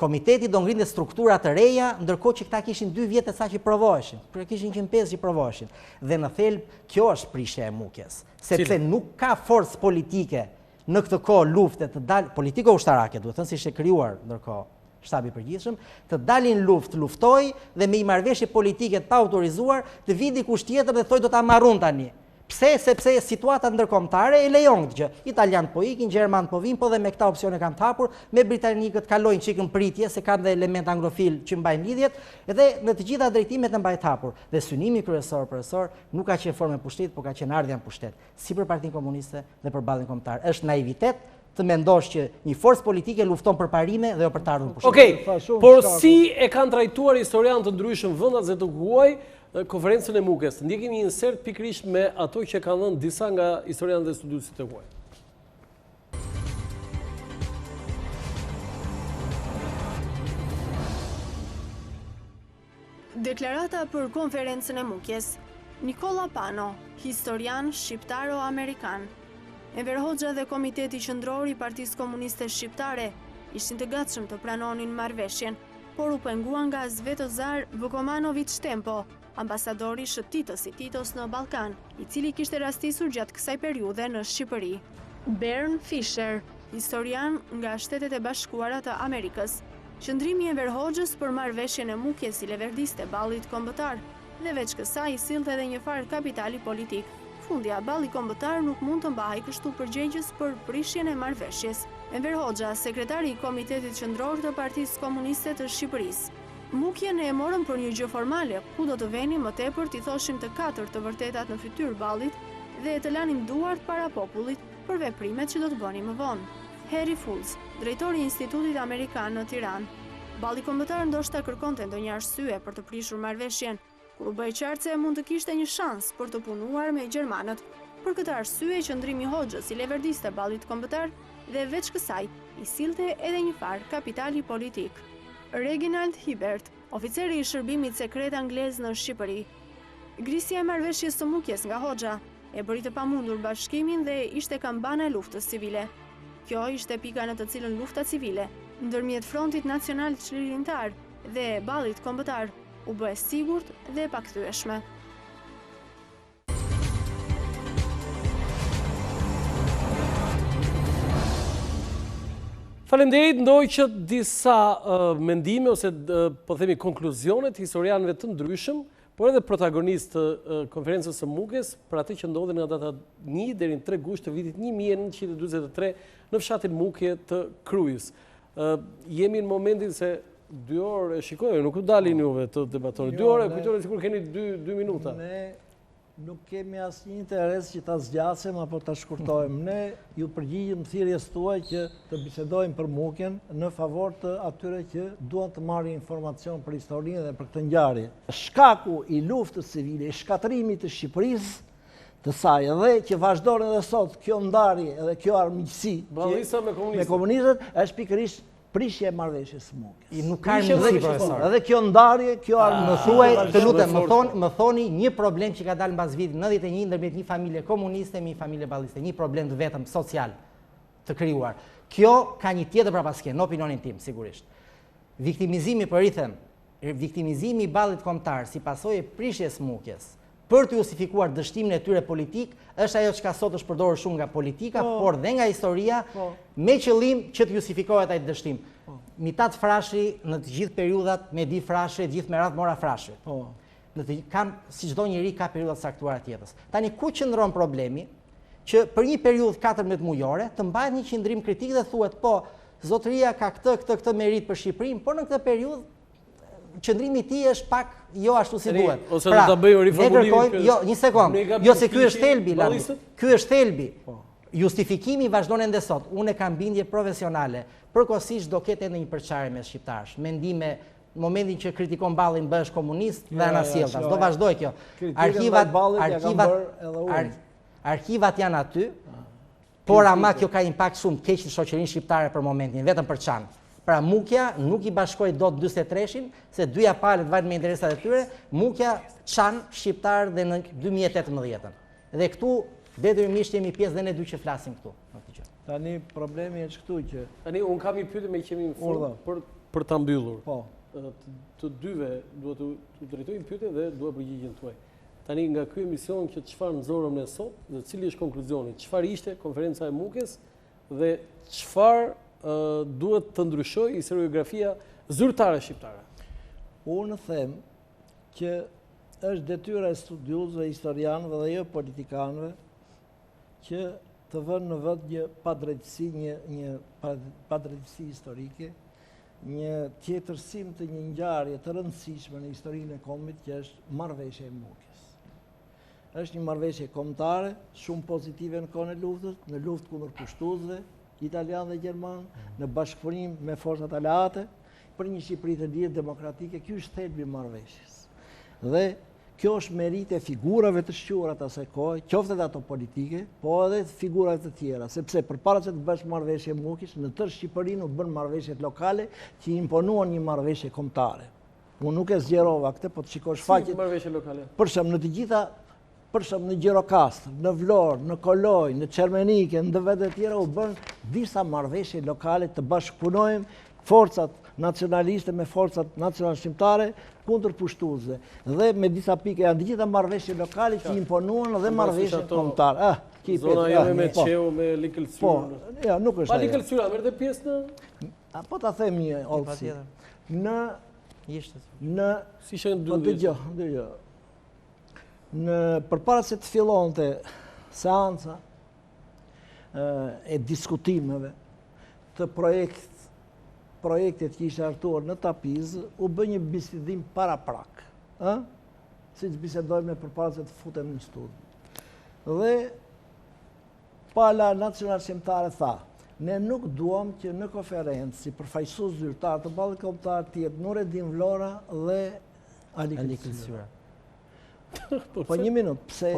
Komiteti do ngrinte struktura të reja, ndërkohë që këta kishin 2 vjet sa që provoheshin. Pra kishin 105 që provoheshin. Dhe në thelb, kjo është prishja e Mukjes, sepse nuk ka forcë politike në këtë kohë lufte të dalë, politiko-ushtarake, duhet thënë si ishte krijuar ndërkohë shtabi i përgjithshëm, të dalin luftë, luftoj dhe me marrëveshje politike të pa autorizuar, të vi dikush tjetër dhe thojë do ta marrun tani. Pse? Sepse situata ndërkombëtare e lejon këtë gjë. Italianët po ikin, gjermanët po vinë, po dhe me këta opsione kanë të hapur, me britanikët kalojnë çikën pritje se kanë dhe element anglofil që mbajnë lidhjet, dhe në të gjitha drejtimet e mbajnë të hapur. Dhe synimi kryesor profesor nuk ka qenë formë pushtet, por ka qenë ardhja në pushtet, si për Partinë Komuniste dhe për ballin kombëtar. Është naivitet të mendosh që një forcë politike lufton për parime dhe jo për të ardhur në pushtet. Okej, por si e kanë trajtuar historianë të ndryshëm vendas e të huaj konferencën e Mukjes? Ndjekim një insert pikërisht me ato që kanë dhënë disa nga historianët dhe studiuesit e huaj. Deklarata për konferencën e Mukjes. Nikola Pano, historian shqiptaro-amerikan. Enver Hoxha dhe Komiteti Qendror i Partisë Komuniste Shqiptare ishin të gatshëm të pranonin marrëveshjen, por u penguan nga Svetozar Vukomanović Tempo, ambasadori shëtitës i Titos në Ballkan, i cili kishte rastisur gjatë kësaj periudhe në Shqipëri. Bern Fischer, historian nga Shtetet e Bashkuara të Amerikës. Qëndrimi i Enver Hoxhës për marrëveshjen e Mukjes i leverdiste ballit kombëtar dhe veç kësaj sillte edhe një farë kapitali politik. Fundja, balli kombëtar nuk mund të mbahej kështu përgjegjës për prishjen e marrëveshjes. Enver Hoxha, sekretari i Komitetit Qendror të Partisë Komuniste të Shqipërisë. Mukjen e morëm për një gjë formale, ku do të venim më tepër t'i thoshim të 4 të vërtetat në fytyrë ballit dhe të lanim duart para popullit për veprimet që do të bënim më vonë. Harry Fulz, drejtori i Institutit Amerikan në Tiranë. Balli kombëtar ndoshta kërkonte ndonjë arsye për të prishur marrëveshjen, kur u bë qartë se mund të kishte një shans për të punuar me gjermanët. Për këtë arsye, qëndrimi i Hoxhës i leverdiste ballit kombëtar dhe veç kësaj i sillte edhe një farë kapitali politik. Reginald Hibert, oficeri i shërbimit sekret anglez në Shqipëri. Grisja e marrëveshjes së Mukjes nga Hoxha e bëri të pamundur bashkimin dhe ishte kambana e luftës civile. Kjo ishte pika në të cilën lufta civile, ndërmjet Frontit Nacional Çlirimtar dhe ballit kombëtar, u bë e sigurt dhe e pakthyeshme. Faleminderit, ndoj që disa mendime ose po themi konkluzionet historianëve të ndryshëm, por edhe protagonistë të konferencës së Mukjes për atë që ndodhi nga data 1 deri në 3 gusht të vitit 1943 në fshatin Mukje të Krujës. Jemi në momentin se 2 orë, shikoj, nuk u dalin juve të debatoni. 2 orë, kujtore sikur keni 2 minuta. Ne nuk kemi asnjë interes që ta zgjasim apo ta shkurtojmë. Ne ju përgjigjëm thirrjes tuaj që të bisedojmë për Mukjen në favor të atyre që duan të marrin informacion për historinë dhe për këtë ngjarje. Shkaku i luftës civile, i shkatërimit të Shqipërisë të saj edhe që vazhdon edhe sot kjo ndarje edhe kjo armiqësi me komunistët është pikërisht prishje e marrëveshjes së Mukjes. Nuk ka armiqësi, profesor. Edhe kjo ndarje, kjo Më thuaj, të lutem, më thoni një problem që ka dalë mbas vitit 91 ndërmjet një familje komuniste me një familje balliste, një problem të vetëm social të krijuar. Kjo ka një tjetër prapasken, në opinionin tim, sigurisht. Viktimizimi, për i them, viktimizimi i ballit kombëtar si pasojë e prishjes së Mukjes për të justifikuar dështimin e tyre politik, është ajo që ka sot është përdorur shumë nga politika, por dhe nga historia, me qëllim që të justifikohet ai dështim. Mitat Frashi në të gjithë periudat me di Frashi, gjithë me radhë mora Frashi. Si çdo njeri ka periudat saktuara të jetës. Tani ku qëndron problemi? Që për një periudhë 14 mujore të mbahet një qëndrim kritik dhe thuhet po, zotëria ka këtë merit për Shqipërinë, por në këtë periudhë qëndrimi i tij është pak jo ashtu si duhet. Ose do ta bëjë riformulimin. Jo, një sekond. Jo se ky është thelbi, ky është thelbi. Justifikimi vazhdon ende sot. Unë kam bindje profesionale. Përkohësisht do ketë edhe një përçarje mes shqiptarësh. Mendime në momentin që kritikon Ballin bëhesh komunist dhe anasjelltas. Do vazhdoj kjo. Arkivat janë aty, por ama kjo ka impakt shumë keq në shoqërinë shqiptare për momentin, vetëm për çan. Pra Mukja nuk i bashkoi dot 43-shin, se dyja palët vajnë me interesat e tyre, Mukja çan shqiptar dhe në 2018-ën. Dhe këtu detyrimisht jemi pjesë dhe ne dy që flasim këtu. Tani problemi është këtu që... Tani unë kam një pyetje me që kemi në fund për ta mbyllur. Po. Të dyve duhet të drejtoj një pyetje dhe duhet përgjigjen tuaj. Tani nga ky emision që çfarë nxorëm ne sot dhe cili është konkluzioni? Çfarë ishte konferenca e Mukjes dhe çfarë duhet të ndryshojë historiografia zyrtare shqiptare? Unë them që është detyra e studiuesve, historianëve dhe jo politikanëve që të vënë në vend një padrejtësi, një padrejtësi historike, një tjetërsim të një ngjarje të rëndësishme në historinë e kombit që është marrëveshja e Mukjes. Është një marrëveshje kombëtare, shumë pozitive në kohën e luftës, në luftë kundër pushtuesve italianë dhe gjermanë, në bashkëpunim me forcat aleate për një Shqipëri të lirë demokratike. Ky është thelbi i marrëveshjes. Dhe kjo është merit e figurave të shquara të asaj kohe, qoftë edhe ato politike, po edhe figurave të tjera, sepse përpara se të bësh marrëveshje Mukjes, në tërë Shqipërinë u bën marrëveshjet lokale që imponuan një marrëveshje kombëtare. Unë nuk e zgjerova këtë, po të shikosh faqet. Si marrëveshje lokale? Për shemb në të gjitha, për shemb në Gjirokastër, në Vlorë, në Koloj, në Çermenike, në vende të tjera u bën disa marrëveshje lokale të bashkëpunojmë forcat nacionaliste me forcat nacional shqiptare kundër pushtuesve. Dhe me disa pike janë të gjitha marrëveshje lokale që imponuan dhe marrëveshje kombëtare. Zona jeme me Qeu, me Likëlsyr. Po, ja, nuk është. Pa Likëlsyr, a merrte pjesë në? Po ta them një olsi. Si ishin dëgjoj. Përpara se të fillonte seanca e diskutimeve të projektet që ishte hartuar në Tapiz, u bë një bisedim para prak. Siç bisedojmë përpara se të futem në studi. Dhe Pala Nacional Shqiptare tha, ne nuk duam që në konferencë si përfaqësues zyrtar të Ballit Kombëtar të jetë Nureddin Vlora dhe Ali Kërcyra. Po një minutë, pse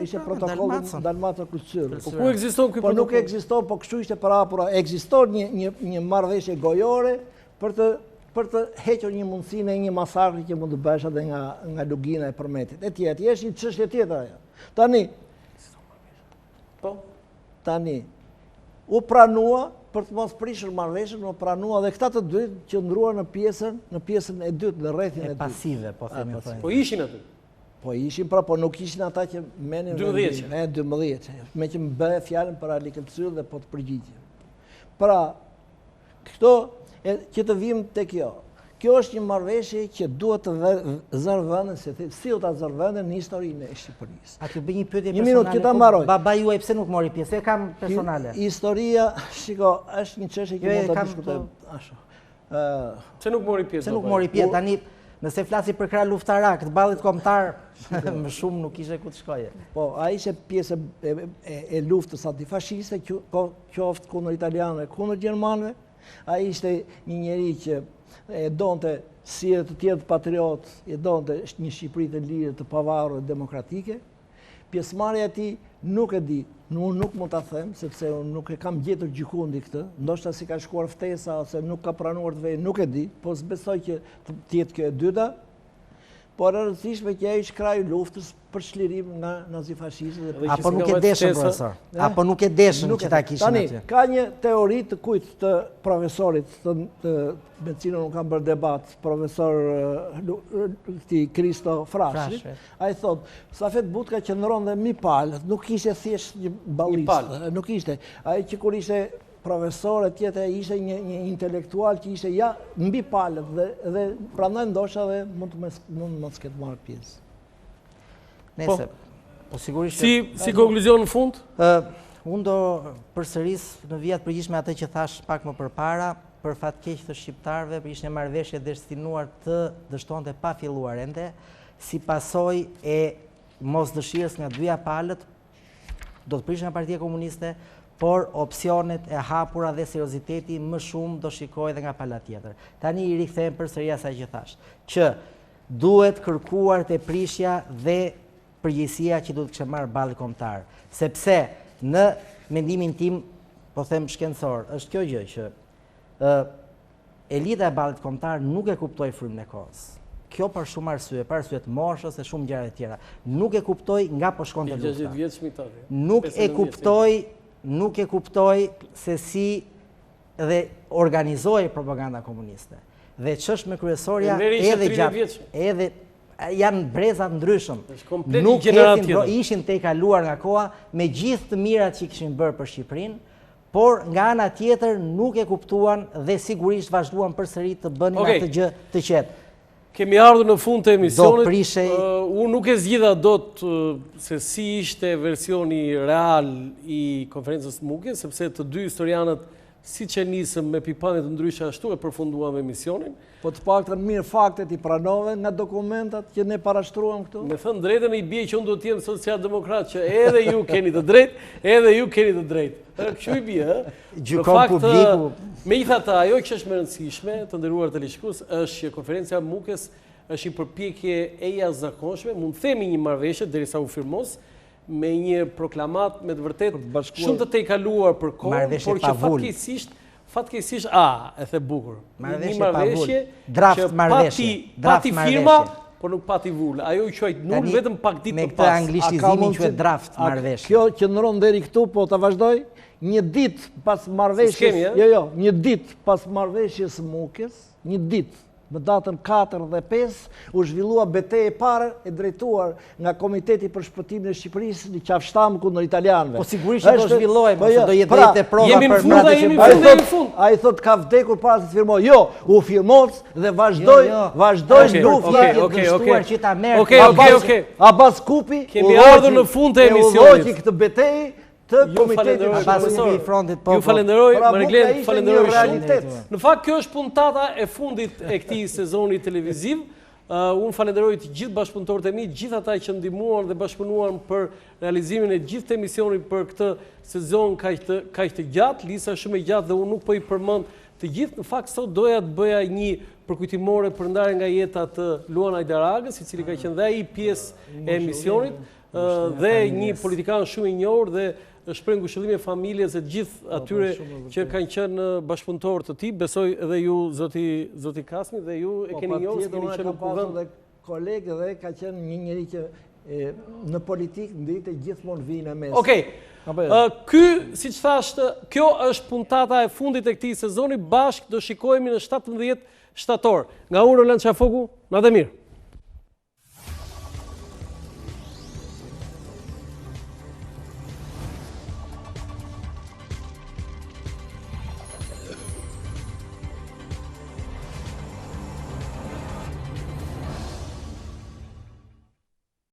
ishte protokolli Dalmata Kërcyra. Po ku ekziston ky protokoll? Po nuk ekziston, po kështu ishte para. Ekziston një marrëveshje gojore për të hequr një mundësi në një masakri që mund të bësh edhe nga lugina e Përmetit. Etj, është një çështje tjetër ajo. Tani, u pranua për të mos prishur marrëveshjen, u pranua dhe këta të dy qëndruan në pjesën e dytë, në rrethin e dytë. Pasive, po themi. Po ishin aty. Po ishin, po nuk ishin ata që menin 12. Me që më bëhe fjalën për Ali Kërcyr dhe po të përgjigje. Pra, këto që të vim të kjo. Kjo është një marrëveshje që duhet të zërë vëndën, si u të zërë vëndën në historinë e Shqipërisë. A të bëj një pyetje personale? Një minutë, që ta mbaroj. Baba juaj pse nuk mori pjesë? E kam personale. Historia, shiko, është një çështje që mund të diskutojmë. Pse nuk mori pjesë? Pse nuk mori pjesë? Tani, nëse flasi për krah luftarak të Ballit Kombëtar, më shumë nuk ishte ku të shkoje. Po, ai ishte pjesë e luftës antifashiste, qoftë kundër italianëve, kundër gjermanëve. Ai ishte një njeri që e donte si e të tjerë patriot, e donte një Shqipëri të lirë, të pavarur dhe demokratike. Pjesëmarrja e tij nuk e di, nuk mund ta them sepse unë nuk e kam gjetur gjykundi këtë, ndoshta si ka shkuar ftesa ose nuk ka pranuar të vejë, nuk e di, po s'besoj që të jetë kjo e dyta. Por e rëndësishme që ai është krahu i luftës për çlirim nga nazifashistët. Apo nuk e deshën, profesor? Apo nuk e deshën që ta kishin aty? Tani, ka një teori të kujt të profesorit, me cilën unë kam bërë debat, profesor Kristo Frashit. Ai thot, Safet Butka qëndron dhe mi palët, nuk ishte thjesht një ballistë, nuk ishte. Ai që kur ishte profesor, tjetër ishte një intelektual që ishte ja mbi palët dhe prandaj ndoshta dhe mund mos ketë marrë pjesë. Nese, po sigurisht... Si konkluzion në fund? Unë do përsëris në vijat përgjithshme atë që thash pak më përpara, për fatkeq të shqiptarëve, për ishte marrëveshje destinuar të dështonte pa filluar ende, si pasojë e mosdëshirës nga dyja palët, do të prish nga Partia Komuniste, por opsionet e hapura dhe serioziteti më shumë do shikoj dhe nga pala tjetër. Tani i rikthehem përsëri asaj që thash, që duhet kërkuar te prishja dhe përgjegjësia që duhet kishte marrë balli kombëtar, sepse në mendimin tim, po them shkencor, është kjo gjë që elita e ballit kombëtar nuk e kuptoi frymën e kohës. Kjo për shumë arsye, për arsye të moshës e shumë gjëra të tjera. Nuk e kuptoi nga po shkonte lufta. Nuk e kuptoi se si dhe organizoi propaganda komuniste. Dhe ç'është me kryesorja edhe janë breza të ndryshëm. Nuk ishin te kaluar nga koha me gjithë të mirat që kishin bërë për Shqipërinë, por nga ana tjetër nuk e kuptuan dhe sigurisht vazhduan përsëri të bënin atë gjë të qetë. Kemi ardhur në fund të emisionit. Unë nuk e zgjidha dot se si ishte versioni real i konferencës Mukjes, sepse të dy historianët siç e nisëm me pikpamje të ndryshme ashtu e përfunduam emisionin. Po të paktën mirë faktet i pranove nga dokumentat që ne parashtruam këtu. Me thënë drejtën i bie që unë do të jem social-demokrat, që edhe ju keni të drejtë, edhe ju keni të drejtë. Kështu i bie, gjykon publiku. Megjithatë, ajo që është më e rëndësishme, të nderuar televizionistë, është që konferenca Mukjes është një përpjekje e jashtëzakonshme, mund të themi një marrëveshje derisa u firmos, me një proklamat me të vërtet shumë të tejkaluar për kohën, por që fatkeqësisht, e the bukur. Një marrëveshje që pati firma, por nuk pati vull. Ajo i quajt nuk vetëm pak ditë me këtë anglishtizimin quhet draft marrëveshje. Kjo qëndron deri këtu, po ta vazhdoj. Një ditë pas marrëveshjes, një ditë pas marrëveshjes së Mukjes, një ditë në datën 4 dhe 5 u zhvillua betejë e parë e drejtuar nga Komiteti për Shpëtimin e Shqipërisë në qafshtam kundër italianëve. Po sigurisht do zhvillohej, do jetë drejtë prova për fund. Ai thot ka vdekur para se të firmoj. Jo, u firmos dhe vazhdoi lufta dështuar që ta merr. Abbas Kupi kemi ardhur në fund të emisionit. Këtë betejë të Komitetit Ju falenderoj, Marenglen, falenderoj shumë. Në fakt, kjo është puntata e fundit e këtij sezoni televiziv. Unë falenderoj të gjithë bashkëpunëtorët e mi, gjithë ata që ndihmuan dhe bashkëpunuan për realizimin e gjithë të emisionit për këtë sezon kaq të gjatë, lista shumë e gjatë dhe unë nuk po i përmend të gjithë. Në fakt, sot doja të bëja një përkujtimore për ndarjen nga jeta të Luan Ajdaragës, i cili ka qenë dhe ai pjesë e emisionit dhe një politikan shumë i njohur dhe shpreh ngushëllime familjes e gjithë atyre që kanë qenë bashkëpunëtorë të tij. Besoj edhe ju zoti Kasmi dhe ju e keni njohur, keni qenë në kuvend dhe kolegë dhe ka qenë një njerëz që në politikë ndite gjithmonë vinë mes. Okej. Ky, siç thashë, kjo është puntata e fundit e këtij sezoni. Bashkë do shikohemi në 17 shtator. Nga unë Roland Çafoku, natë mirë.